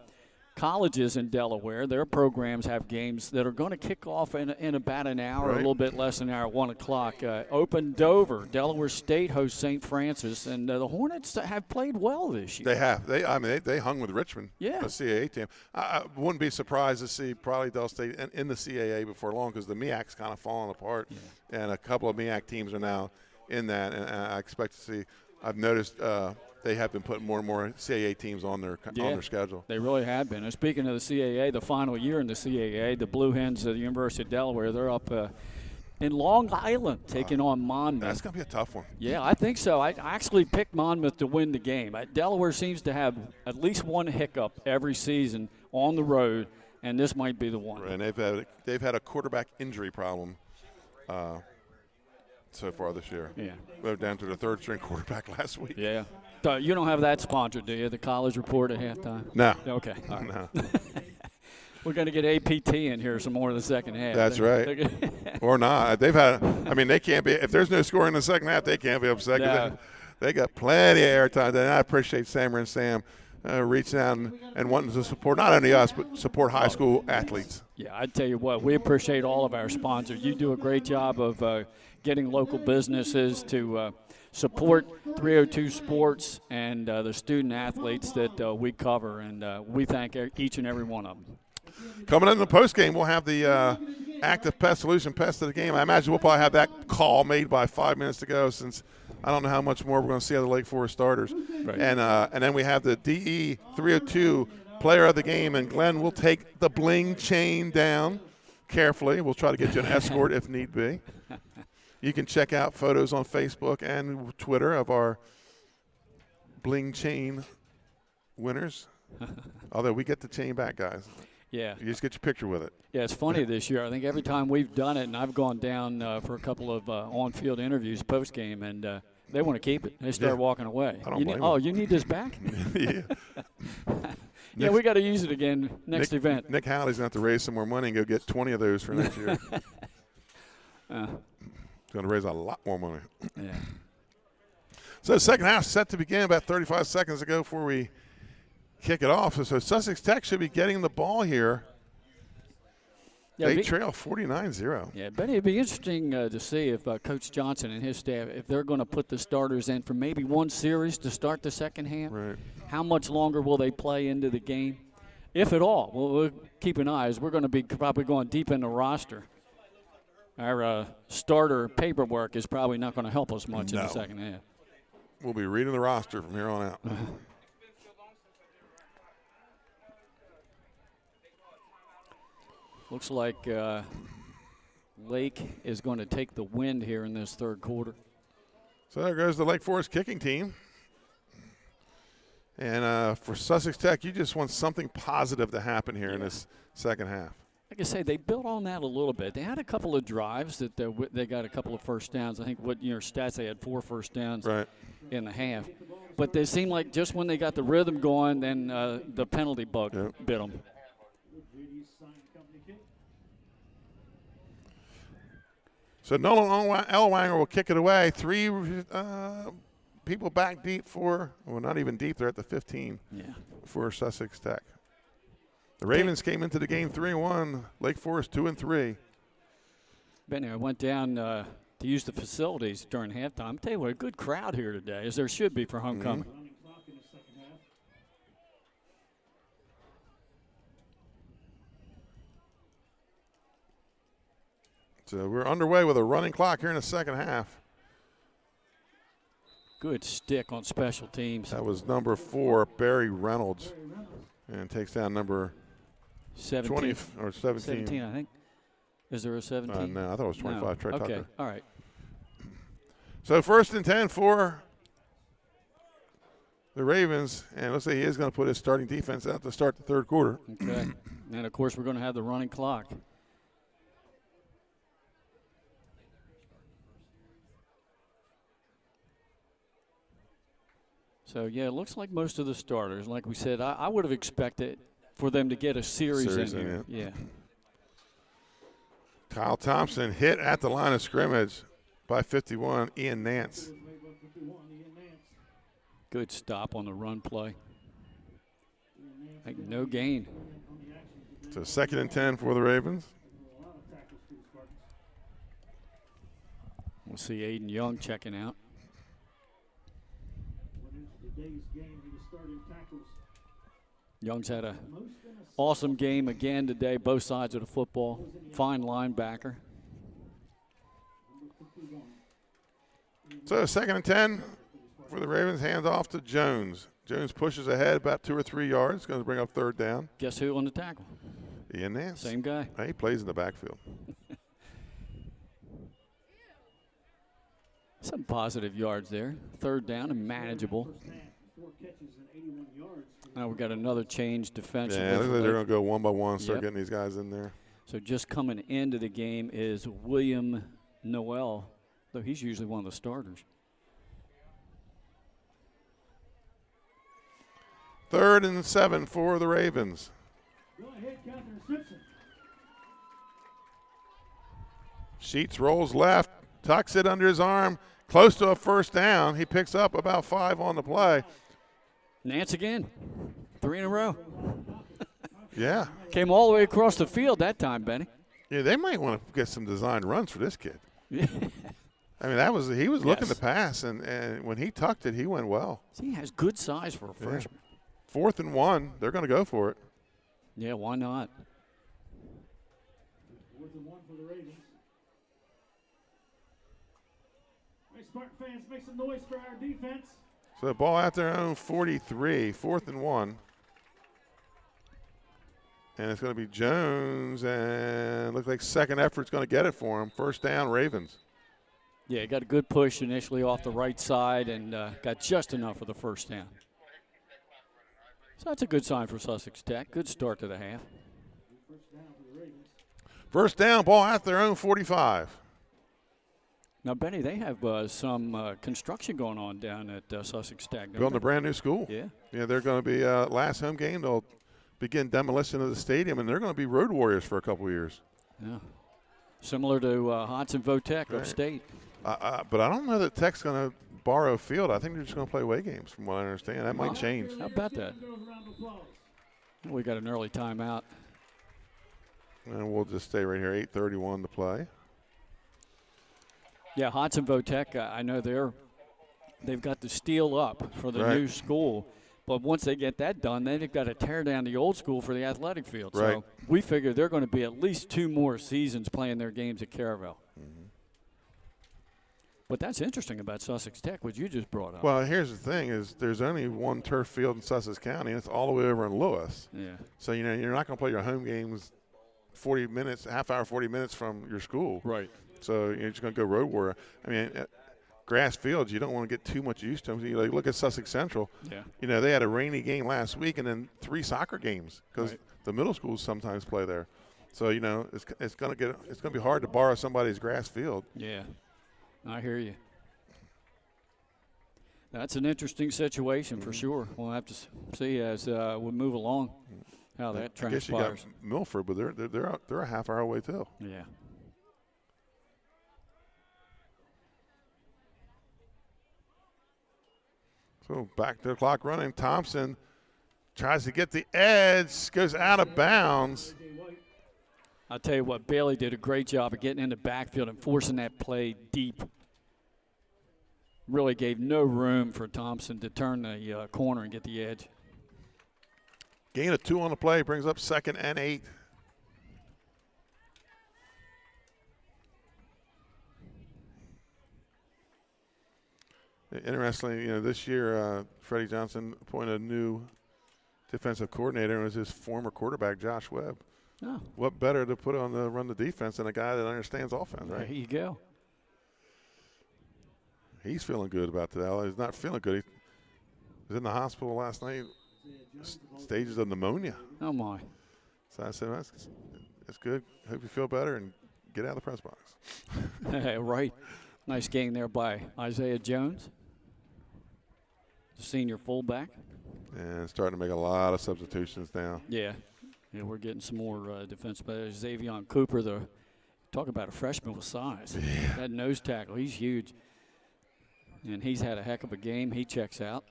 colleges in Delaware, their programs have games that are going to kick off in about an hour, a little bit less than an hour, 1 o'clock. Open Dover, Delaware State hosts St. Francis, and the Hornets have played well this year. They have. They hung with Richmond, a CAA team. I wouldn't be surprised to see probably Del State in the CAA before long because the MEAC's kind of falling apart, and a couple of MEAC teams are now in that, and I expect to see. I've noticed they have been putting more and more CAA teams on their schedule. They really have been. And speaking of the CAA, the final year in the CAA, the Blue Hens of the University of Delaware, they're up in Long Island taking on Monmouth. That's going to be a tough one. Yeah, I think so. I actually picked Monmouth to win the game. Delaware seems to have at least one hiccup every season on the road, and this might be the one. Right, and they've had a quarterback injury problem so far this year. Yeah. They're down to the third-string quarterback last week. Yeah. So you don't have that sponsored, do you, the college report at halftime? No. Okay. All right. No. We're going to get APT in here some more in the second half. That's right. Or not. They've had – I mean, they can't be – if there's no scoring in the second half, they can't be upset. No. They got plenty of airtime. And I appreciate Sammer and Sam reaching out and wanting to support not only us but support high school athletes. Yeah, I tell you what, we appreciate all of our sponsors. You do a great job of getting local businesses to support 302 Sports and the student athletes that we cover, and we thank each and every one of them. Coming in the postgame, we'll have the Active Pest Solution Pest of the game. I imagine we'll probably have that call made by 5 minutes to go, since I don't know how much more we're going to see out of the Lake Forest starters. Right. And then we have the DE 302 player of the game, and Glenn will take the bling chain down carefully. We'll try to get you an escort if need be. You can check out photos on Facebook and Twitter of our bling chain winners. Although we get the chain back, guys. Yeah. You just get your picture with it. Yeah, it's funny this year. I think every time we've done it, and I've gone down for a couple of on-field interviews post-game, and they want to keep it. They start walking away. I don't blame them. Oh, you need this back? Yeah. Yeah, we got to use it again next event. Nick Howley's going to have to raise some more money and go get 20 of those for next year. Going to raise a lot more money. Yeah. So second half set to begin about 35 seconds ago before we kick it off. So Sussex Tech should be getting the ball here. Yeah, they trail 49-0. Yeah, but it'd be interesting to see if Coach Johnson and his staff, if they're going to put the starters in for maybe one series to start the second half. Right. How much longer will they play into the game, if at all? We'll keep an eye, as we're going to be probably going deep in the roster. Our starter paperwork is probably not going to help us much in the second half. We'll be reading the roster from here on out. Looks like Lake is going to take the wind here in this third quarter. So there goes the Lake Forest kicking team. And for Sussex Tech, you just want something positive to happen here in this second half. Like I say, they built on that a little bit. They had a couple of drives that they got a couple of first downs. I think what your stats, they had 4 first downs in the half. But they seemed like just when they got the rhythm going, then the penalty bug bit them. So Nolan Elwanger will kick it away. 3 people back deep not even deep. They're at the 15 for Sussex Tech. The Ravens came into the game 3-1. Lake Forest 2-3. Benny, I went down to use the facilities during halftime. I'll tell you what, a good crowd here today, as there should be for homecoming. So we're underway with a running clock here in the second half. Good stick on special teams. That was number 4, Barry Reynolds, and takes down number 17. 20 or 17. 17, I think. Is there a 17? No, I thought it was 25. No. Trey Okay, Tucker. all right. So 1st and 10 for the Ravens, and let's say he is going to put his starting defense out to start the third quarter. Okay, and of course we're going to have the running clock. So, yeah, it looks like most of the starters. Like we said, I would have expected for them to get a series in here. Yeah. Kyle Thompson hit at the line of scrimmage by 51, Ian Nance. Good stop on the run play. Like no gain. So 2nd and 10 for the Ravens. We'll see Aiden Young checking out. Young's had an awesome game again today, both sides of the football. Fine linebacker. So 2nd and 10 for the Ravens, hands off to Jones. Jones pushes ahead about 2 or 3 yards, going to bring up 3rd down. Guess who on the tackle? Ian Nance. Same guy. He plays in the backfield. Some positive yards there. 3rd down and manageable. 4 catches and 81 yards. Now we've got another change defensively. Yeah, looks like they're going to go one by one, start Yep. getting these guys in there. So just coming into the game is William Noel, though he's usually one of the starters. 3rd and 7 for the Ravens. Go ahead, Catherine Simpson. Sheets rolls left, tucks it under his arm, close to a 1st down. He picks up about 5 on the play. Nance again. 3 in a row. Yeah. Came all the way across the field that time, Benny. Yeah, they might want to get some designed runs for this kid. I mean, he was looking to pass, and when he tucked it, he went well. He has good size for a freshman. 4th and 1, they're going to go for it. Yeah, why not? 4th and 1 for the Ravens. Hey, Spartan fans, make some noise for our defense. So the ball at their own 43, 4th and 1. And it's going to be Jones, and looks like second effort's going to get it for him. 1st down, Ravens. Yeah, he got a good push initially off the right side and got just enough for the 1st down. So that's a good sign for Sussex Tech. Good start to the half. 1st down, ball at their own 45. Now, Benny, they have some construction going on down at Sussex Tech. Building a brand new school. Yeah. Yeah, they're going to be last home game. They'll begin demolition of the stadium, and they're going to be road warriors for a couple of years. Yeah. Similar to Hodson Votech Right. upstate. But I don't know that Tech's going to borrow field. I think they're just going to play away games, from what I understand. That might change. How about that? We got an early timeout. And we'll just stay right here. 8:31 to play. Yeah, Hodson Votech, I know they've got the steel up for the new school. But once they get that done, then they've got to tear down the old school for the athletic field. Right. So we figure they're going to be at least 2 more seasons playing their games at Caravel. But that's interesting about Sussex Tech, what you just brought up. Well, here's the thing: is there's only one turf field in Sussex County, and it's all the way over in Lewis. Yeah. So you're not going to play your home games 40 minutes, half hour, 40 minutes from your school. Right. So you're just going to go road warrior. I mean, grass fields, you don't want to get too much used to them. You look at Sussex Central. Yeah. You know, they had a rainy game last week and then 3 soccer games because the middle schools sometimes play there. So it's going to be hard to borrow somebody's grass field. Yeah, I hear you. That's an interesting situation for sure. We'll have to see as we move along how that transpires. I guess you got Milford, but they're a half hour away too. Yeah. So back to the clock running. Thompson tries to get the edge, goes out of bounds. I'll tell you what, Bailey did a great job of getting in the backfield and forcing that play deep. Really gave no room for Thompson to turn the corner and get the edge. Gain of 2 on the play, brings up 2nd and 8. Interestingly, this year Freddie Johnson appointed a new defensive coordinator, and it was his former quarterback, Josh Webb. Oh. What better to put on the run the defense than a guy that understands offense, right? There you go. He's feeling good about that. He's not feeling good. He was in the hospital last night, stages of pneumonia. Oh, my. So I said, that's good. Hope you feel better and get out of the press box. Right. Nice gain there by Isaiah Jones, the senior fullback. And starting to make a lot of substitutions now. Yeah. Yeah, we're getting some more defense players. Xavion Cooper, talk about a freshman with size. Yeah. That nose tackle, he's huge. And he's had a heck of a game. He checks out.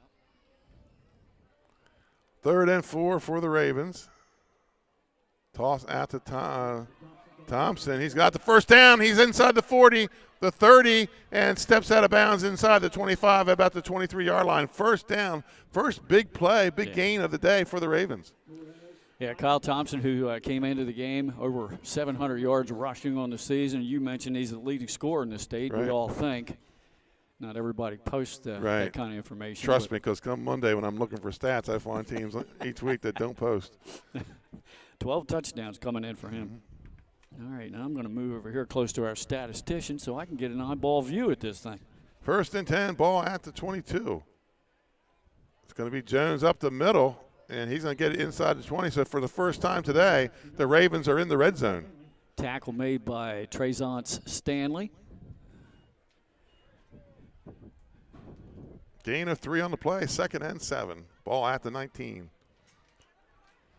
3rd and 4 for the Ravens. Toss out to Thompson. He's got the 1st down. He's inside the 40, the 30, and steps out of bounds inside the 25, about the 23-yard line. 1st down, first big play, big gain of the day for the Ravens. Yeah, Kyle Thompson, who came into the game over 700 yards rushing on the season. You mentioned he's the leading scorer in the state, we all think. Not everybody posts that kind of information. Trust me, because come Monday when I'm looking for stats, I find teams each week that don't post. 12 touchdowns coming in for him. All right, now I'm going to move over here close to our statistician so I can get an eyeball view at this thing. First and 10, ball at the 22. It's going to be Jones up the middle, and he's going to get it inside the 20. So for the first time today, the Ravens are in the red zone. Tackle made by Trezance Stanley. Gain of 3 on the play, 2nd and 7. Ball at the 19.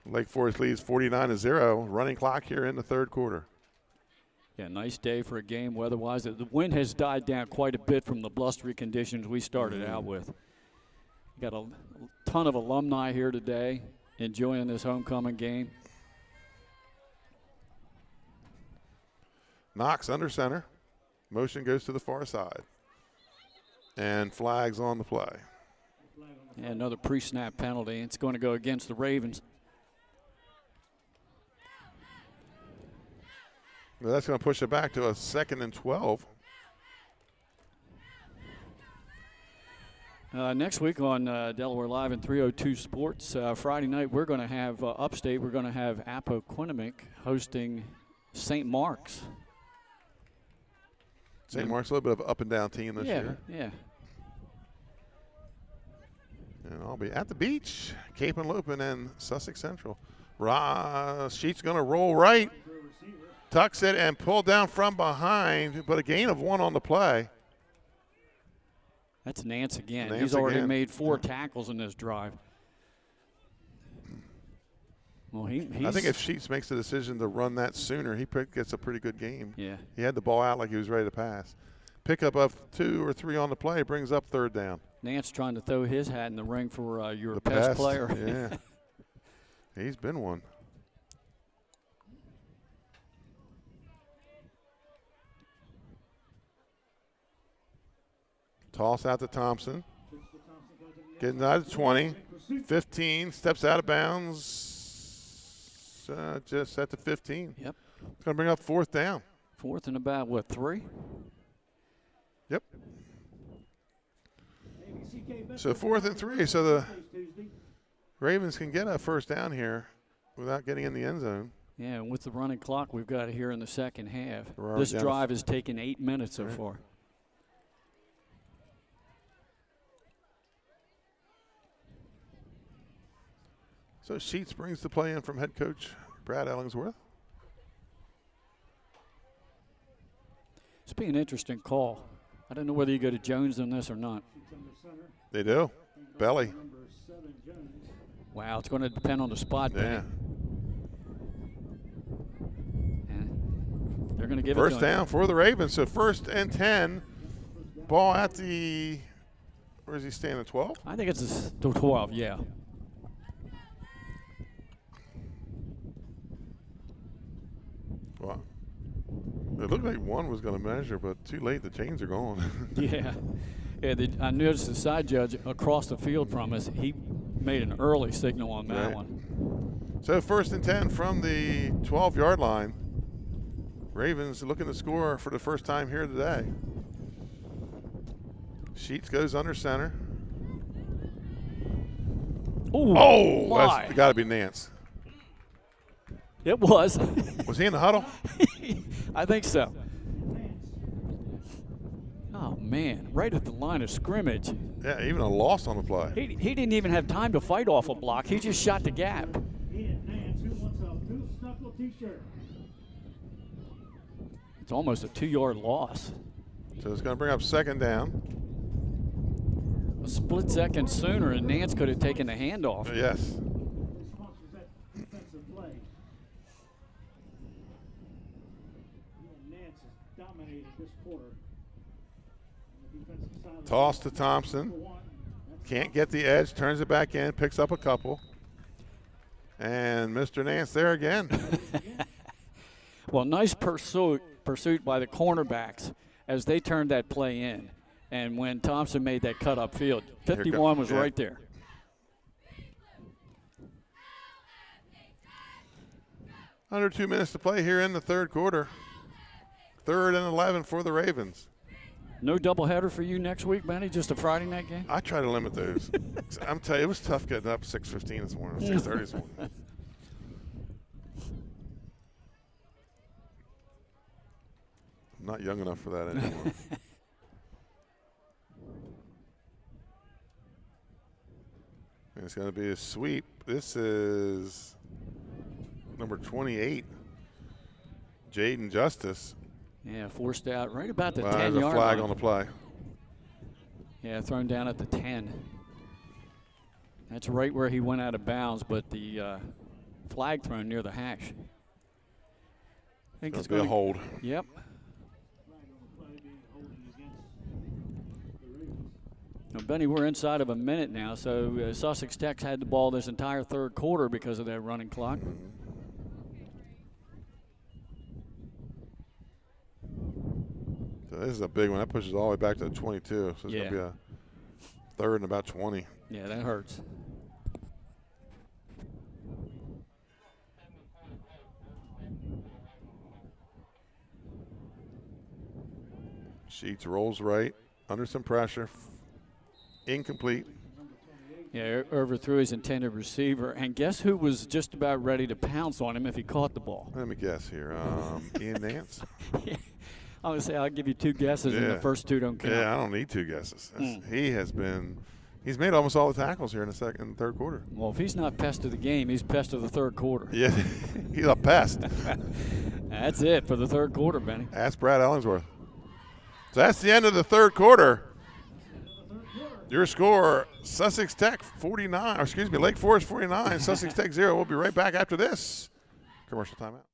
Lake Forest leads 49-0. Running clock here in the third quarter. Yeah, nice day for a game weather-wise. The wind has died down quite a bit from the blustery conditions we started out with. Got a ton of alumni here today enjoying this homecoming game. Knox under center. Motion goes to the far side. And flags on the play. Yeah, another pre-snap penalty. It's going to go against the Ravens. Well, that's going to push it back to a 2nd and 12. Next week on Delaware Live and 302 Sports, Friday night, we're going to have upstate. We're going to have Appoquinimink hosting St. Mark's. St. Mark's a little bit of an up and down team this year. Yeah. And I'll be at the beach, Cape and Lupin and Sussex Central. Sheet's going to roll right, tucks it and pull down from behind, but a gain of 1 on the play. That's Nance again. Nance He's already again. made 4 tackles in this drive. Well, I think if Sheets makes the decision to run that sooner, he gets a pretty good game. Yeah. He had the ball out like he was ready to pass. Pickup of 2 or 3 on the play brings up 3rd down. Nance trying to throw his hat in the ring for your best player. Yeah. He's been one. Toss out to Thompson. Getting out of 20. 15. Steps out of bounds. Just at the 15. Yep. It's going to bring up 4th down. 4th and about, what, 3? Yep. So 4th and 3. So the Ravens can get a 1st down here without getting in the end zone. Yeah, and with the running clock we've got here in the second half, We're this down drive has taken 8 minutes so Right. far. So Sheets brings the play in from head coach Brad Ellingsworth. It's been an interesting call. I don't know whether you go to Jones on this or not. They do. Belly. Wow, it's going to depend on the spot. Yeah. They're going to give First it to him. down for the Ravens. So 1st and 10. Ball at the, where is he staying, the 12? I think it's the 12, yeah. Wow. It looked like 1 was going to measure, but too late. The chains are gone. Yeah. I noticed the side judge across the field from us, he made an early signal on that Right. one. So 1st and 10 from the 12-yard line. Ravens looking to score for the first time here today. Sheets goes under center. Ooh, Oh, my. that's got to be Nance. It was. Was he in the huddle? I think so. Oh, man, right at the line of scrimmage. Yeah, even a loss on the play. He didn't even have time to fight off a block. He just shot the gap. It's almost a 2-yard loss. So it's going to bring up 2nd down. A split second sooner, and Nance could have taken the handoff. Yes. Toss to Thompson. Can't get the edge, turns it back in, picks up a couple. And Mr. Nance there again. Well, nice pursuit by the cornerbacks as they turned that play in. And when Thompson made that cut up field, 51 was right there. Under 2 minutes to play here in the third quarter. 3rd and 11 for the Ravens. No doubleheader for you next week, Benny? Just a Friday night game? I try to limit those. I'm telling you, it was tough getting up 6:15 this morning, 6:30 this morning. I'm not young enough for that anymore. And it's going to be a sweep. This is number 28, Jaden Justice. Yeah, forced out right about the 10-yard line. There's a flag on the play. Yeah, thrown down at the 10. That's right where he went out of bounds, but the flag thrown near the hash. I think it's going to be a hold. Yep. Now, Benny, we're inside of a minute now, so Sussex Tech's had the ball this entire third quarter because of that running clock. So this is a big one. That pushes all the way back to the 22. So it's going to be a third and about 20. Yeah, that hurts. Sheets rolls right, under some pressure. Incomplete. Yeah, overthrew his intended receiver. And guess who was just about ready to pounce on him if he caught the ball? Let me guess here. Ian Nance? Yeah. I would say I'll give you two guesses, and the first two don't count. Yeah, I don't need two guesses. He's made almost all the tackles here in the second and third quarter. Well, if he's not pest of the game, he's pest of the third quarter. Yeah, he's a pest. That's it for the third quarter, Benny. That's Brad Ellingsworth. So that's the end of the third quarter. Your score, Sussex Tech 49, or excuse me, Lake Forest 49, Sussex Tech 0. We'll be right back after this commercial timeout.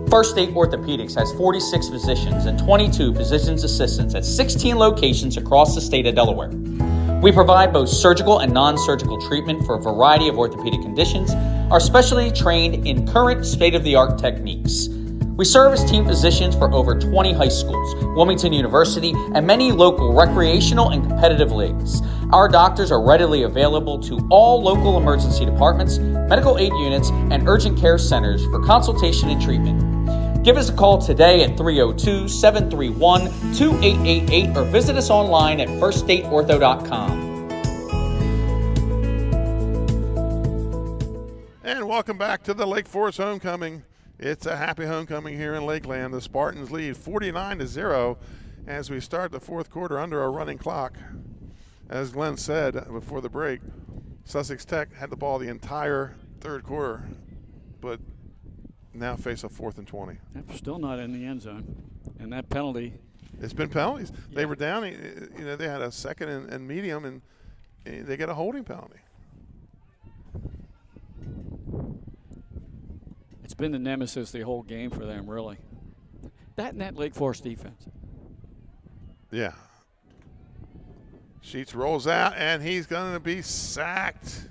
First State Orthopedics has 46 physicians and 22 physician's assistants at 16 locations across the state of Delaware. We provide both surgical and non-surgical treatment for a variety of orthopedic conditions, are specially trained in current state-of-the-art techniques. We serve as team physicians for over 20 high schools, Wilmington University, and many local recreational and competitive leagues. Our doctors are readily available to all local emergency departments, medical aid units, and urgent care centers for consultation and treatment. Give us a call today at 302-731-2888 or visit us online at firststateortho.com. And welcome back to the Lake Forest homecoming. It's a happy homecoming here in Lakeland. The Spartans lead 49-0 as we start the fourth quarter under a running clock. As Glenn said before the break, Sussex Tech had the ball the entire third quarter, but now face a 4th and 20. Still not in the end zone. And that penalty. It's been penalties. Yeah. They were down, they had a second and medium, and they get a holding penalty. It's been the nemesis the whole game for them, really. That and that Lake Forest defense. Yeah. Sheets rolls out, and he's going to be sacked.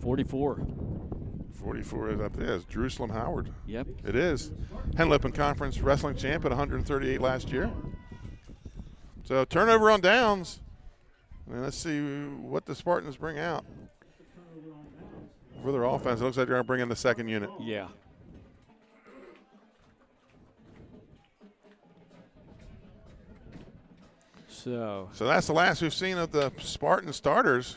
44. 44 is up there. It's Jerusalem Howard. Yep. It is. Henlopen Conference Wrestling Champ at 138 last year. So turnover on downs. And let's see what the Spartans bring out for their offense. It looks like they're going to bring in the second unit. Yeah. So that's the last we've seen of the Spartan starters,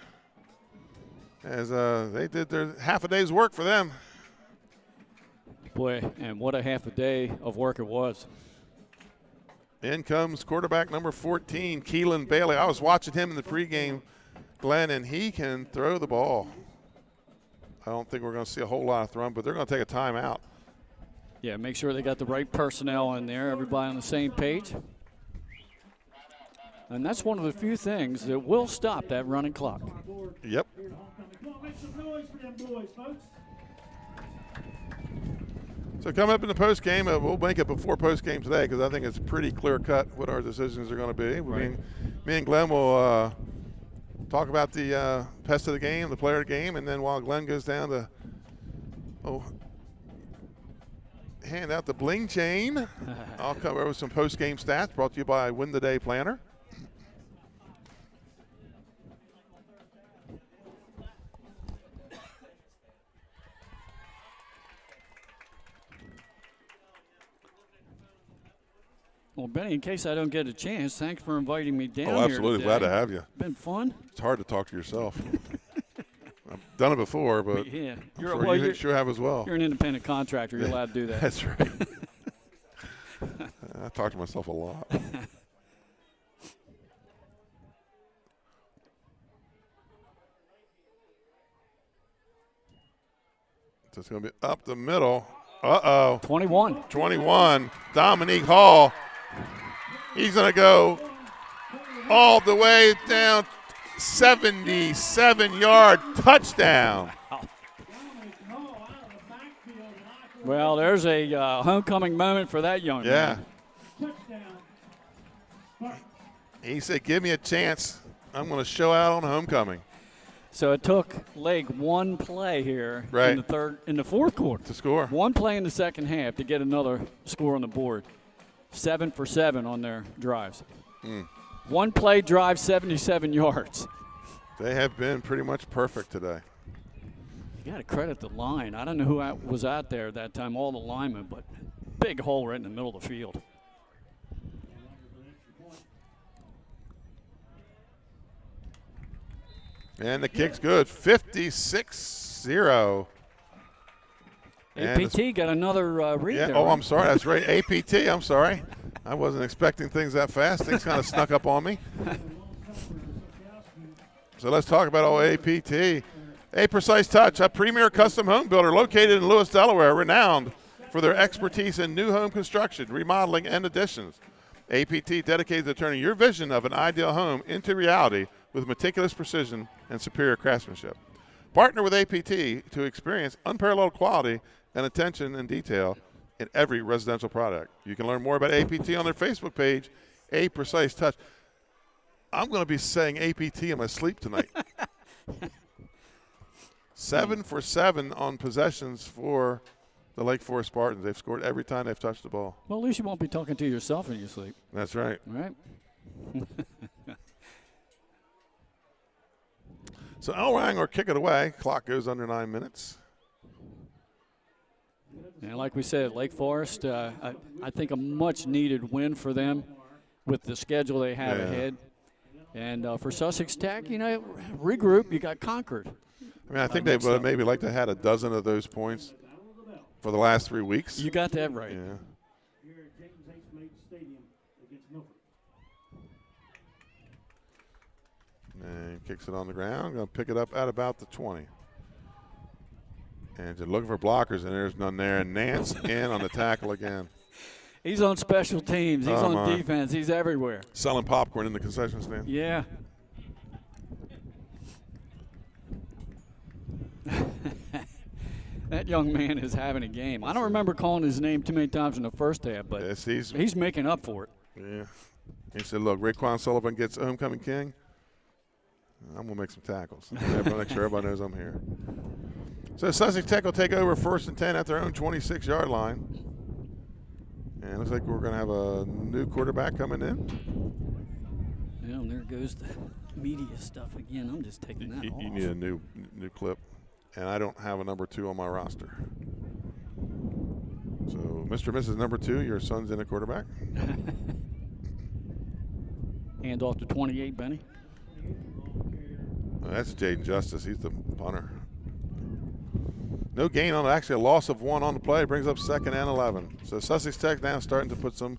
as they did their half a day's work for them. Boy, and what a half a day of work it was. In comes quarterback number 14, Keelan Bailey. I was watching him in the pregame, Glenn, and he can throw the ball. I don't think we're going to see a whole lot of throwing, but they're going to take a timeout. Yeah, make sure they got the right personnel in there, everybody on the same page. And that's one of the few things that will stop that running clock. Yep. So coming up in the post game, we'll make it before post game today because I think it's pretty clear cut what our decisions are going to be. Right. Me and Glenn will talk about the pest of the game, the player of the game, and then while Glenn goes down to hand out the bling chain, I'll cover over some post game stats brought to you by Win the Day Planner. Well, Benny, in case I don't get a chance, thanks for inviting me down here. Oh, absolutely. Today. Glad to have you. Been fun. It's hard to talk to yourself. I've done it before, but yeah, you sure have as well. You're an independent contractor. You're allowed to do that. That's right. I talk to myself a lot. It's going to be up the middle. Uh-oh. 21. 21. Dominique Hall. He's going to go all the way down. 77-yard touchdown. Well, there's a homecoming moment for that young man. He said, give me a chance. I'm going to show out on homecoming. So it took Lake one play here in the fourth quarter to score. One play in the second half to get another score on the board. 7 for 7 on their drives. One play drive, 77 yards. They have been pretty much perfect today. You got to credit the line. I don't know who was out there at that time, all the linemen, but big hole right in the middle of the field. And the kick's good, 56-0. APT got another read there. Oh, right? I'm sorry. That's right. APT, I'm sorry. I wasn't expecting things that fast. Things kind of snuck up on me. So let's talk about old APT. A Precise Touch, a premier custom home builder located in Lewis, Delaware, renowned for their expertise in new home construction, remodeling, and additions. APT dedicated to turning your vision of an ideal home into reality with meticulous precision and superior craftsmanship. Partner with APT to experience unparalleled quality and attention and detail in every residential product. You can learn more about APT on their Facebook page, A Precise Touch. I'm going to be saying APT in my sleep tonight. 7 for 7 on possessions for the Lake Forest Spartans. They've scored every time they've touched the ball. Well, at least you won't be talking to yourself in your sleep. That's right. Right. So El Wrangler kick it away. Clock goes under 9 minutes. And like we said, Lake Forest, I think a much-needed win for them with the schedule they have ahead. And for Sussex Tech, regroup. You got conquered. I mean, I think they would maybe like to have had a dozen of those points for the last 3 weeks. You got that right. Yeah. Here at James H. Made Stadium against Milford. And kicks it on the ground. Going to pick it up at about the 20. And just looking for blockers, and there's none there. And Nance in on the tackle again. He's on special teams. He's on defense. He's everywhere. Selling popcorn in the concession stand. Yeah. That young man is having a game. I don't remember calling his name too many times in the first half, but yes, he's making up for it. Yeah. He said, look, Raekwon Sullivan gets homecoming king. I'm going to make some tackles. Make sure everybody knows I'm here. So Sussex Tech will take over 1st and 10 at their own 26-yard line. And it looks like we're going to have a new quarterback coming in. Yeah, and there goes the media stuff again. I'm just taking that off. You need a new clip. And I don't have a number 2 on my roster. So, Mr. and Mrs. Number 2, your son's in at quarterback. Hand off to 28, Benny. That's Jaden Justice. He's the punter. No gain on it. Actually, a loss of 1 on the play. Brings up 2nd and 11. So, Sussex Tech now starting to put some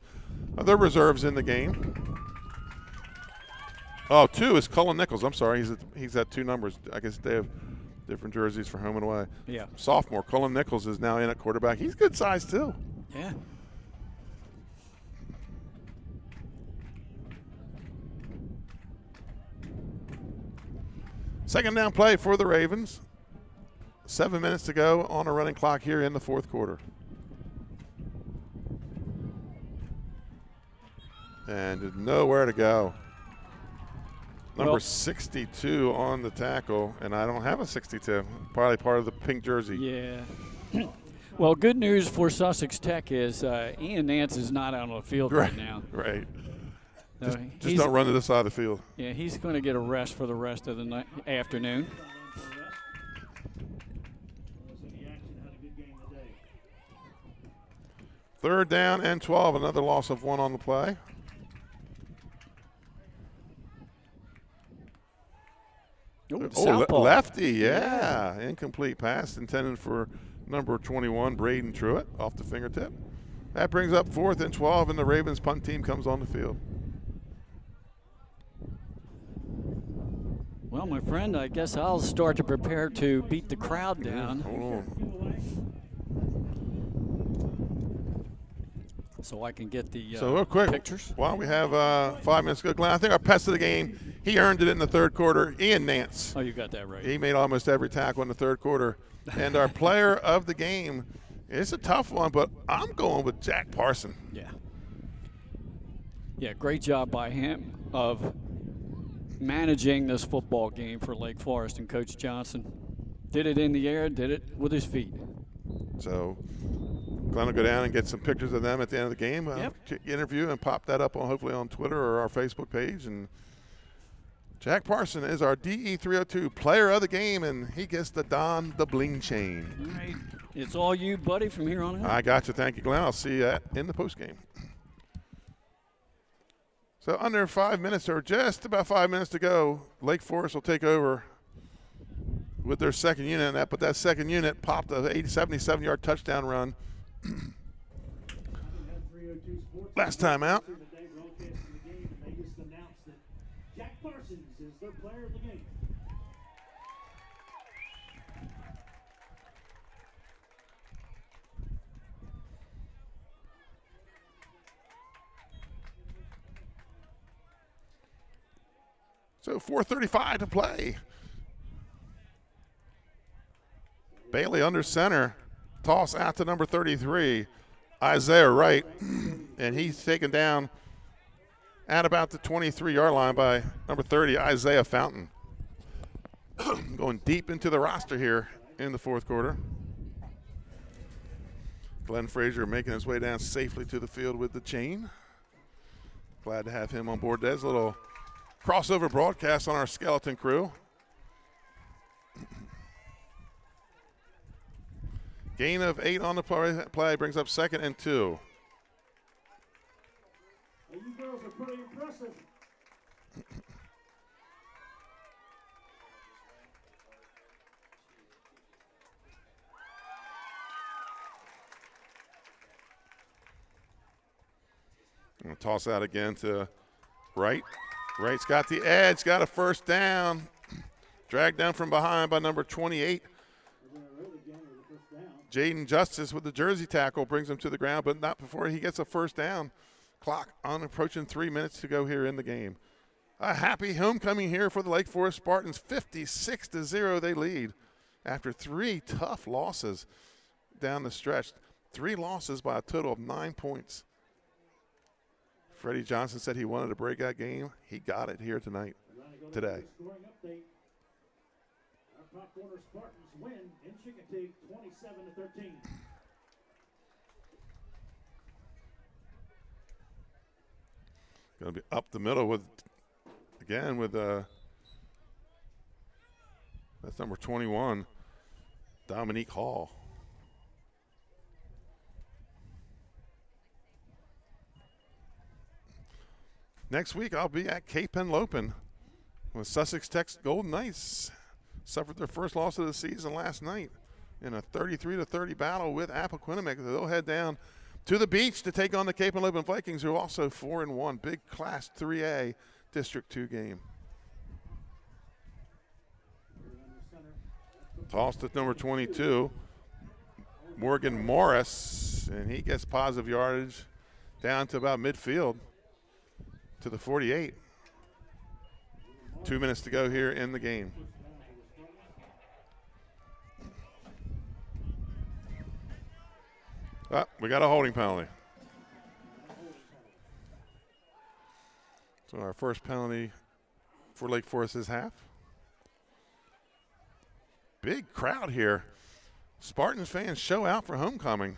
of their reserves in the game. Oh, 2 is Cullen Nichols. I'm sorry. He's at 2 numbers. I guess they have different jerseys for home and away. Yeah. Sophomore Cullen Nichols is now in at quarterback. He's good size too. Yeah. Second down play for the Ravens. 7 minutes to go on a running clock here in the fourth quarter. And nowhere to go. Number 62 on the tackle, and I don't have a 62. Probably part of the pink jersey. Yeah. Well, good news for Sussex Tech is Ian Nance is not out on the field right now. Right. So just don't run to this side of the field. Yeah, he's going to get a rest for the rest of the afternoon. Third down and 12, another loss of 1 on the play. Lefty, yeah. Incomplete pass intended for number 21, Braden Truitt, off the fingertip. That brings up 4th and 12, and the Ravens punt team comes on the field. Well, my friend, I guess I'll start to prepare to beat the crowd down. Hold on. So I can get the So real quick, pictures. while we have 5 minutes to go, Glenn, I think our pest of the game, he earned it in the third quarter, Ian Nance. Oh, you got that right. He made almost every tackle in the third quarter. And our player of the game, it's a tough one, but I'm going with Jack Parson. Yeah. Yeah, great job by him of managing this football game for Lake Forest, and Coach Johnson did it in the air, did it with his feet. So Glenn will go down and get some pictures of them at the end of the game. Interview and pop that up on hopefully on Twitter or our Facebook page. And Jack Parson is our DE302 player of the game, and he gets the Don the Bling chain. All right. It's all you, buddy, from here on out. I got you. Thank you, Glenn. I'll see you in the postgame. So under 5 minutes, or just about 5 minutes to go, Lake Forest will take over with their second unit in that, but that second unit popped a 77-yard touchdown run last time out. Jack Parsons is their player of the game. So 4:35 to play. Bailey under center. Toss out to number 33, Isaiah Wright. And he's taken down at about the 23-yard line by number 30, Isaiah Fountain. Going deep into the roster here in the fourth quarter. Glenn Frazier making his way down safely to the field with the chain. Glad to have him on board. There's a little crossover broadcast on our skeleton crew. Gain of 8 on the play brings up 2nd and 2. Well, you girls are pretty impressive. Gonna toss out again to Wright. Wright's got the edge, got a first down. Dragged down from behind by number 28. Jaden Justice with the jersey tackle brings him to the ground, but not before he gets a first down. Clock on approaching 3 minutes to go here in the game. A happy homecoming here for the Lake Forest Spartans. 56-0 they lead after 3 tough losses down the stretch. 3 losses by a total of 9 points. Freddie Johnson said he wanted to break that game. He got it here today. Our Pop Warner Spartans win in Chickatig 27-13. Going to be up the middle with that's number 21, Dominique Hall. Next week, I'll be at Cape Henlopen with Sussex Tech's Golden Knights. Suffered their first loss of the season last night in a 33-30 battle with Appoquinimink. They'll head down to the beach to take on the Cape Henlopen Vikings, who are also 4-1. Big Class 3A District 2 game. Tossed at number 22, Morgan Morris, and he gets positive yardage down to about midfield to the 48. 2 minutes to go here in the game. We got a holding penalty. So our first penalty for Lake Forest is half. Big crowd here. Spartans fans show out for homecoming.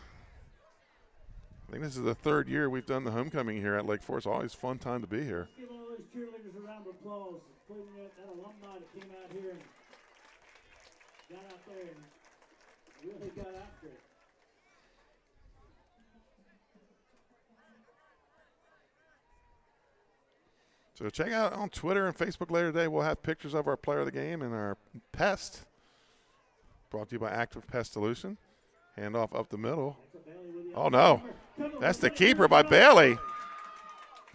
I think this is the 3rd year we've done the homecoming here at Lake Forest. Always fun time to be here. Give all those cheerleaders a round of applause, including that alumni that came out here and got out there and really got after it. So check out on Twitter and Facebook later today. We'll have pictures of our player of the game and our pest. Brought to you by Active Pest Solution. Handoff up the middle. Oh, no. That's the keeper by Bailey.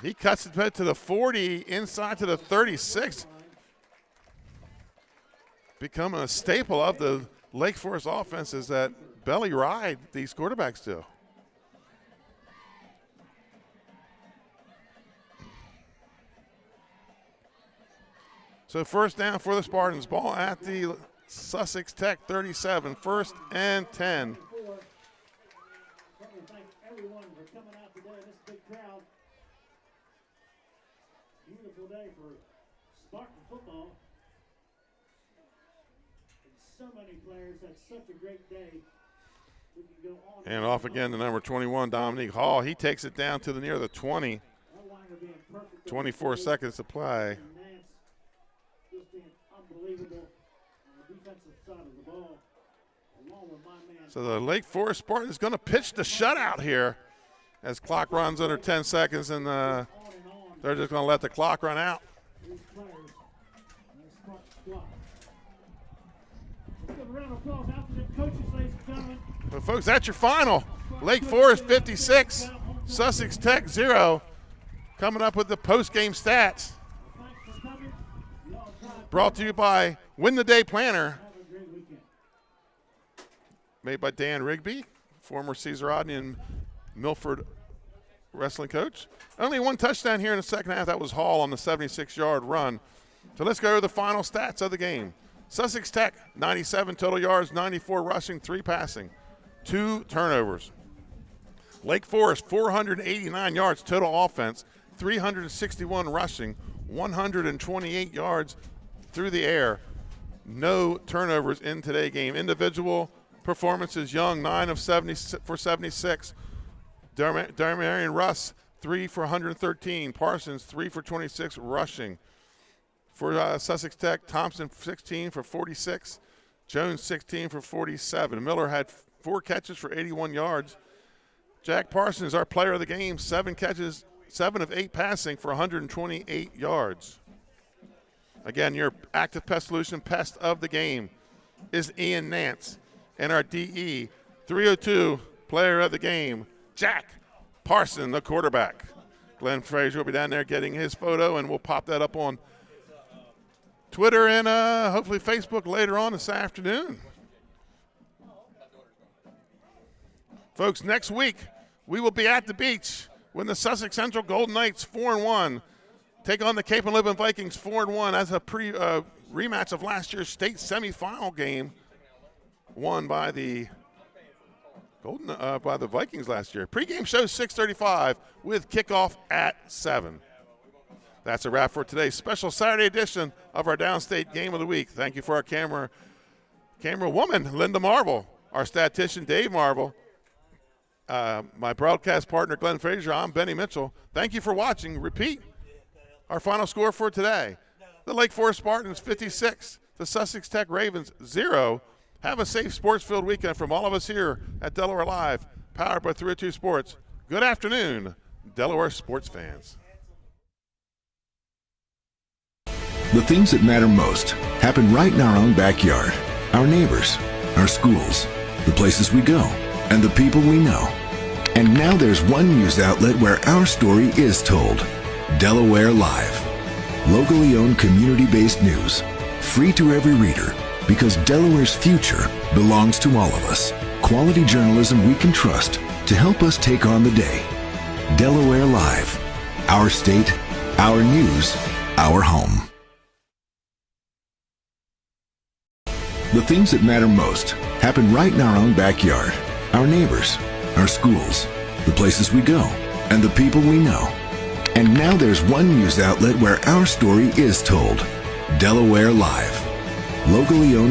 He cuts it to the 40, inside to the 36. Becoming a staple of the Lake Forest offense is that belly ride these quarterbacks do. So first down for the Spartans. Ball at the Sussex Tech 37. 1st and 10. Thank everyone for coming out today. This big crowd. Beautiful day for Spartan football. And so many players had such a great day. We can go on. And off again to number 21, Dominique Hall. He takes it down to the near the 20. 24 seconds to play. Just being unbelievable on the defensive side of the ball. Along with my man. So the Lake Forest Spartans going to pitch the shutout here as clock runs under 10 seconds, and they're just going to let the clock run out. These players and the Spartan squad. Let's give a round of applause out to the coaches, ladies and gentlemen. But folks, that's your final. Lake Forest 56, Sussex Tech 0. Coming up with the post-game stats. Brought to you by Win the Day Planner. Made by Dan Rigby, former Caesar Rodney and Milford wrestling coach. Only one touchdown here in the second half. That was Hall on the 76-yard run. So let's go to the final stats of the game. Sussex Tech, 97 total yards, 94 rushing, 3 passing, 2 turnovers. Lake Forest, 489 yards total offense, 361 rushing, 128 yards through the air. No turnovers in today's game. Individual performances: Young, 9 of 70 for 76. Darmarian Russ, 3 for 113. Parsons, 3 for 26 rushing. For Sussex Tech, Thompson, 16 for 46. Jones, 16 for 47. Miller had 4 catches for 81 yards. Jack Parsons, our player of the game, 7 catches, 7 of 8 passing for 128 yards. Again, your active pest solution pest of the game is Ian Nance. And our DE 302 player of the game, Jack Parson, the quarterback. Glenn Frazier will be down there getting his photo, and we'll pop that up on Twitter and hopefully Facebook later on this afternoon. Folks, next week we will be at the beach when the Sussex Central Golden Knights 4-1 take on the Cape and Living Vikings 4-1 as a rematch of last year's state semifinal game won by the Vikings last year. Pregame show 6:35 with kickoff at 7. That's a wrap for today's special Saturday edition of our Downstate Game of the Week. Thank you for our camera woman, Linda Marvel, our statistician, Dave Marvel, my broadcast partner, Glenn Frazier. I'm Benny Mitchell. Thank you for watching. Repeat our final score for today. The Lake Forest Spartans 56, the Sussex Tech Ravens 0. Have a safe sports-filled weekend from all of us here at Delaware Live, powered by 302 Sports. Good afternoon, Delaware sports fans. The things that matter most happen right in our own backyard. Our neighbors, our schools, the places we go, and the people we know. And now there's one news outlet where our story is told. Delaware Live. Locally owned, community-based news. Free to every reader, because Delaware's future belongs to all of us. Quality journalism we can trust to help us take on the day. Delaware Live. Our state, our news, our home. The things that matter most happen right in our own backyard. Our neighbors, our schools, the places we go, and the people we know. And now there's one news outlet where our story is told. Delaware Live. Locally owned